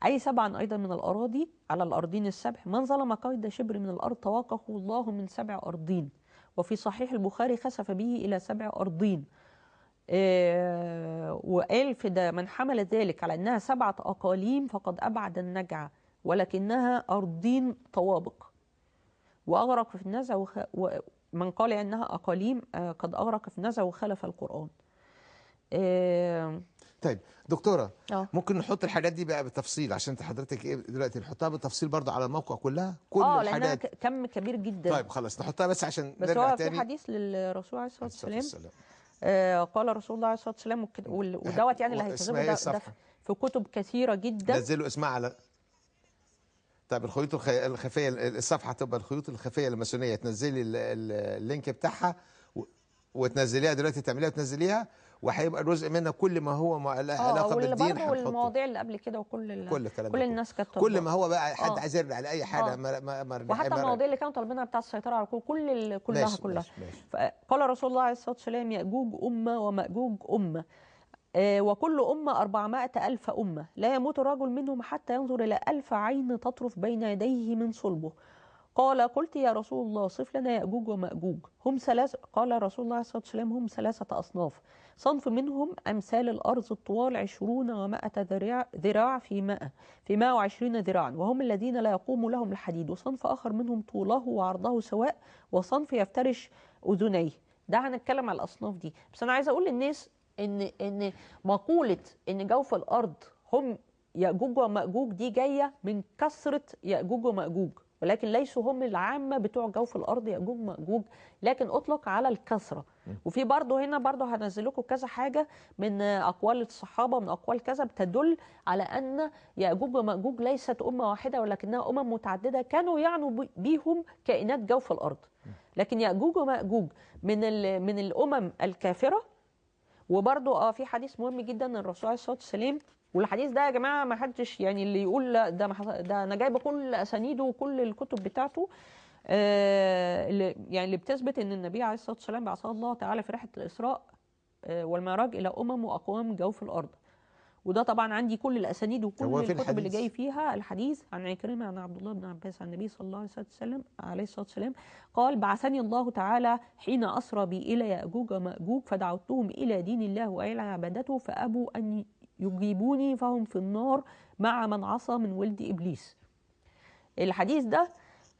Speaker 2: أي 7 أيضا من الأراضي على الأرضين السبع، من ظلم قيد شبر من الأرض توقه الله من 7 أرضين. وفي صحيح البخاري: خسف به إلى 7 أرضين. وقال في ده: من حمل ذلك على أنها 7 أقاليم فقد أبعد النجع، ولكنها أرضين طوابق. وأغرق في النزع ومن قال أنها أقاليم قد أغرق في النزع وخالف القرآن.
Speaker 1: طيب دكتورة، ممكن نحط الحاجات دي بقى بالتفصيل، عشان حضرتك دلوقتي نحطها بالتفصيل برضه على الموقع كلها، كل الحاجات،
Speaker 2: لأنها كم كبير جدا.
Speaker 1: طيب خلاص نحطها بس عشان
Speaker 2: بس
Speaker 1: نرجع
Speaker 2: هو
Speaker 1: تاني.
Speaker 2: في حديث للرسول عليه الصلاة والسلام قال رسول الله عليه الصلاة والسلام، ودوت يعني اللي هيكتبه ده في كتب كثيرة جدا.
Speaker 1: نزلوا اسمها على. طيب الخيوط الخفية، الصفحة تبقى الخيوط الخفية الماسونية، تنزلي اللينك بتاعها وتنزليها دلوقتي، تعمليها وتنزليها، وهيبقى جزء منها كل ما هو له علاقه بالدين
Speaker 2: هنحطه. والمواضيع اللي قبل كده كل الناس كانت
Speaker 1: كل ما هو بقى حد عايز يرجع لاي حاجه
Speaker 2: وحتى المواضيع اللي كانوا طالبينها بتاع السيطره على كلها. فقال رسول الله عليه الصلاه والسلام: يأجوج امه ومأجوج امه، وكل أمة 400,000 أمة، لا يموت رجل منهم حتى ينظر إلى 1000 عين تطرف بين يديه من صلبه. قلت يا رسول الله صف لنا يأجوج ومأجوج. هم 3. قال رسول الله صلى الله عليه وسلم: هم 3 أصناف. صنف منهم أمثال الأرض الطوال 20 و100 ذراع في 120 ذراعا، وهم الذين لا يقوم لهم الحديد. وصنف آخر منهم طوله وعرضه سواء، وصنف يفترش أذنيه. ده هنتكلم على الأصناف دي. بس أنا عايزة أقول للناس إن مقولة إن جوف الأرض هم يأجوج ومأجوج دي جاية من كثرة يأجوج ومأجوج، ولكن ليسوا هم العامة بتوع جوف الأرض يأجوج ومأجوج، لكن أطلق على الكثرة. وفي برضه هنا برضه هنزل لكم كذا حاجة من أقوال الصحابة، من أقوال كذا بتدل على أن يأجوج ومأجوج ليست أمة واحدة، ولكنها أمم متعددة كانوا يعنوا بيهم كائنات جوف الأرض. لكن يأجوج ومأجوج من الأمم الكافرة. وبرضه في حديث مهم جدا ان الرسول عليه الصلاه والسلام، والحديث ده يا جماعه ما حدش يعني اللي يقول لا ده انا جايبه كل اسانيده وكل الكتب بتاعته، اللي بتثبت ان النبي عليه الصلاه والسلام بعثه الله تعالى في رحله الاسراء والمعراج الى امم واقوام جوف الارض. وده طبعا عندي كل الاسانيد وكل الكتب اللي جاي فيها الحديث عن عكرمه عن عبد الله بن عباس عن النبي صلى الله عليه الصلاه والسلام قال: بعثني الله تعالى حين اسرى بي الى ياجوج وماجوج فدعوتهم الى دين الله والى عبادته فابوا ان يجيبوني فهم في النار مع من عصى من ولد ابليس. الحديث ده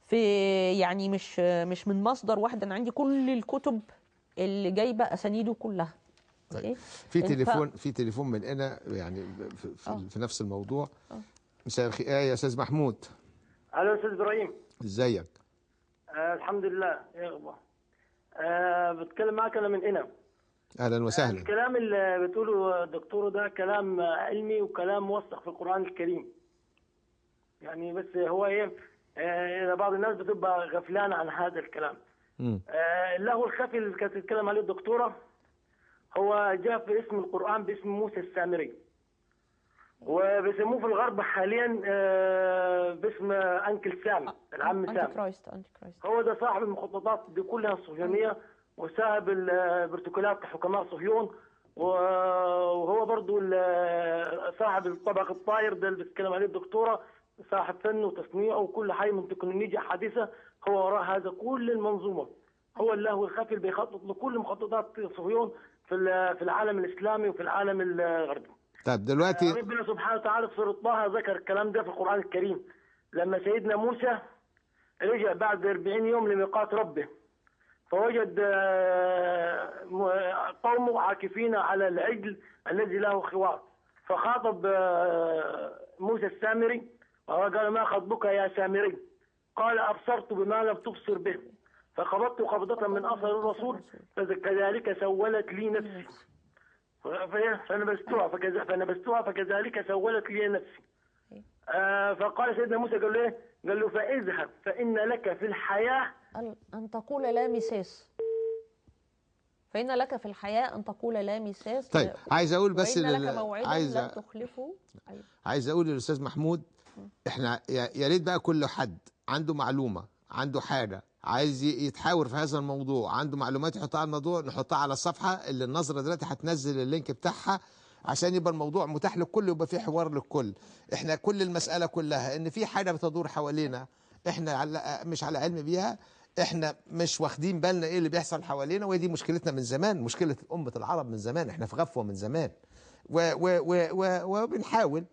Speaker 2: في يعني مش من مصدر واحد، انا عندي كل الكتب اللي جايبه اسانيده كلها.
Speaker 1: طيب في تليفون من هنا يعني في نفس الموضوع. مساء الخير يا استاذ محمود.
Speaker 3: الو استاذ ابراهيم،
Speaker 1: ازيك؟
Speaker 3: الحمد لله. يا اخبار؟ بتكلم معك انا من هنا.
Speaker 1: اهلا وسهلا.
Speaker 3: الكلام اللي بتقوله الدكتور ده كلام علمي وكلام موثق في القران الكريم. يعني بس هو بعض الناس بتبقى غفلانه عن هذا الكلام. اللهو الخفي اللي كانت تتكلم عليه الدكتوره هو جاء في اسم القرآن باسم موسى السامري. وبيسموه في الغرب حاليا باسم انكل سام، العم
Speaker 2: انتي
Speaker 3: سام.
Speaker 2: كرايست.
Speaker 3: هو ده صاحب المخططات دي كلها الصهيونيه، وصاحب البروتوكولات حكماء صهيون، وهو برضو صاحب الطبق الطاير ده اللي بتتكلم عليه الدكتوره، صاحب فن وتصنيع وكل حاجه من تكنولوجيا حديثه. هو وراء هذا كل المنظومه، هو اللهو الخفي اللي بيخطط لكل مخططات صهيون في العالم الاسلامي وفي العالم الغربي.
Speaker 1: طب دلوقتي
Speaker 3: ربنا سبحانه وتعالى في سورة طه ذكر الكلام ده في القرآن الكريم، لما سيدنا موسى رجع بعد 40 يوم لميقات ربه، فوجد قومه عاكفين على العجل الذي له خوار، فخاطب موسى السامري وقال: ما خطبك يا سامري؟ قال: أبصرت بما لم تبصر به، فقبضت قبضة من أثر الرسول، فكذلك سولت لي نفسي فنبذتها فكذلك سولت لي نفسي. فقال سيدنا موسى قال له ايه؟ قال له: فاذهب فإن لك في الحياة
Speaker 2: أن تقول لا مساس. فإن لك في الحياة أن تقول لا مساس.
Speaker 1: طيب عايز أقول بس
Speaker 2: وإن لك موعدا لن تخلفه. أيوة.
Speaker 1: عايز أقول للأستاذ محمود، إحنا يا ريت بقى كل حد عنده معلومة، عنده حاجة عايز يتحاور في هذا الموضوع، عنده معلومات يحطها على الموضوع، نحطها على الصفحة اللي النظرة دلوقتي هتنزل اللينك بتاعها عشان يبقى الموضوع متاح للكل ويبقى فيه حوار للكل. احنا كل المسألة كلها ان في حاجة بتدور حوالينا احنا مش على علم بيها، احنا مش واخدين بالنا ايه اللي بيحصل حوالينا، وهي دي مشكلتنا من زمان، مشكلة أمة العرب من زمان، احنا في غفوة من زمان وبنحاول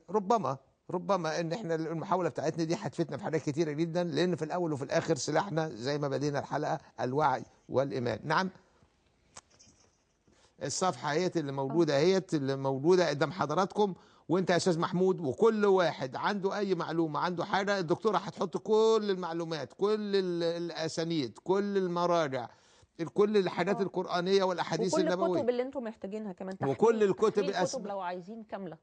Speaker 1: ربما ان احنا المحاولة بتاعتنا دي هتفيدنا في حاجات كتيرة جدا، لان في الاول وفي الاخر سلاحنا زي ما بدينا الحلقة الوعي والايمان. نعم، الصفحة هي اللي موجودة قدام حضراتكم، وانت يا استاذ محمود وكل واحد عنده اي معلومة عنده حاجة، الدكتورة هتحط كل المعلومات، كل الاسانيد، كل المراجع، كل الحاجات القرآنية والاحاديث النبوية،
Speaker 2: وكل الكتب اللي انتم محتاجينها كمان،
Speaker 1: وكل الكتب
Speaker 2: كتب لو عايزين كاملة،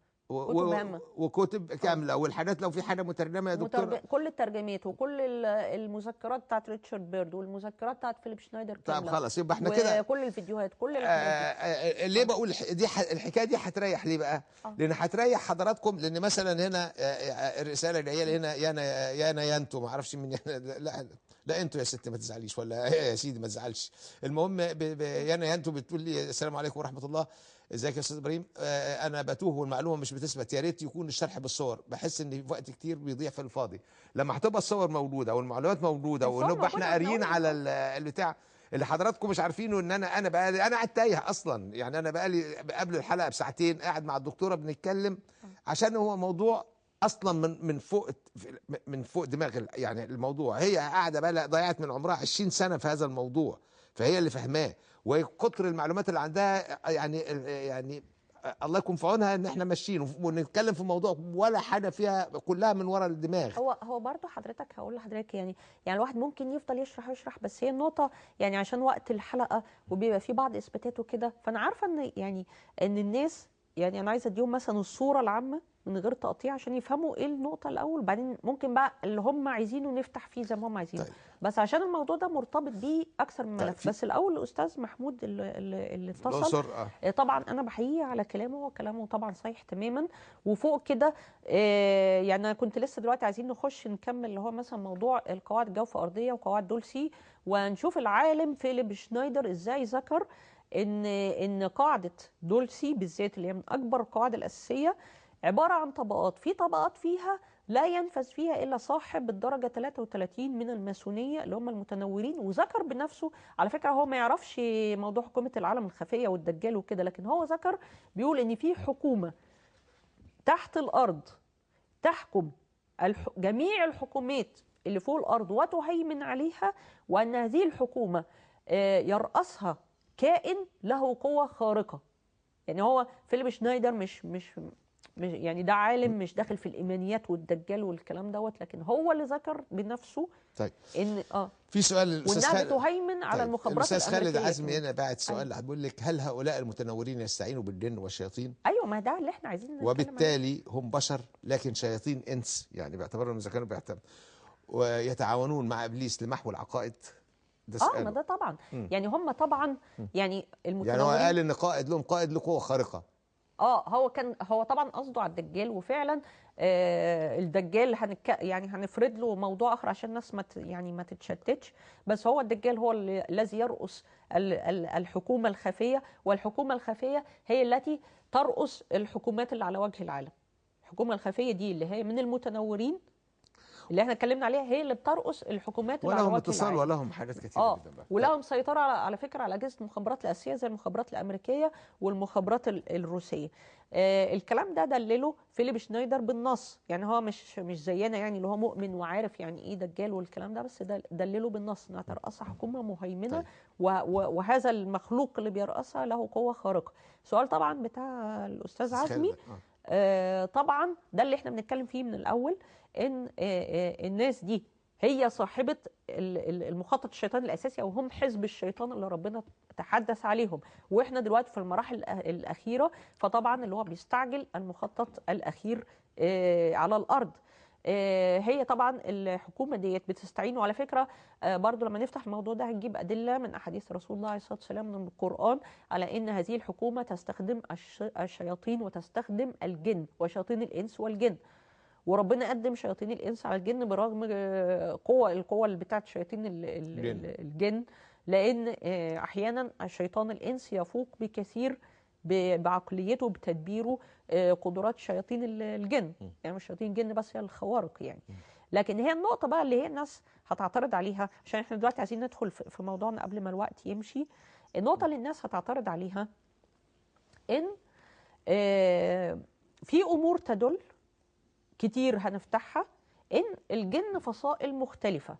Speaker 1: وكتب كامله، والحاجات لو في حاجه مترجمه يا دكتور،
Speaker 2: كل الترجمات وكل المذكرات بتاعت ريتشارد بيرد والمذكرات بتاعت فيليب شنايدر كامله.
Speaker 1: طب خلاص يبقى احنا كده
Speaker 2: كل الفيديوهات كل الحاجات دي.
Speaker 1: ليه بقول دي الحكايه دي هتريح ليه بقى؟ لان هتريح حضراتكم، لان مثلا هنا الرساله جايه لي هنا يا انتوا ما اعرفش من لا انتوا يا ست ما تزعليش، ولا يا سيدي ما تزعلش. المهم يا انتوا بتقول لي السلام عليكم ورحمه الله، ازيك يا استاذ ابراهيم؟ انا بتوه والمعلومه مش بتثبت، يا ريت يكون الشرح بالصور، بحس ان في وقت كتير بيضيع في الفاضي. لما هتبقى الصور موجوده والمعلومات موجوده ونبقى احنا قاريين على البتاع اللي حضراتكم مش عارفينه، ان انا قاعد تايه اصلا، يعني انا بقالي قبل الحلقه بساعتين قاعد مع الدكتوره بنتكلم، عشان هو موضوع اصلا من فوق دماغ، يعني الموضوع هي قاعده بقى ضيعت من عمرها 20 سنه في هذا الموضوع، فهي اللي فاهماه، وكتر المعلومات اللي عندها يعني الله يكون في عونها ان احنا ماشيين ونتكلم في موضوع ولا حاجه فيها، كلها من ورا الدماغ.
Speaker 2: هو برضه حضرتك هقول لحضرتك يعني الواحد ممكن يفضل يشرح، بس هي النقطه يعني عشان وقت الحلقه وبيبقى في بعض اثباتات وكده، فانا عارفه ان الناس يعني انا عايزه اديهم مثلا الصوره العامه من غير تقطيع عشان يفهموا ايه النقطه الاول، وبعدين ممكن بقى اللي هم عايزينه نفتح فيه زي ما هم عايزينه. طيب. بس عشان الموضوع ده مرتبط بيه اكثر من ملف. طيب. بس الاول الاستاذ محمود اللي اتصل طبعا انا بحييه على كلامه، وكلامه طبعا صحيح تماما، وفوق كده يعني انا كنت لسه دلوقتي عايزين نخش نكمل اللي هو مثلا موضوع القواعد الجوف ارضيه وقواعد دولسي، ونشوف العالم فيليب شنايدر ازاي ذكر ان قاعده دولسي بالذات اللي هي من اكبر القواعد الاساسيه عبارة عن طبقات، في طبقات فيها لا ينفذ فيها إلا صاحب الدرجة 33 من الماسونية اللي هم المتنورين، وذكر بنفسه على فكرة هو ما يعرفش موضوع حكومة العالم الخفية والدجال وكده، لكن هو ذكر بيقول إن في حكومة تحت الأرض تحكم جميع الحكومات اللي فوق الأرض وتهيمن عليها، وأن هذه الحكومة يرأسها كائن له قوة خارقة. يعني هو فيليب شنايدر مش يعني ده عالم مش داخل في الايمانيات والدجال والكلام دوت، لكن هو اللي ذكر بنفسه.
Speaker 1: طيب
Speaker 2: ان
Speaker 1: في سؤال
Speaker 2: وانها بتهيمن على المخابرات
Speaker 1: الامريكيه. الاستاذ خالد عزمي هنا بعت سؤال هتقول لك: هل هؤلاء المتنورين يستعينوا بالجن والشياطين؟
Speaker 2: ايوه، ما ده اللي احنا عايزين
Speaker 1: وبالتالي هم بشر لكن شياطين انس، يعني باعتبارهم اذا كانوا ويتعاونون مع ابليس لمحو العقائد. ده
Speaker 2: ما ده طبعا يعني هم طبعا يعني المتنورين،
Speaker 1: يعني هو قال ان قائد له قوه خارقه،
Speaker 2: هو طبعا قصده على الدجال، وفعلا الدجال يعني هنفرد له موضوع اخر عشان الناس يعني ما تتشتتش. بس هو الدجال هو الذي يرأس الحكومة الخفية، والحكومة الخفية هي التي ترأس الحكومات اللي على وجه العالم. الحكومة الخفية دي اللي هي من المتنورين اللي احنا اتكلمنا عليها، هي اللي بترأس الحكومات اللي على
Speaker 1: ولهم
Speaker 2: وجه
Speaker 1: اتصال
Speaker 2: العالم.
Speaker 1: ولهم حاجات كتيره جدا بقى.
Speaker 2: ولهم سيطرة على فكرة على أجهزة المخابرات الآسيوية زي المخابرات الأمريكية والمخابرات الروسية. الكلام ده دلله فيليب شنايدر بالنص، يعني هو مش زينا يعني اللي هو مؤمن وعارف يعني ايه دجال والكلام ده، بس دلله بالنص انها ترأسها حكومة مهيمنة.
Speaker 1: طيب.
Speaker 2: وهذا المخلوق اللي بيرأسها له قوة خارقة. السؤال طبعا بتاع الأستاذ عزمي، طبعا ده اللي احنا بنتكلم فيه من الأول، ان الناس دي هي صاحبة المخطط الشيطاني الأساسي، أو هم حزب الشيطان اللي ربنا تحدث عليهم. وإحنا دلوقتي في المراحل الأخيرة، فطبعا اللي هو بيستعجل المخطط الأخير على الأرض. هي طبعا الحكومة ديت بتستعين. وعلى فكرة برضو لما نفتح الموضوع ده هنجيب أدلة من أحاديث رسول الله عليه الصلاة والسلام من القرآن على أن هذه الحكومة تستخدم الشياطين وتستخدم الجن وشياطين الإنس والجن. وربنا قدم شياطين الانس على الجن برغم القوه اللي بتاعت شياطين الجن، لان احيانا الشيطان الانس يفوق بكثير بعقليته بتدبيره قدرات شياطين الجن. يعني مش شياطين الجن بس، هي الخوارق يعني. لكن هي النقطه بقى اللي هي الناس هتعترض عليها، عشان احنا دلوقتي عايزين ندخل في موضوعنا قبل ما الوقت يمشي. النقطه اللي الناس هتعترض عليها ان في امور تدل كتير هنفتحها ان الجن فصائل مختلفة،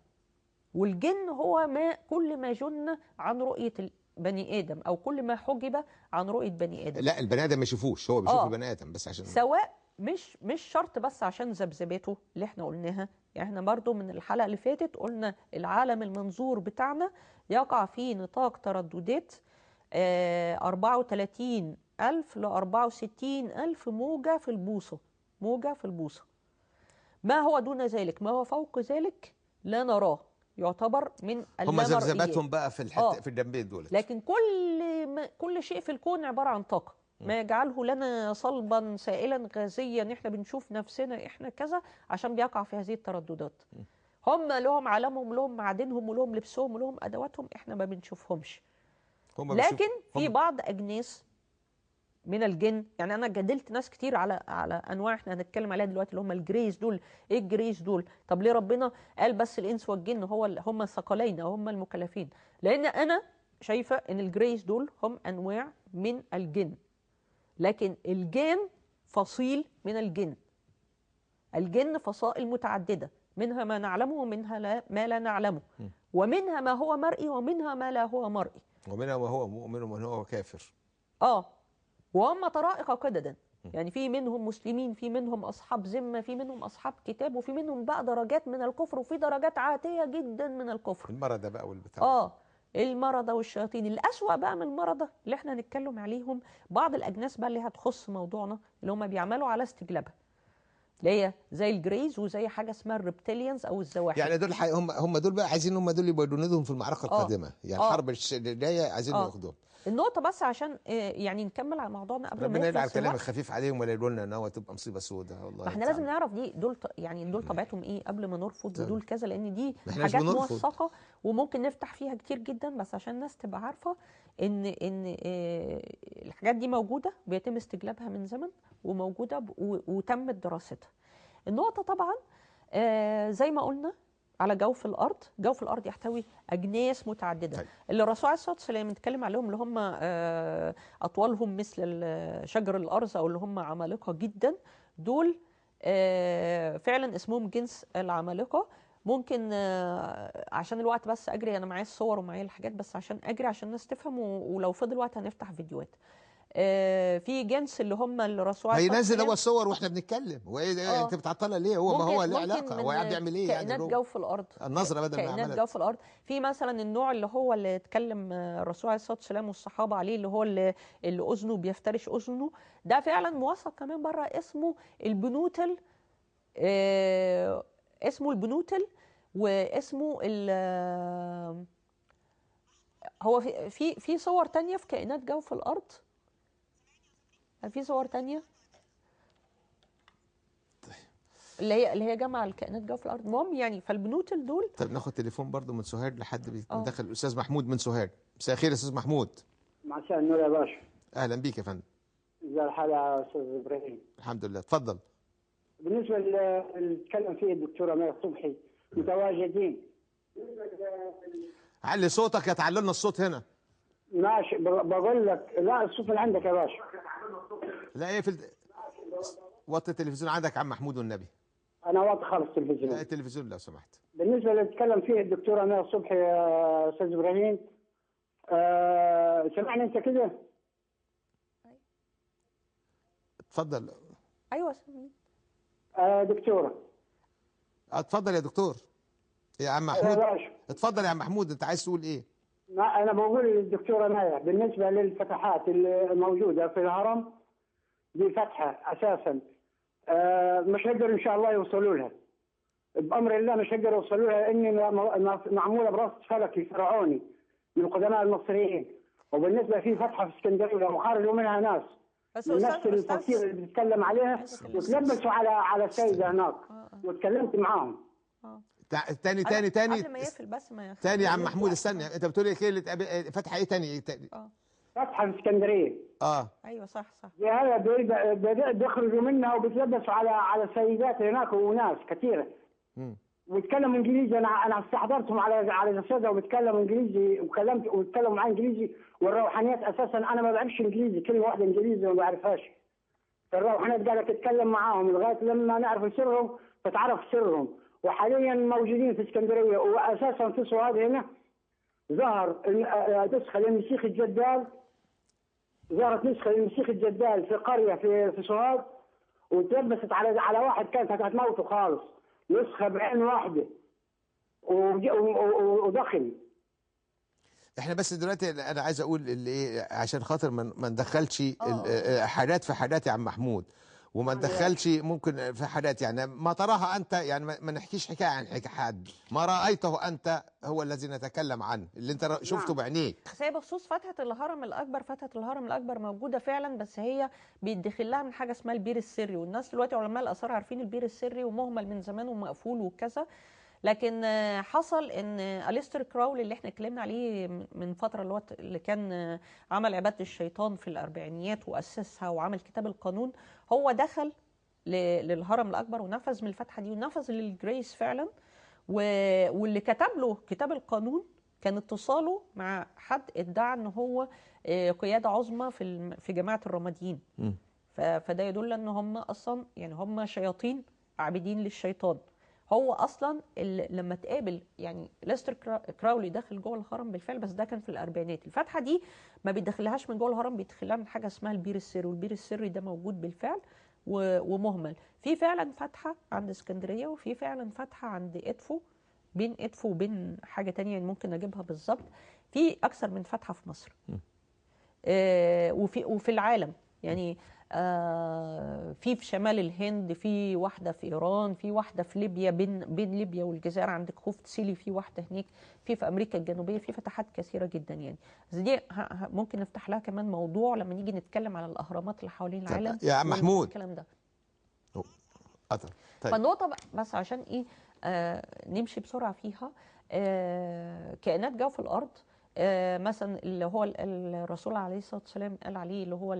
Speaker 2: والجن هو كل ما جن عن رؤية بني ادم، او كل ما حجب عن رؤية بني ادم.
Speaker 1: لا، البني ادم ما يشوفوش، هو بيشوف البني ادم بس عشان
Speaker 2: سواء مش شرط بس عشان ذبذبته اللي احنا قلناها. يعني احنا برضو من الحلقة اللي فاتت قلنا العالم المنظور بتاعنا يقع في نطاق ترددات 34,000 ل 64,000 موجة في البوصة. موجة في البوصة. ما هو دون ذلك، ما هو فوق ذلك لا نراه، يعتبر من
Speaker 1: هم
Speaker 2: اللامرئيات.
Speaker 1: ذبذباتهم بقى في في الجنبين دول.
Speaker 2: لكن كل شيء في الكون عبارة عن طاقة. ما يجعله لنا صلبا سائلا غازيا، احنا بنشوف نفسنا احنا كذا عشان بيقع في هذه الترددات. هم لهم عالمهم ولهم معادنهم ولهم لبسهم ولهم ادواتهم، احنا ما بنشوفهمش. لكن في بعض اجناس من الجن، يعني انا جادلت ناس كتير على انواع احنا هنتكلم عليها دلوقتي اللي هم الجريس دول. ايه الجريس دول؟ طب ليه ربنا قال بس الانس والجن هم الثقلين او هم المكلفين؟ لان انا شايفه ان الجريس دول هم انواع من الجن، لكن الجان فصيل من الجن. الجن فصائل متعدده، منها ما نعلمه ومنها ما لا نعلمه، ومنها ما هو مرئي ومنها ما لا هو مرئي،
Speaker 1: ومنها ما هو مؤمن ومن هو كافر.
Speaker 2: وهم طرائق قددا. يعني في منهم مسلمين، في منهم أصحاب ذمة، في منهم أصحاب كتاب، وفي منهم بقى درجات من الكفر، وفي درجات عاتية جدا من الكفر.
Speaker 1: المرضى بقى والبتاع.
Speaker 2: المرضى والشياطين. الأسوأ بقى من المرضى اللي احنا هنتكلم عليهم بعض الأجناس بقى اللي هتخص موضوعنا، اللي هم بيعملوا على استجلابها، اللي هي زي الجريز وزي حاجه اسمها الريبتيليانز او الزواحف.
Speaker 1: يعني دول هم دول بقى عايزين، هم دول يبقوا جنودهم في المعركه القادمه. يعني الحرب اللي جايه عايزين ياخدوهم.
Speaker 2: النقطه بس عشان يعني نكمل على موضوعنا قبل ما
Speaker 1: ربنا يجعل الكلام
Speaker 2: الوقت.
Speaker 1: الخفيف عليهم ولا يقولوا لنا ان هو تبقى مصيبه سوداء. والله
Speaker 2: ما احنا لازم نعرف دول طبيعتهم ايه قبل ما نرفض ودول كذا، لان دي حاجات موثقه وممكن نفتح فيها كتير جدا. بس عشان الناس تبقى عارفه ان الحاجات دي موجوده بيتم استجلابها من زمن وموجوده وتمت دراستها. النقطة طبعا زي ما قلنا على جوف الأرض. جوف الأرض يحتوي أجناس متعددة. اللي الرسول عليه الصلاة والسلام بنتكلم عليهم اللي هم أطوالهم مثل شجر الأرز أو اللي هم عمالقة جدا. دول فعلا اسمهم جنس العمالقة. ممكن عشان الوقت بس أجري، أنا معايا الصور ومعايا الحاجات بس عشان أجري عشان الناس تفهم، ولو فضل وقت هنفتح فيديوهات. في جنس اللي هم الرسول
Speaker 1: هينزل هو الصور واحنا بنتكلم. وايه انت بتعطلها ليه؟ هو ما هو له علاقه، هو قاعد بيعمل ايه يعني؟
Speaker 2: كائنات جوف الارض،
Speaker 1: النظره بدل ما عملت
Speaker 2: كائنات جوف الارض. في مثلا النوع اللي هو اللي اتكلم الرسول عليه الصلاه والسلام والصحابه عليه، اللي هو اللي اذنه بيفترش اذنه. ده فعلا موثق كمان بره، اسمه البنوتل. اسمه البنوتل، واسمه هو في صور تانية في كائنات جوف الارض. هل في صور تانية اللي هي جمع الكائنات جوه في الارض؟ المهم يعني فالبنوتل دول.
Speaker 1: طب ناخد تليفون برضو من سوهاج لحد
Speaker 2: اه
Speaker 1: دخل الاستاذ محمود من سوهاج. مساء الخير يا استاذ محمود.
Speaker 4: مساء النور يا باشا.
Speaker 1: اهلا بيك يا فندم.
Speaker 4: ازي الحال يا استاذ ابراهيم؟
Speaker 1: الحمد لله، اتفضل.
Speaker 4: بالنسبه اللي اتكلم فيه الدكتوره ماء صبحي متواجدين.
Speaker 1: علي صوتك يا، تعلي لنا الصوت هنا.
Speaker 4: ماشي، بقول لك لا الصوت اللي عندك يا باشا.
Speaker 1: لا ايه وطي التلفزيون عندك يا عم محمود والنبي.
Speaker 4: انا واطي خالص
Speaker 1: لا
Speaker 4: التلفزيون.
Speaker 1: التلفزيون لو سمحت.
Speaker 4: بالنسبه اللي اتكلم فيه الدكتوره ماء صبحي يا استاذ ابراهيم، سمعني انت كده؟
Speaker 1: اتفضل.
Speaker 2: ايوه سامعين.
Speaker 4: دكتوره.
Speaker 1: اتفضل يا دكتور. يا عم محمود اتفضل يا عم محمود، انت عايز تقول ايه؟
Speaker 4: انا بقول للدكتوره ماء بالنسبه للفتحات الموجوده في الهرم، دي فتحه اساسا مش هيقدروا ان شاء الله يوصلوا لها. بامر الله مش هيقدروا يوصلوا لها، لان معموله براس فلكي فرعوني من القدماء المصريين. وبالنسبه في فتحه في اسكندريه وخرجوا منها ناس
Speaker 2: بس
Speaker 4: من نفس التفسير اللي بتتكلم عليها، وتلبسوا على السيده هناك واتكلمت معاهم.
Speaker 1: تاني
Speaker 2: قبل ما يقفل بس ما يقفل.
Speaker 1: تاني يا عم محمود استنى، انت بتقول ايه؟ فتحه ايه تاني؟
Speaker 4: فتحه في اسكندريه.
Speaker 2: ايوه صح.
Speaker 4: دي هذا بيخرجوا منها وبيتلبسوا على السيدات هناك وناس كثيره. ويتكلموا انجليزي. انا استحضرتهم على جسدها وبيتكلموا انجليزي، واتكلموا معايا انجليزي. والروحانيات اساسا انا ما بعرفش انجليزي، كلمه واحده انجليزي ما بعرفهاش. فالروحانيات قاعده تتكلم معاهم لغايه لما نعرف سرهم فتعرف سرهم. وحاليا موجودين في اسكندريه، واساسا في سوهاج هنا ظهر نسخه للمسيخ الجدال. ظهرت نسخه للمسيخ الجدال في قريه في سوهاج، وتلبست على واحد كانت هتموته خالص. نسخه بعين واحده وضخم.
Speaker 1: احنا بس دلوقتي انا عايز اقول اللي ايه، عشان خاطر ما ندخلش حاجات في حاجات يا عم محمود، وما ندخلش ممكن في حاجات يعني ما تراها انت، يعني ما نحكيش حكايه عن حد ما رايته انت هو الذي نتكلم عنه، اللي انت شفته بعينيك.
Speaker 2: بس هي بخصوص فتحه الهرم الاكبر موجوده فعلا، بس هي بيدخل لها من حاجه اسمها البير السري. والناس دلوقتي علماء الاثار عارفين البير السري ومهمل من زمان ومقفول وكذا. لكن حصل ان أليستر كراولي اللي احنا اتكلمنا عليه من فتره، اللي كان عمل عباده الشيطان في الاربعينيات واسسها وعمل كتاب القانون، هو دخل للهرم الاكبر ونفذ من الفتحه دي ونفذ للجريس فعلا. واللي كتب له كتاب القانون كان اتصاله مع حد ادعى ان هو قياده عظمى في جماعه الرماديين. فده يدل ان هم اصلا يعني هم شياطين عابدين للشيطان. هو اصلا لما تقابل يعني ليستر كراولي داخل جوه الهرم بالفعل، بس ده كان في الاربعينات. الفتحه دي ما بيدخلهاش من جوه الهرم، بيدخلها من حاجه اسمها البير السري، والبير السري ده موجود بالفعل ومهمل. في فعلا فتحه عند اسكندريه، وفي فعلا فتحه عند ادفو، بين ادفو وبين حاجه تانية يعني ممكن اجيبها بالظبط. في اكثر من فتحه في مصر وفي العالم يعني. في شمال الهند، في واحده في ايران، في واحده في ليبيا، بين ليبيا والجزائر عندك خوفت سيلي، في واحده هناك، في امريكا الجنوبيه، في فتحات كثيره جدا يعني. بس دي ممكن نفتح لها كمان موضوع لما نيجي نتكلم على الاهرامات اللي حوالين العالم
Speaker 1: يا عم محمود
Speaker 2: الكلام ده.
Speaker 1: طيب.
Speaker 2: فالنقطه بس عشان ايه نمشي بسرعه فيها. كائنات جوف الارض مثلا اللي هو الرسول عليه الصلاه والسلام قال عليه اللي هو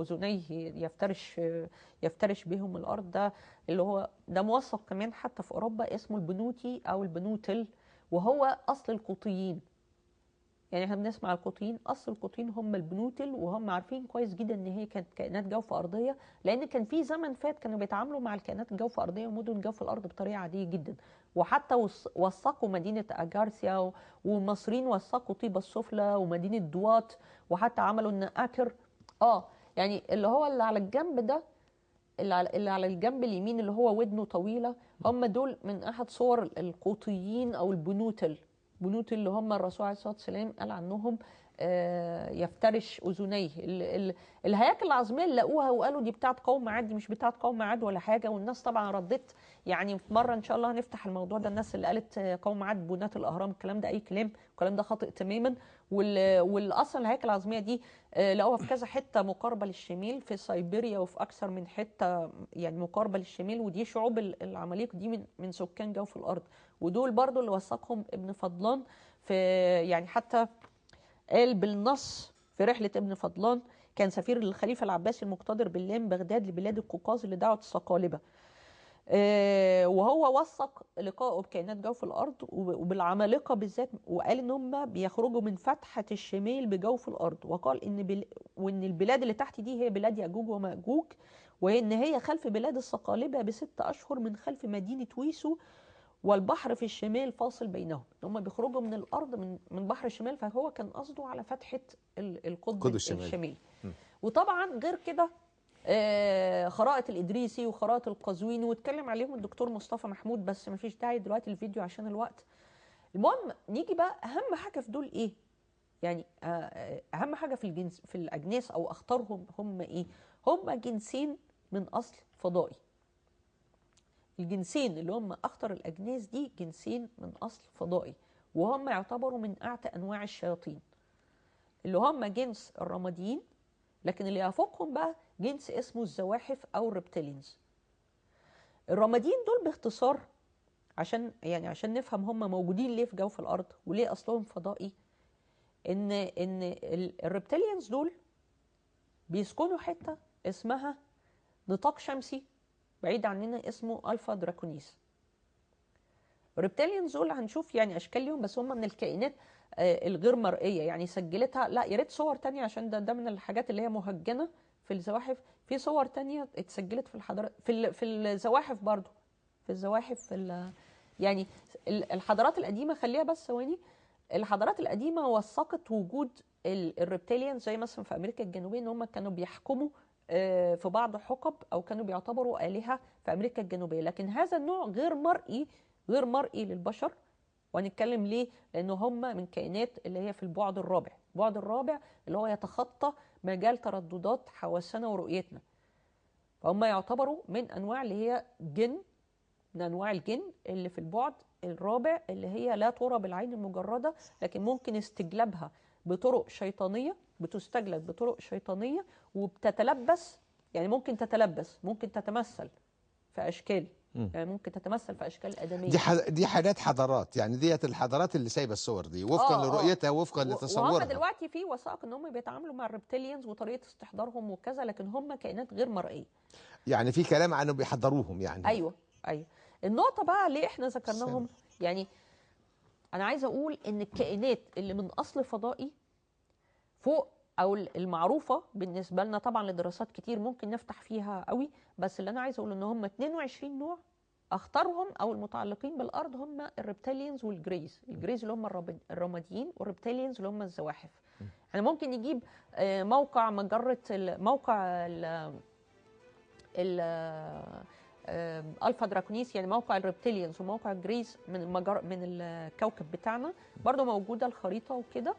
Speaker 2: اذنيه يفترش بهم الارض، ده اللي هو ده موثق كمان حتى في اوروبا، اسمه البنوتي او البنوتل، وهو اصل القوطيين. يعني احنا بنسمع القوطيين، اصل القوطيين هم البنوتل، وهم عارفين كويس جدا ان هي كانت كائنات جوف ارضيه، لان كان في زمن فات كانوا بيتعاملوا مع الكائنات الجوف ارضيه ومدن جوف الارض بطريقه عاديه جدا. وحتى وثقوا مدينه اجارسيا، والمصريين وثقوا طيبه السفلى ومدينه دوات، وحتى عملوا النآكر. يعني اللي هو اللي على الجنب ده، اللي على الجنب اليمين اللي هو ودنه طويله، هم دول من احد صور القوطيين او البنوتل. اللي هم الرسول عليه الصلاه والسلام قال عنهم يفترش اذنيه. الهياكل العظميه اللي لقوها وقالوا دي بتاعت قوم عاد، دي مش بتاعت قوم عاد ولا حاجه، والناس طبعا ردت. يعني في مره ان شاء الله هنفتح الموضوع ده، الناس اللي قالت قوم عاد بنات الاهرام، الكلام ده اي كلام، الكلام ده خاطئ تماما. والاصل الهياكل العظميه دي لقوها في كذا حته مقاربه للشمال، في سيبيريا وفي اكثر من حته يعني مقاربه للشمال، ودي شعوب العماليق دي من سكان جوف الارض، ودول برضو اللي وثقهم ابن فضلان في يعني حتى قال بالنص في رحلة ابن فضلان كان سفير الخليفة العباسي المقتدر باللام بغداد لبلاد القوقاز لدعوة الصقالبة، وهو وثق لقائه بكائنات جوف الأرض وبالعمالقة بالذات، وقال إن هم بيخرجوا من فتحة الشمال بجوف الأرض، وقال وإن البلاد اللي تحت دي هي بلاد يأجوج ومأجوج، وإن هي خلف بلاد الصقالبة ب6 أشهر من خلف مدينة ويسو، والبحر في الشمال فاصل بينهم. هم بيخرجوا من الارض من بحر الشمال، فهو كان قصده على فتحه القطب الشمالي. وطبعا غير كده خرائط الادريسي وخرائط القزويني واتكلم عليهم الدكتور مصطفى محمود، بس ما فيش داعي دلوقتي الفيديو عشان الوقت. المهم نيجي بقى اهم حاجه في دول ايه، يعني اهم حاجه في الجنس في الاجناس او اخطارهم هم ايه. هم جنسين من اصل فضائي. الجنسين اللي هم أخطر الأجناس دي جنسين من أصل فضائي، وهم يعتبروا من أعتى أنواع الشياطين، اللي هم جنس الرماديين، لكن اللي يفوقهم بقى جنس اسمه الزواحف أو الريبتيلينز. الرماديين دول باختصار عشان نفهم هم موجودين ليه في جوف الأرض وليه أصلهم فضائي، إن الريبتيلينز دول بيسكنوا حتة اسمها نطاق شمسي بعيد عننا اسمه ألفا دراكونيس. الريبتيليانز دول هنشوف يعني اشكال ليهم، بس هم من الكائنات الغير مرئيه، يعني سجلتها، لا يا ريت صور تانية عشان ده من الحاجات اللي هي مهجنه في الزواحف. في صور تانية اتسجلت في الحضارات في الزواحف برضو، في الزواحف يعني الحضارات القديمه. خليها بس ثواني. الحضارات القديمه وثقت وجود الريبتيليان زي مثلا في امريكا الجنوبيه، ان هم كانوا بيحكموا في بعض حقب او كانوا بيعتبروا آلهة في امريكا الجنوبيه، لكن هذا النوع غير مرئي للبشر. وهنتكلم ليه، لانه هم من كائنات اللي هي في البعد الرابع. البعد الرابع اللي هو يتخطى مجال ترددات حواسنا ورؤيتنا، فهم يعتبروا من انواع اللي هي من انواع الجن اللي في البعد الرابع، اللي هي لا ترى بالعين المجرده، لكن ممكن استجلابها بطرق شيطانيه، بتستجلب بطرق شيطانيه وبتتلبس، يعني ممكن تتمثل في اشكال، يعني ممكن تتمثل في اشكال ادميه.
Speaker 1: دي حاجات حضارات، يعني ديت الحضارات اللي سايبه الصور دي وفقا لرؤيتها وفقا لتصورها.
Speaker 2: وهم دلوقتي في وثائق ان هم بيتعاملوا مع الريبتيليانز وطريقه استحضارهم وكذا، لكن هم كائنات غير مرئيه.
Speaker 1: يعني في كلام عنه بيحضروهم يعني.
Speaker 2: ايوه. النقطه بقى ليه احنا ذكرناهم، يعني انا عايزه اقول ان الكائنات اللي من اصل فضائي فوق او المعروفه بالنسبه لنا، طبعا لدراسات كتير ممكن نفتح فيها قوي، بس اللي انا عايزه اقول ان هم 22 نوع. اخطرهم او المتعلقين بالارض هم الريبتيليانز والجريز. الجريز اللي هم الرماديين، والريبتيليانز اللي هم الزواحف. يعني ممكن نجيب موقع مجره موقع الفا دراكونيس، يعني موقع الريبتيليانز وموقع الجريز من الكوكب بتاعنا، برضو موجوده الخريطه وكده.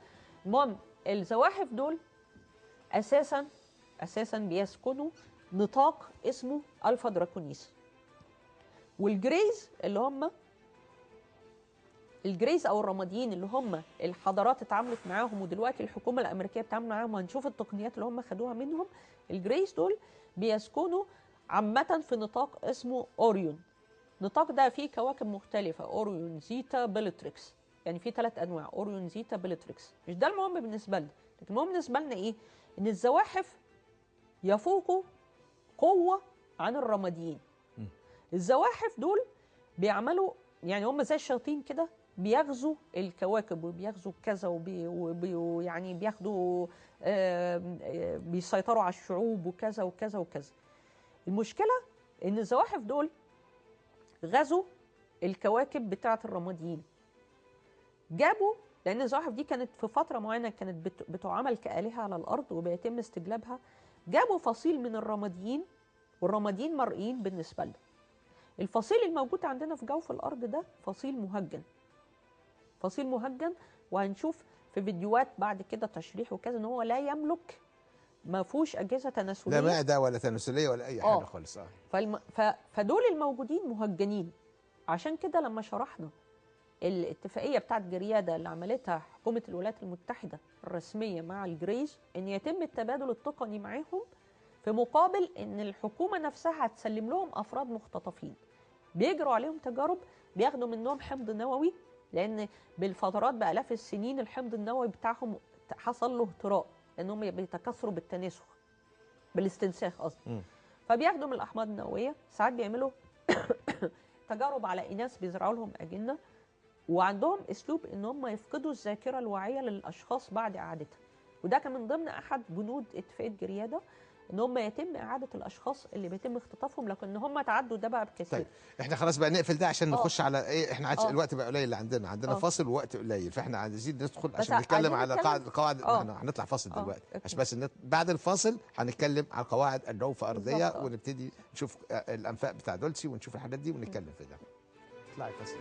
Speaker 2: المهم الزواحف دول اساسا بيسكنوا نطاق اسمه الفا دراكونيس، والجريز اللي هم الجريز او الرماديين اللي هم الحضارات اتعاملت معاهم، ودلوقتي الحكومه الامريكيه بتتعامل معاهم، وهنشوف التقنيات اللي هم خدوها منهم. الجريز دول بيسكنوا عامه في نطاق اسمه اوريون. النطاق ده فيه كواكب مختلفه، اوريون، زيتا، بيلتريكس، يعني في 3 انواع، اوريون، زيتا، بيلتريكس. مش ده المهم بالنسبه لنا، لكن المهم بالنسبه لنا ايه؟ ان الزواحف يفوقوا قوه عن الرماديين. الزواحف دول بيعملوا يعني هم زي الشياطين كده، بيغزوا الكواكب وبيغزوا كذا يعني بياخدوا بيسيطروا على الشعوب وكذا وكذا وكذا. المشكله ان الزواحف دول غزوا الكواكب بتاعه الرماديين، جابوا، لان الزواحف دي كانت في فتره معينه كانت بتعامل كآلهة على الارض وبيتم استجلابها، جابوا فصيل من الرماديين، والرماديين مرئيين بالنسبه لنا. الفصيل الموجود عندنا في جوف الارض ده فصيل مهجن، وهنشوف في فيديوهات بعد كده تشريح وكذا ان هو لا يملك، ما فيهوش اجهزه تناسليه،
Speaker 1: لا معده ولا تناسليه ولا اي حاجه خالص.
Speaker 2: فدول الموجودين مهجنين. عشان كده لما شرحنا الاتفاقيه بتاعت جرياده اللي عملتها حكومه الولايات المتحده الرسميه مع الجريش، ان يتم التبادل التقني معاهم في مقابل ان الحكومه نفسها هتسلم لهم افراد مختطفين بيجروا عليهم تجارب، بياخدوا منهم حمض نووي، لان بالفترات بالاف السنين الحمض النووي بتاعهم حصل له اهتراء لانهم بيتكاثروا بالتناسخ، بالاستنساخ قصدي. فبياخدوا من الاحماض النوويه، ساعات بيعملوا تجارب على اناث بيزرعوا لهم اجنه، وعندهم اسلوب ان هم يفقدوا الذاكره الواعيه للاشخاص بعد اعادتها. وده كان من ضمن احد بنود اتفاقيه جرياده، ان هم يتم اعاده الاشخاص اللي بيتم اختطافهم، لكن هم تعدوا ده بقى بكثير.
Speaker 1: طيب احنا خلاص بقى نقفل ده عشان نخش على ايه، احنا الوقت بقى قليل اللي عندنا فاصل ووقت قليل، فاحنا عايزين ندخل عشان نتكلم على القواعد. احنا هنطلع فاصل دلوقتي عشان بس بعد الفاصل هنتكلم على قواعد الجوف ارضيه، ونبتدي نشوف الانفاق بتاع دولسي ونشوف الحاجات دي ونتكلم في ده. اطلعي فاصل.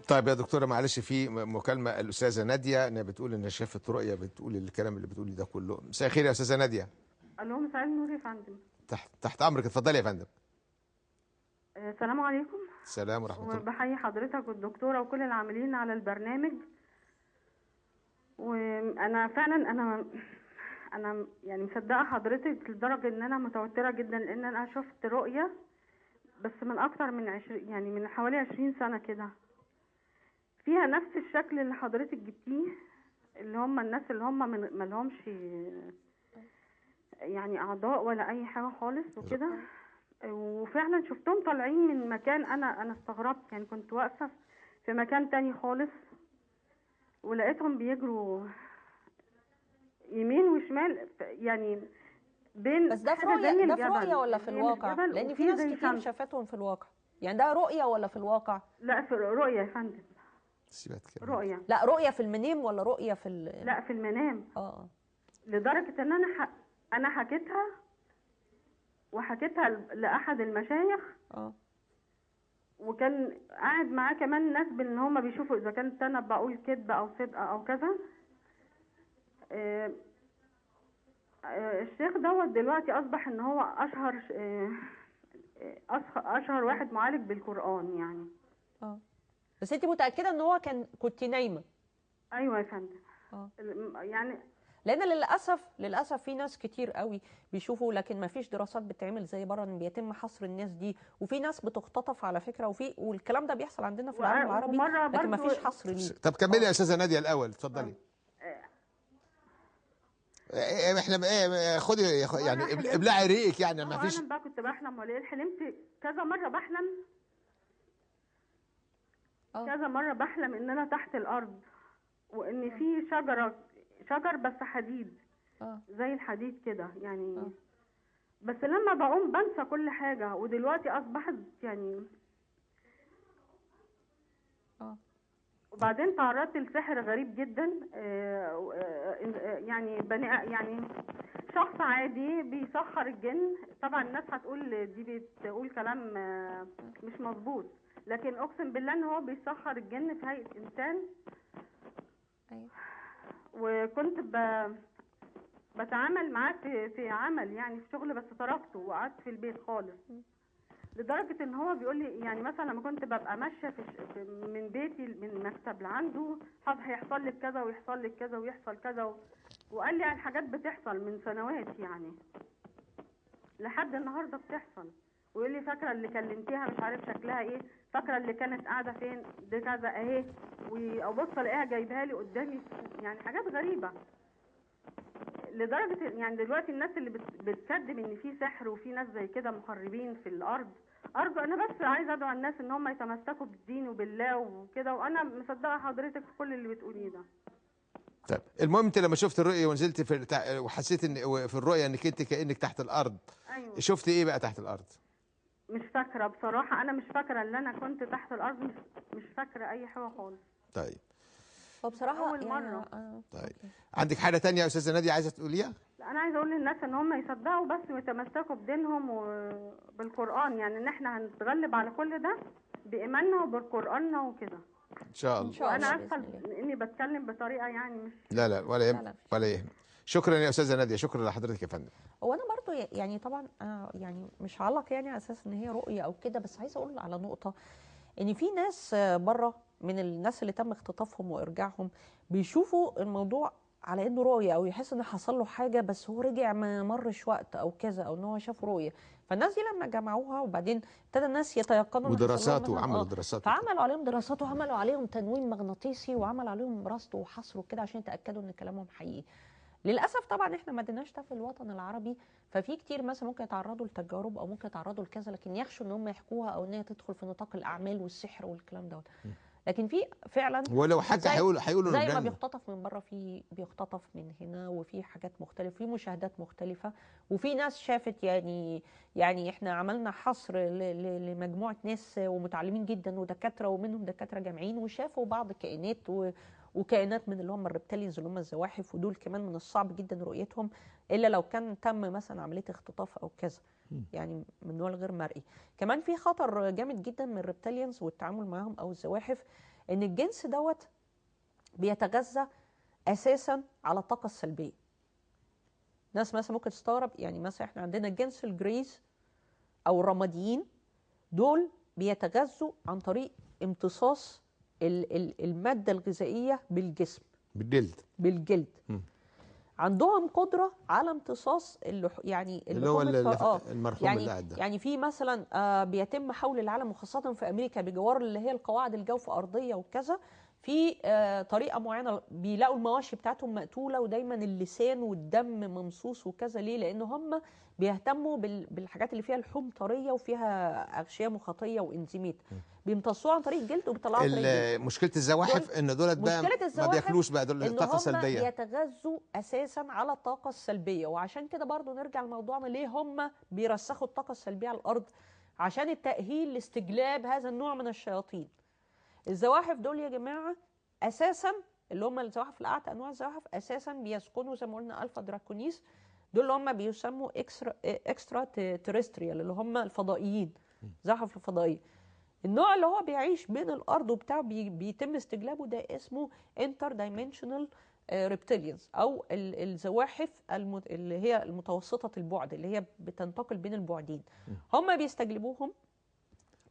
Speaker 1: طيب يا دكتوره معلش، في مكالمه الاستاذه ناديه انها بتقول ان شافت رؤيه بتقول الكلام اللي بتقولي ده كله. مساء الخير يا استاذه ناديه.
Speaker 5: الو، مساء النور يا فندم.
Speaker 1: تحت امرك، اتفضلي يا فندم.
Speaker 5: السلام عليكم.
Speaker 1: السلام ورحمه الله.
Speaker 5: وبحيي حضرتك والدكتوره وكل العاملين على البرنامج. وانا فعلا انا يعني مصدقه حضرتك لدرجه ان انا متوتره جدا، لان انا شفت رؤيه بس من اكتر من 20 يعني من حوالي 20 سنه كده، فيها نفس الشكل اللي حضرتك جبتيه، اللي هم الناس اللي هم ما لهمش يعني اعضاء ولا اي حاجه خالص وكده. وفعلا شفتهم طالعين من مكان انا استغربت، يعني كنت واقفه في مكان تاني خالص ولقيتهم بيجروا يمين وشمال، يعني بين
Speaker 2: بس ده في رؤية، ده في رؤية ولا في الواقع؟ لأن في ناس كتير شافتهم في الواقع. يعني ده رؤية ولا في الواقع؟
Speaker 5: لا في رؤية يا فندم. رؤية.
Speaker 2: لا رؤية في المنام ولا رؤية في
Speaker 5: لا في المنام. لدرجة ان انا حكيتها وحكيتها لأحد المشايخ. وكان قاعد معاه كمان ناس بان هم بيشوفوا اذا كنت انا بقول كذب او صدق او كذا. الشيخ دوت دلوقتي اصبح ان هو اشهر واحد معالج بالقرآن يعني.
Speaker 2: بس انت متأكدة ان هو كنت نايمة؟
Speaker 5: ايوه يا فندم. يعني
Speaker 2: لان للاسف في ناس كتير قوي بيشوفوا، لكن ما فيش دراسات بتتعمل زي بره ان بيتم حصر الناس دي، وفي ناس بتختطف على فكره، والكلام ده بيحصل عندنا في العالم العربي، لكن ما فيش حصر ليه.
Speaker 1: طب كملي يا استاذه ناديه الاول، اتفضلي. احنا خدي يعني ابلعي ريقك، يعني ما فيش.
Speaker 5: انا بقى كنت بحلم وليل، حلمت كذا مره بحلم كذا مره بحلم ان انا تحت الارض، وان في شجر بس حديد زي الحديد كده يعني. بس لما بقوم بنسى كل حاجه، ودلوقتي اصبحت يعني وبعدين تعرضت لسحر غريب جدا. يعني شخص عادي بيسخر الجن. طبعا الناس هتقول دي بتقول كلام مش مظبوط، لكن اقسم بالله ان هو بيسخر الجن في هيئه انسان. وكنت بتعامل معاه في عمل يعني في شغل، بس تركته وقعدت في البيت خالص. لدرجه ان هو بيقول لي يعني مثلا لما كنت ببقى ماشيه من بيتي من مكتب لعنده، هيحصل لك كذا ويحصل لك كذا ويحصل كذا وقال لي على حاجات بتحصل من سنوات يعني لحد النهارده بتحصل. ويقول لي فاكره اللي كلمتيها مش عارف شكلها ايه، فاكره اللي كانت قاعده فين، دي كذا اهي، وابص الاقيها جايبها لي قدامي، يعني حاجات غريبه. لدرجه يعني دلوقتي الناس اللي بتكذب ان في سحر وفي ناس زي كده مخربين في الارض، ارجو انا بس عايزه ادعو الناس ان هم يتمسكوا بالدين وبالله وكده، وانا مصدقه حضرتك في كل اللي بتقوليه ده.
Speaker 1: طيب المهم انت لما شفت الرؤيه ونزلت وحسيت ان في الرؤيه انك انت كانك تحت الارض.
Speaker 5: أيوة.
Speaker 1: شفت ايه بقى تحت الارض؟
Speaker 5: مش فاكره بصراحه، انا مش فاكره ان انا كنت تحت الارض، مش فاكره اي حاجه خالص.
Speaker 1: طيب
Speaker 2: هو بصراحه
Speaker 5: أول مرة.
Speaker 1: طيب عندك حاجه تانية يا استاذه ناديه عايزه تقوليها؟
Speaker 5: لا، انا عايزه اقول للناس ان هم يصدقوا بس ويتمسكوا بدينهم وبالقران، يعني ان احنا هنتغلب على كل ده بايماننا وبالقراننا وكده.
Speaker 1: ان شاء
Speaker 2: ان
Speaker 1: الله.
Speaker 2: شاء
Speaker 5: وانا
Speaker 2: الله
Speaker 5: اسفه
Speaker 2: باذن الله.
Speaker 5: اني بتكلم بطريقه يعني مش
Speaker 1: لا ولا يهم،
Speaker 2: لا.
Speaker 1: ولا يهم. شكرا يا استاذه ناديه، شكرا لحضرتك يا فندم.
Speaker 2: هو انا برضو يعني طبعا يعني مش هعلق يعني على اساس ان هي رؤيه او كده، بس عايزه اقول على نقطه ان في ناس بره من الناس اللي تم اختطافهم وارجاعهم بيشوفوا الموضوع على انه رؤيه، او يحس ان حصل له حاجه بس هو رجع ما مرش وقت او كذا، او ان هو شاف رؤيه. فالناس دي لما جمعوها وبعدين ابتدى الناس يتيقنوا إن حصل لهم
Speaker 1: ودراسات
Speaker 2: مثلاً
Speaker 1: وعملوا دراسات
Speaker 2: فعملوا عليهم دراسات وعملوا عليهم تنويم مغناطيسي وعملوا عليهم رصد وحصر وكده عشان يتاكدوا ان كلامهم حقيقي. للاسف طبعا احنا ما عندناش ده في الوطن العربي، ففي كتير مثلا ممكن يتعرضوا لتجارب او ممكن يتعرضوا لكذا، لكن يخشوا ان هم يحكوها او ان هي تدخل في نطاق الاعمال والسحر والكلام دوت. لكن في فعلا
Speaker 1: ولو حكى هيقولوا
Speaker 2: زي
Speaker 1: انه
Speaker 2: ما
Speaker 1: جنة.
Speaker 2: بيختطف من بره في بيختطف من هنا، وفي حاجات مختلفه، في مشاهدات مختلفه، وفي ناس شافت يعني احنا عملنا حصر لمجموعه ناس ومتعلمين جدا ودكاتره، ومنهم دكاتره جامعيين، وشافوا بعض الكائنات وكائنات من اللي هم الريبتيلينز اللي هم الزواحف، ودول كمان من الصعب جدا رؤيتهم الا لو كان تم مثلا عمليه اختطاف او كذا، يعني من نوع غير مرئي. كمان في خطر جامد جدا من الريبتيلينز والتعامل معاهم او الزواحف، ان الجنس دوت بيتغذى اساسا على الطاقه السلبيه. ناس مثلا ممكن تستغرب، يعني مثلا احنا عندنا الجنس الجريز او الرماديين، دول بيتغذوا عن طريق امتصاص الماده الغذائيه بالجسم، بالجلد. عندهم قدره على امتصاص
Speaker 1: يعني اللي هو المرحوم
Speaker 2: يعني
Speaker 1: اللي قاعد ده.
Speaker 2: يعني في مثلا بيتم حول العالم وخاصه في امريكا بجوار اللي هي القواعد الجوف ارضيه وكذا، في طريقه معينه بيلاقوا المواشي بتاعتهم مقتوله ودايما اللسان والدم ممصوص وكذا. ليه؟ لان هم بيهتموا بالحاجات اللي فيها لحوم طريه وفيها اغشيه مخاطيه وانزيمات، بيمتصوها عن طريق الجلد وبيطلعوها عن طريق الجلد.
Speaker 1: مشكله الزواحف ان دولت بقى ما بياكلوش بقى، دول طاقه سلبيه،
Speaker 2: ان هم بيتغذوا اساسا على الطاقه السلبيه. وعشان كده برضو نرجع لموضوعنا، ليه هم بيرسخوا الطاقه السلبيه على الارض؟ عشان التاهيل لاستجلاب هذا النوع من الشياطين. الزواحف دول يا جماعه اساسا اللي هم الزواحف الاعتى، انواع الزواحف اساسا بيسكنوا زي ما قلنا الفا دراكونيس، دول اللي هم بيسموا اكسترا تيرستريال، اللي هم الفضائيين، زواحف الفضائيه. النوع اللي هو بيعيش بين الارض وبتاعه بيتم استجلابه ده اسمه انتر دايمنشنال ريبتيليانز، او الزواحف اللي هي المتوسطه البعد، اللي هي بتنتقل بين البعدين. هم بيستجلبوهم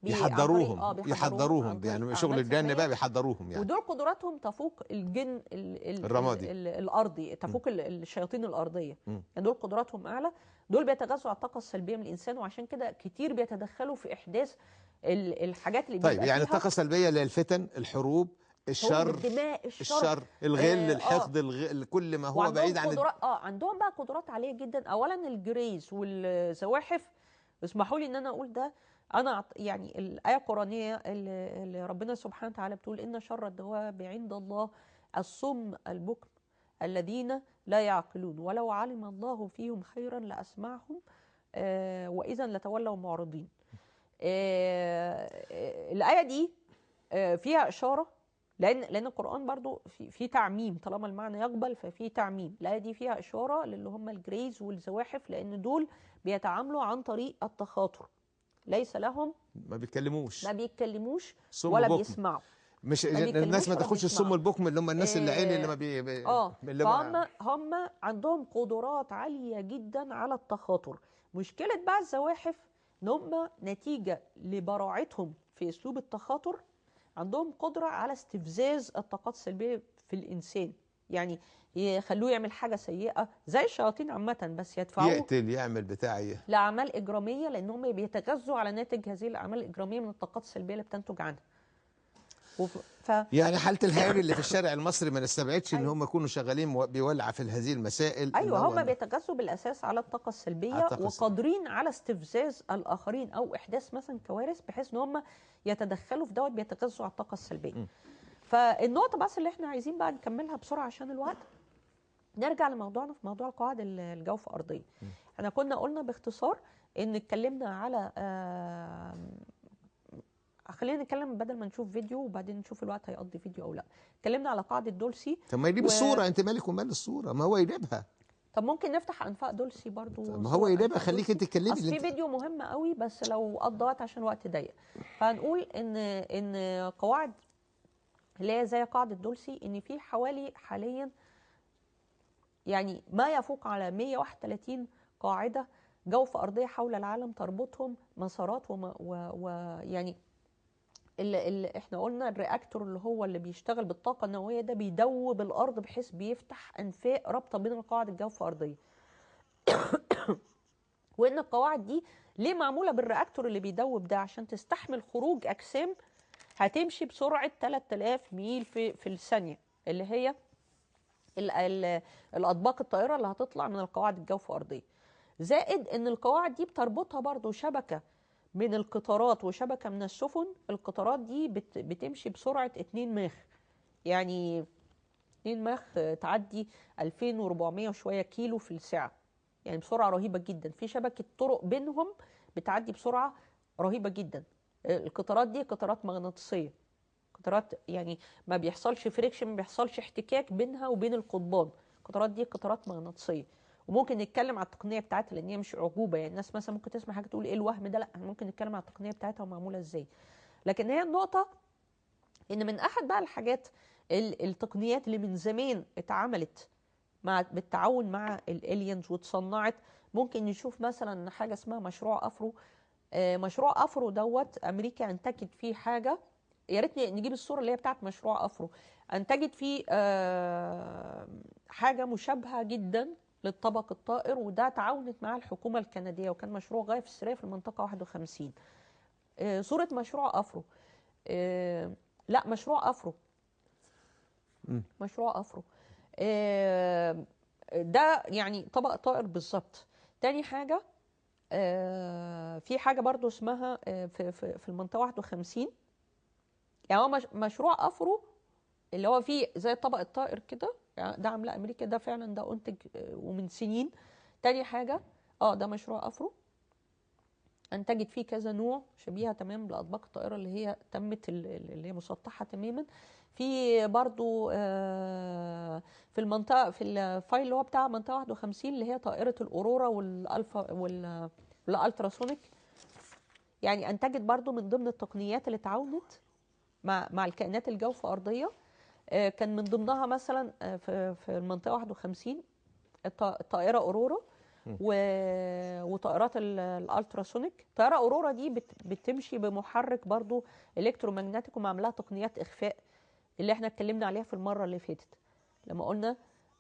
Speaker 1: يحضروهم يعني شغل الجن بقى بيحضروهم يعني.
Speaker 2: ودول قدراتهم تفوق الجن
Speaker 1: الرمادي
Speaker 2: الارضي، تفوق الشياطين الارضيه، يعني دول قدراتهم اعلى. دول بيتغذوا على الطاقه السلبيه من الانسان، وعشان كده كتير بيتدخلوا في احداث الحاجات اللي
Speaker 1: طيب يعني الطاقه السلبيه اللي هي الفتن، الحروب، الشر،
Speaker 2: الدماء،
Speaker 1: الشر، الغل، الحقد، كل ما هو بعيد عن
Speaker 2: عندهم بقى قدرات عاليه جدا. اولا الجريز والزواحف، اسمحوا لي ان انا اقول ده، انا يعني الايه القرانيه اللي ربنا سبحانه وتعالى بتقول ان شر الدواب عند الله الصم البكم الذين لا يعقلون ولو علم الله فيهم خيرا لاسمعهم واذا لتولوا معرضين. الايه دي فيها اشاره، لان القران برضو في تعميم، طالما المعنى يقبل ففي تعميم. الايه دي فيها اشاره للي هم الجريز والزواحف، لان دول بيتعاملوا عن طريق التخاطر، ليس لهم،
Speaker 1: ما بيتكلموش
Speaker 2: ولا بيسمعوا.
Speaker 1: مش الناس ما تاخدش الصم البكم اللي هم الناس اللي عين اللي
Speaker 2: هم عندهم قدرات عاليه جدا على التخاطر. مشكله بقى الزواحف ان هم نتيجه لبراعتهم في اسلوب التخاطر عندهم قدره على استفزاز الطاقات السلبيه في الانسان، يعني يخلوه يعمل حاجه سيئه زي الشياطين عامه، بس يدفعوه
Speaker 1: يقتل، يعمل بتاعي
Speaker 2: لاعمال اجراميه، لان هم بيتغذوا على ناتج هذه الاعمال الاجراميه من الطاقات السلبيه اللي بتنتج عنها.
Speaker 1: يعني حالة الهياجي اللي في الشارع المصري ما نستبعدش ان هم يكونوا شغالين بيولع في هذه المسائل.
Speaker 2: ايوه، هم بيتغذوا بالاساس على الطاقه السلبيه وقادرين على استفزاز الاخرين او احداث مثلا كوارث، بحيث ان هم يتدخلوا في دوت، بيتغذوا على الطاقه السلبيه. فالنقطه بس اللي احنا عايزين بقى نكملها بسرعه عشان الوقت، نرجع لموضوعنا في موضوع القواعد الجوف ارضيه. احنا كنا قلنا باختصار ان اتكلمنا خلينا نتكلم بدل ما نشوف فيديو وبعدين نشوف الوقت هيقضي فيديو او لا. اتكلمنا على قاعده دولسي.
Speaker 1: طب ما يجيب الصوره، انت مالك ومال الصوره؟ ما هو يجيبها.
Speaker 2: طب ممكن نفتح انفاق دولسي برضو.
Speaker 1: ما هو يجيبها، خليك انت تتكلمي.
Speaker 2: اصل في فيديو مهم قوي بس لو قضى وقت عشان الوقت ضيق، فهنقول ان قواعد اللي هي زي قاعده دولسي، ان في حوالي حاليا يعني ما يفوق على 131 قاعده جوف ارضيه حول العالم تربطهم مسارات ويعني اللي احنا قلنا الرياكتور اللي هو اللي بيشتغل بالطاقه النوويه ده بيدوب الارض بحيث بيفتح انفاق رابطه بين القواعد الجوف الارضيه. وان القواعد دي ليه معموله بالرياكتور اللي بيدوب ده؟ عشان تستحمل خروج اجسام هتمشي بسرعه 3000 ميل في الثانيه، اللي هي الاطباق الطائره اللي هتطلع من القواعد الجوف الارضيه. زائد ان القواعد دي بتربطها برضو شبكه من القطارات وشبكه من السفن. القطارات دي بتمشي بسرعه 2 ماخ، يعني 2 ماخ تعدي 2400 وشويه كيلو في الساعه، يعني بسرعه رهيبه جدا. في شبكه طرق بينهم بتعدي بسرعه رهيبه جدا. القطارات دي قطارات مغناطيسيه، قطارات يعني ما بيحصلش فريكشن، ما بيحصلش احتكاك بينها وبين القضبان. القطارات دي قطارات مغناطيسيه. وممكن نتكلم على التقنيه بتاعتها لان هي مش اعجوبه، يعني الناس مثلا ممكن تسمع حاجه تقول ايه الوهم ده، لا ممكن نتكلم على التقنيه بتاعتها ومعموله ازاي. لكن هي النقطه ان من احد بقى الحاجات التقنيات اللي من زمان اتعملت بالتعاون مع الالينز واتصنعت، ممكن نشوف مثلا حاجه اسمها مشروع افرو. مشروع افرو دوت امريكا انتجت فيه حاجه، يا ريت نجيب الصوره اللي هي بتاعت مشروع افرو. انتجت فيه حاجه مشابهه جدا للطبق الطائر، وده تعاونت مع الحكومه الكنديه، وكان مشروع غايه في السريه في المنطقه 51. صوره مشروع افرو. لا مشروع افرو. مشروع افرو ده يعني طبق طائر بالظبط. تاني حاجه في حاجه برضو اسمها في المنطقه 51، يعني هو مشروع افرو اللي هو فيه زي طبق الطائر كده، يعني ده عامله امريكا، ده فعلا ده انتج ومن سنين. تاني حاجه ده مشروع افرو انتجت فيه كذا نوع شبيهه تماما بالاطباق الطائره اللي هي تمت اللي هي مسطحه تماما. في برضو في المنطقه في الفايل اللي هو بتاع منطقه 51 اللي هي طائره الاورورا والالفا والالتراسونيك، يعني انتجت برضو من ضمن التقنيات اللي تعاونت مع الكائنات الجوف ارضيه. كان من ضمنها مثلا في المنطقه 51 الطائره اورورا وطائرات الالتراسونيك. طائره اورورا دي بتمشي بمحرك برضو الكترومagnetic ومعملها تقنيات اخفاء اللي احنا اتكلمنا عليها في المره اللي فاتت لما قلنا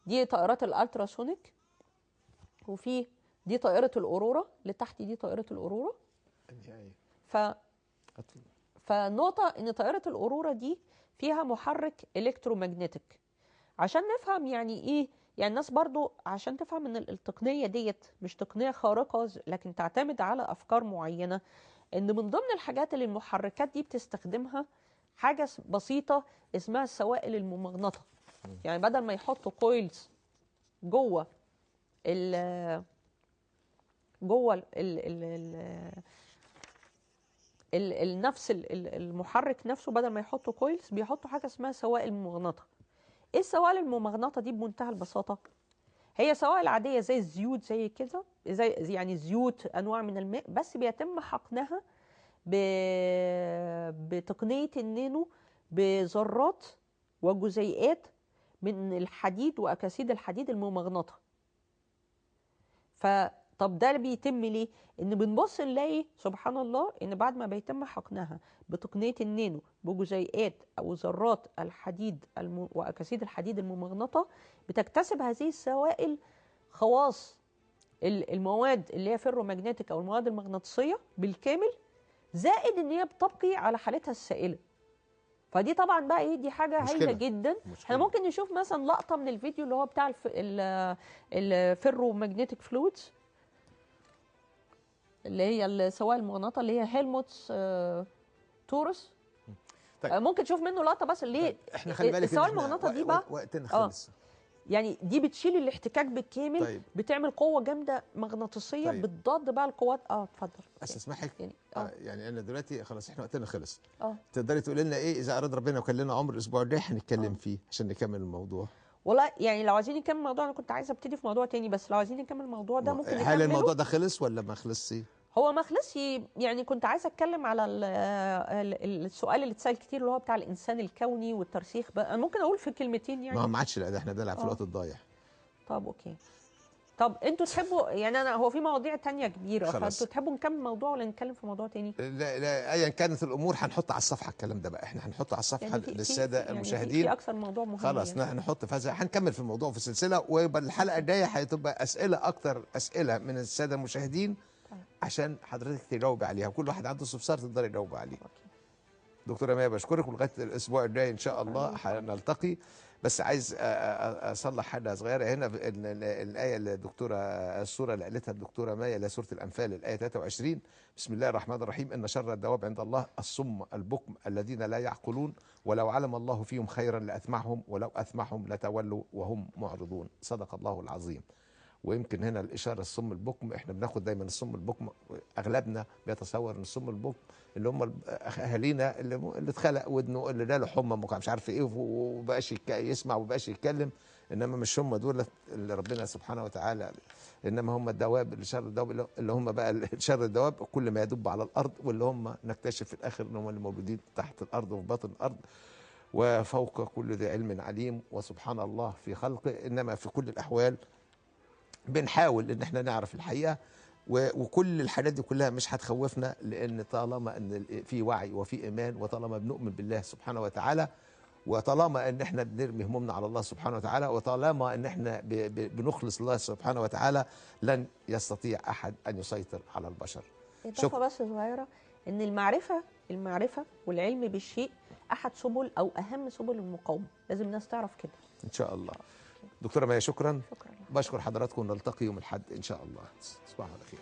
Speaker 2: دي طائرات الالتراسونيك، وفي دي طائره الاورورا اللي تحت دي طائره الاورورا. فالنقطه ان طائره الاورورا دي فيها محرك الكترومagnetic. عشان نفهم يعني ايه، يعني الناس برضو عشان تفهم ان التقنيه ديت مش تقنيه خارقه لكن تعتمد على افكار معينه، ان من ضمن الحاجات اللي المحركات دي بتستخدمها حاجه بسيطه اسمها السوائل الممغنطه. يعني بدل ما يحطوا كويلز جوه نفس المحرك نفسه، بدل ما يحطوا كويلز بيحطوا حاجه اسمها سوائل ممغنطه. ايه السوائل الممغنطه دي؟ بمنتهى البساطه هي سوائل عاديه زي الزيوت، زي كده، زي يعني زيوت انواع من الماء، بس بيتم حقنها بتقنيه النانو بذرات وجزيئات من الحديد واكاسيد الحديد الممغنطه. طب ده بيتم ليه؟ ان بنبص نلاقي سبحان الله ان بعد ما بيتم حقنها بتقنيه النانو بجزيئات او ذرات الحديد واكاسيد الحديد الممغنطه، بتكتسب هذه السوائل خواص المواد اللي هي فيرومagnetic او المواد المغناطيسيه بالكامل، زائد ان هي بتبقي على حالتها السائله. فدي طبعا بقى ايه، دي حاجه هايله جدا. احنا ممكن نشوف مثلا لقطه من الفيديو اللي هو بتاع الفيرومagnetic فلويدز اللي هي السوائل المغناطه اللي هي هيلموتس تورس. طيب. ممكن تشوف منه لقطه بس ليه.
Speaker 1: احنا خلي بالك
Speaker 2: السوائل المغناطه دي بقى
Speaker 1: وقتنا خلص.
Speaker 2: يعني دي بتشيل الاحتكاك بالكامل.
Speaker 1: طيب.
Speaker 2: بتعمل قوه جامده مغناطيسيه.
Speaker 1: طيب.
Speaker 2: بتضاد بقى القوات. اتفضل.
Speaker 1: بس اسمحك
Speaker 2: يعني
Speaker 1: يعني انا دلوقتي خلاص احنا وقتنا خلص.
Speaker 2: اه
Speaker 1: تقدري تقولي لنا ايه اذا اراد ربنا وكان لنا عمر الاسبوع الجاي هنتكلم فيه عشان نكمل الموضوع؟
Speaker 2: والله يعني لو عايزين نكمل الموضوع، انا كنت عايزه ابتدي في موضوع تاني، بس لو عايزين نكمل الموضوع ده ممكن
Speaker 1: هل
Speaker 2: نكمله.
Speaker 1: الموضوع ده خلص ولا ما خلصش؟
Speaker 2: هو ما خلصش. يعني كنت عايزه اتكلم على السؤال اللي اتسال كتير، اللي هو بتاع الانسان الكوني والترسيخ بقى. ممكن اقول في كلمتين يعني.
Speaker 1: ما عادش، لا ده احنا بنلعب في الوقت الضايع.
Speaker 2: طب اوكي. طب انتوا تحبوا يعني هو في مواضيع تانية كبيره،
Speaker 1: خلاص.
Speaker 2: فانتوا تحبوا نكمل موضوع ولا نتكلم في موضوع تاني؟
Speaker 1: لا ايا كانت الامور هنحط على الصفحه الكلام ده بقى، احنا هنحطه على الصفحه
Speaker 2: يعني
Speaker 1: للساده
Speaker 2: يعني
Speaker 1: المشاهدين.
Speaker 2: في اكثر موضوع مهم
Speaker 1: خلاص
Speaker 2: يعني.
Speaker 1: هنحط في هذا، هنكمل في الموضوع في السلسله، ويبقى الحلقه الجايه هتبقى اسئله اكتر، اسئله من الساده المشاهدين عشان حضرتك تجاوبي عليها، وكل واحد عنده استفسار تقدري تجاوبي عليه. دكتوره مايا بشكرك، ولغايه الاسبوع الجاي ان شاء الله هنلتقي. بس عايز اصلح حاجه صغيره هنا. الايه اللي السوره اللي قالتها الدكتوره مايا اللي هي سوره الانفال الايه 23: بسم الله الرحمن الرحيم: ان شر الدواب عند الله الصم البكم الذين لا يعقلون ولو علم الله فيهم خيرا لاتمعهم ولو اثمعهم لتولوا وهم معرضون. صدق الله العظيم. ويمكن هنا الاشاره الصم البكم، احنا بناخد دايما الصم البكم، اغلبنا بيتصور ان الصم البكم اللي هم اهالينا اللي اتخلق ودنه اللي جاله حمى مش عارف ايه وبقاش يسمع وبقاش يتكلم، انما مش هم دول اللي ربنا سبحانه وتعالى، انما هم الدواب اللي شر الدواب اللي هم بقى شر الدواب كل ما يدب على الارض، واللي هم نكتشف في الاخر ان هم اللي موجودين تحت الارض وفي باطن الارض وفوق كل ذي علم عليم وسبحان الله في خلقه. انما في كل الاحوال بنحاول ان احنا نعرف الحقيقه، وكل الحاجات دي كلها مش هتخوفنا، لان طالما ان في وعي وفي ايمان، وطالما بنؤمن بالله سبحانه وتعالى، وطالما ان احنا بنرمي همومنا على الله سبحانه وتعالى، وطالما ان احنا بنخلص الله سبحانه وتعالى، لن يستطيع احد ان يسيطر على البشر.
Speaker 2: اضافه بس صغيره، ان المعرفه والعلم بالشيء احد سبل او اهم سبل المقاومه، لازم الناس تعرف كده
Speaker 1: ان شاء الله. دكتوره مايا شكرا.
Speaker 2: شكرا.
Speaker 1: بشكر حضراتكم، نلتقي يوم الاحد ان شاء الله. تصبحوا على خير.